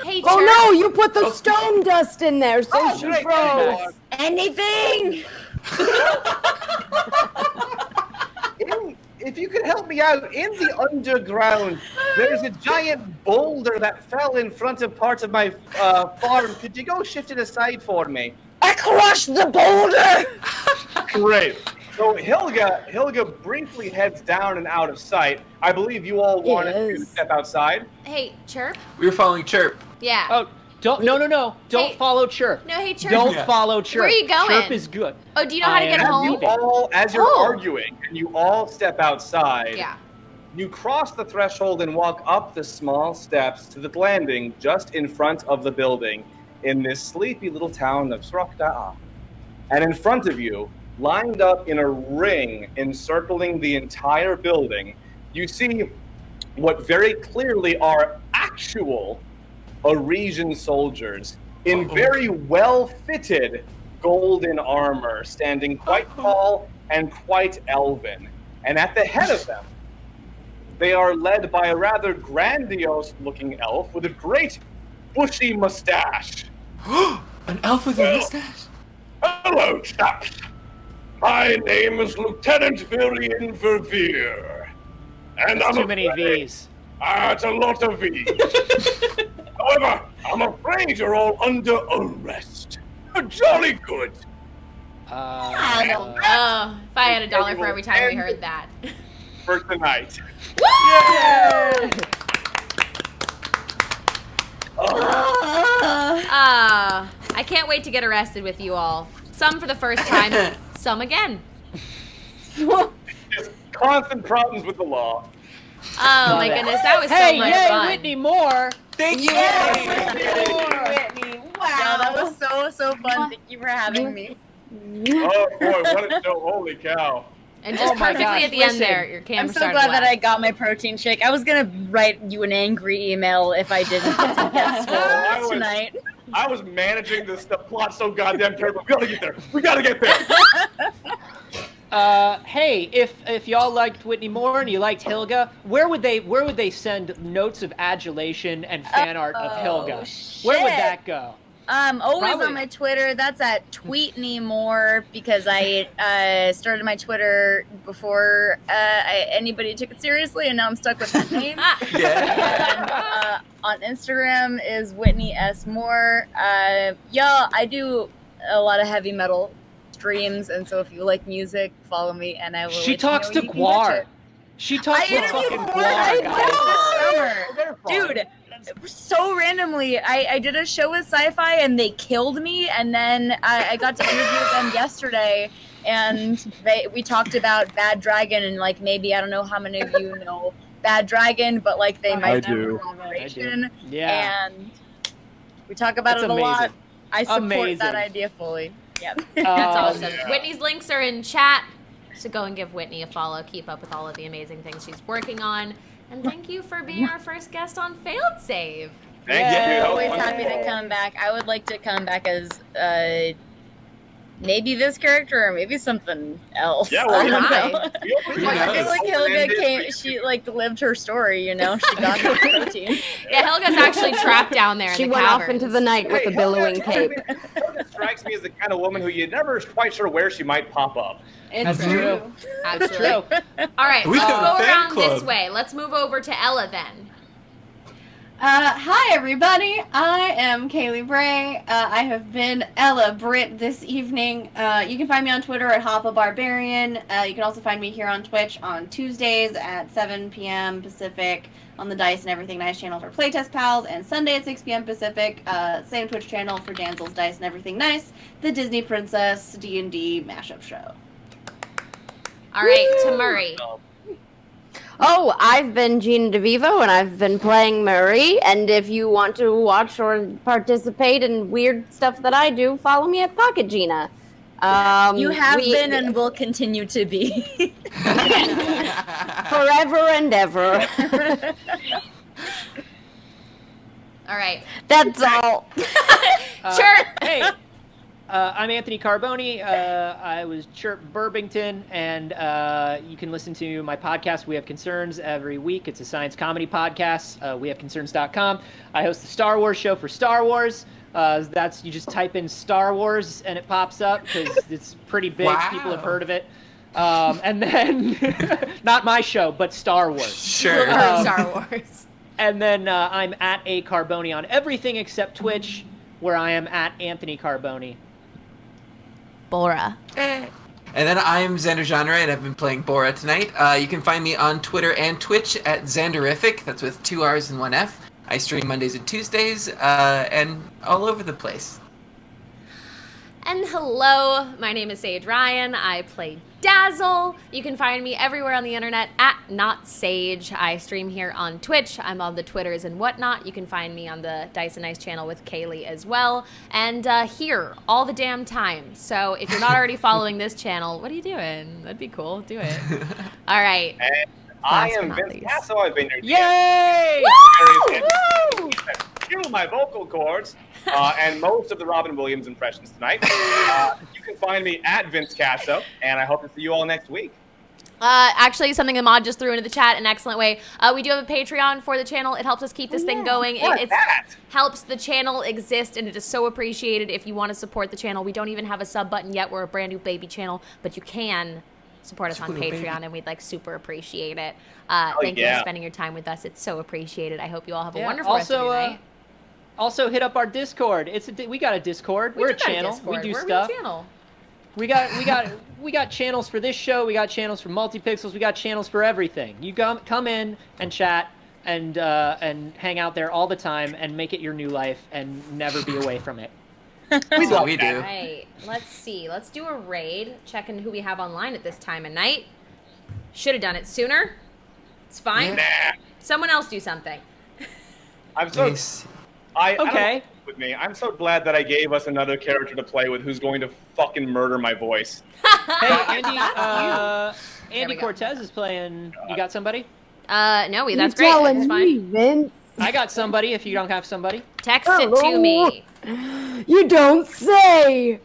S1: Hey,
S12: Oh
S1: Chirp.
S12: no, you put the stone dust in there, so
S11: Oh,
S12: she
S11: great.
S12: froze.
S6: Anything?
S11: If you could help me out, in the underground, there's a giant boulder that fell in front of part of my farm. Could you go shift it aside for me?
S6: I crushed the boulder!
S11: Great. So Hilga briefly heads down and out of sight. I believe you all wanted to
S12: Yes.
S11: step outside.
S1: Hey, Chirp.
S3: We were following Chirp.
S1: Yeah.
S4: Oh, don't no. Don't
S1: Hey.
S4: follow Chirp.
S1: No, hey, Chirp.
S4: Don't
S3: Yeah.
S4: follow Chirp.
S1: Where are you going?
S4: Chirp is good.
S1: Oh, do you know how to get
S4: I am
S1: home?
S4: leaving.
S11: As you're
S1: Oh.
S11: arguing and you all step outside,
S1: Yeah.
S11: you cross the threshold and walk up the small steps to the landing just in front of the building in this sleepy little town of Srokda'a. And in front of you, lined up in a ring encircling the entire building, you see what very clearly are actual Arisian soldiers in very well-fitted golden armor, standing quite tall and quite elven. And at the head of them, they are led by a rather grandiose-looking elf with a great bushy mustache.
S8: An elf with a mustache?
S11: Hello, chaps. My name is Lieutenant Virian Verveer. And
S4: That's
S11: I'm
S4: too many
S11: afraid-
S4: V's.
S11: It's a lot of V's. However, I'm afraid you're all under arrest. Jolly good.
S1: Oh, if I had $1 for every time we heard that.
S11: For tonight.
S1: I can't wait to get arrested with you all. Some for the first time, some again.
S11: Just constant problems with the law.
S1: Oh my goodness, that was
S4: Hey,
S1: so much
S4: yay,
S1: fun.
S4: Whitney Moore.
S3: Thank you.
S6: Whitney, wow. Yeah, that was so fun. Thank you for having me.
S11: Oh boy, what a show! Holy cow!
S1: And just
S4: Oh my
S1: perfectly
S4: gosh,
S1: at the end
S4: listen,
S1: there, your camera
S6: I'm so
S1: started
S6: glad that I
S1: laughing.
S6: got my protein shake. I was gonna write you an angry email if I didn't get swole tonight.
S11: I was managing the plot so goddamn terrible. We gotta get there. We gotta get there.
S4: Hey, if y'all liked Whitney Moore and you liked Hilga, where would they send notes of adulation and fan art of Hilga? Where would that go?
S6: Always
S4: Probably.
S6: on my Twitter. That's at Tweetney More because I started my Twitter before anybody took it seriously, and now I'm stuck with that name. And, on Instagram is Whitney S Moore. Y'all, I do a lot of heavy metal streams, and so if you like music, follow me, and I will.
S4: She
S6: let you
S4: talks
S6: know
S4: to
S6: you can catch
S4: Guar.
S6: it.
S4: She talks
S6: I
S4: to
S6: interviewed
S4: fucking
S6: Guar
S4: Guar, guys.
S6: this summer, dude. So randomly, I did a show with Sci-Fi and they killed me, and then I got to interview them yesterday, and we talked about Bad Dragon, and like maybe I don't know how many of you know Bad Dragon, but like they might
S11: I do.
S6: know Operation,
S4: Yeah.
S6: and we talk about
S4: That's
S6: it a lot.
S4: amazing.
S6: I support
S4: Amazing.
S6: that idea fully. Yeah.
S1: That's awesome.
S11: yeah.
S1: Whitney's links are in chat, so go and give Whitney a follow. Keep up with all of the amazing things she's working on. And thank you for being our first guest on Failed Save.
S11: Thank
S6: I'm
S11: you.
S6: always happy to come back. I would like to come back as maybe this character or maybe something else.
S11: Yeah,
S6: I
S11: well,
S6: don't
S1: hi.
S6: know.
S11: Feel
S6: I feel like Hilga came. She like lived her story. You know, she got her protein.
S1: Yeah, Helga's actually trapped down there
S12: She
S1: in the
S12: went
S1: caverns.
S12: off into the night with a billowing cape.
S11: Hilga strikes me as the kind of woman who you're never quite sure where she might pop up.
S9: It's
S4: That's true.
S1: Absolutely.
S4: True.
S1: All right,
S8: We've
S1: let's
S8: got a
S1: go
S8: fan
S1: around
S8: club.
S1: this way. Let's move over to Ella then.
S9: Hi everybody, I am Kaylee Bray. I have been Ella Britt this evening. You can find me on Twitter at Hoppa Barbarian. You can also find me here on Twitch on Tuesdays at 7 p.m. Pacific on the Dice and Everything Nice channel for Playtest Pals, and Sunday at 6 p.m. Pacific, same Twitch channel for Danzel's Dice and Everything Nice, the Disney Princess D&D mashup show.
S1: All right, to Murray.
S12: Oh, I've been Gina DeVivo, and I've been playing Murray. And if you want to watch or participate in weird stuff that I do, follow me at Pocket Gina.
S6: You have been and will continue to be.
S12: Forever and ever.
S1: All right.
S12: That's all.
S1: Sure.
S4: Hey, I'm Anthony Carboni. I was Chirp Burbington, and you can listen to my podcast, We Have Concerns, every week. It's a science comedy podcast, wehaveconcerns.com. I host the Star Wars show for Star Wars. That's you just type in Star Wars and it pops up because it's pretty big.
S3: Wow.
S4: People have heard of it. And then, not my show, but Star Wars.
S3: Sure.
S1: Star Wars.
S4: And then I'm at A Carboni on everything except Twitch, where I am at Anthony Carboni.
S1: Bora.
S3: And then I'm Xander Genre, and I've been playing Bora tonight. You can find me on Twitter and Twitch at Xanderific. That's with 2 R's and 1 F. I stream Mondays and Tuesdays, and all over the place.
S1: And hello, my name is Sage Ryan. I play Dazzle. You can find me everywhere on the internet at NotSage. I stream here on Twitch. I'm on the Twitters and whatnot. You can find me on the Dice and Ice channel with Kaylee as well. And here, all the damn time. So if you're not already following this channel, what are you doing? That'd be cool. Do it. All right.
S11: And I am Vince
S1: least.
S11: Casso. I've been your
S4: Yay!
S1: Woo!
S11: Cue my vocal cords and most of the Robin Williams impressions tonight. You can find me at Vince Casso, and I hope to see you all next week.
S1: Actually, something the mod just threw into the chat, an excellent way. We do have a Patreon for the channel. It helps us keep this thing going. It helps the channel exist, and it is so appreciated if you want to support the channel. We don't even have a sub button yet. We're a brand new baby channel, but you can support us on Patreon, and we'd super appreciate it. Thank you for spending your time with us. It's so appreciated. I hope you all have a wonderful rest of your night.
S4: Also, hit up our Discord. We got a Discord. We're a channel. We do stuff. We got channels for this show. We got channels for Multipixels. We got channels for everything. You come in and chat and hang out there all the time and make it your new life and never be away from it.
S3: That's what we do.
S1: All right, let's see. Let's do a raid. Checking who we have online at this time of night. Should have done it sooner. It's fine.
S11: Nah.
S1: Someone else do something.
S11: I'm so.
S3: Nice.
S11: I don't with me. I'm so glad that I gave us another character to play with who's going to fucking murder my voice.
S4: Hey, Andy Cortez is playing. You got somebody?
S1: No, that's great. That's fine.
S12: Vince?
S4: I got somebody. If you don't have somebody,
S1: text it to me.
S12: You don't say.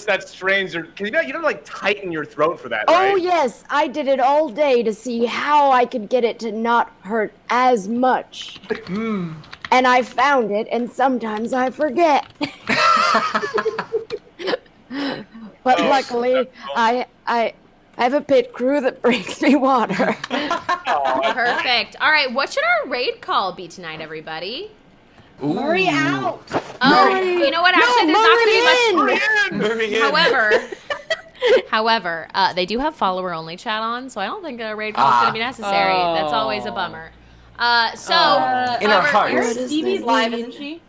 S11: That's strange. You don't tighten your throat for that,
S12: Oh
S11: right?
S12: yes, I did it all day to see how I could get it to not hurt as much. And I found it, and sometimes I forget. But luckily, I have a pit crew that brings me water.
S1: Perfect. All right, what should our raid call be tonight, everybody?
S3: Ooh.
S9: Murray out.
S1: Oh, you know what? Actually, there's not going to be much. However, they do have follower-only chat on, so I don't think a raid call is going to be necessary. That's always a bummer.
S3: In our hearts.
S9: Stevie's live, isn't she?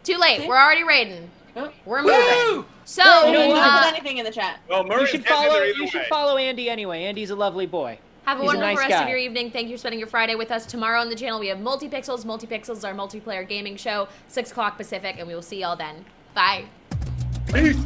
S1: Too late. We're already raiding.
S9: Oh.
S1: We're moving. So,
S9: You don't put anything in the chat.
S11: Well, Murray's
S4: you should follow Andy anyway. Andy's a lovely boy.
S1: Have a
S4: He's
S1: wonderful
S4: nice
S1: rest
S4: guy.
S1: of your evening. Thank you for spending your Friday with us. Tomorrow on the channel, we have Multipixels. Multipixels, our multiplayer gaming show, 6 o'clock Pacific, and we will see y'all then. Bye.
S11: Peace.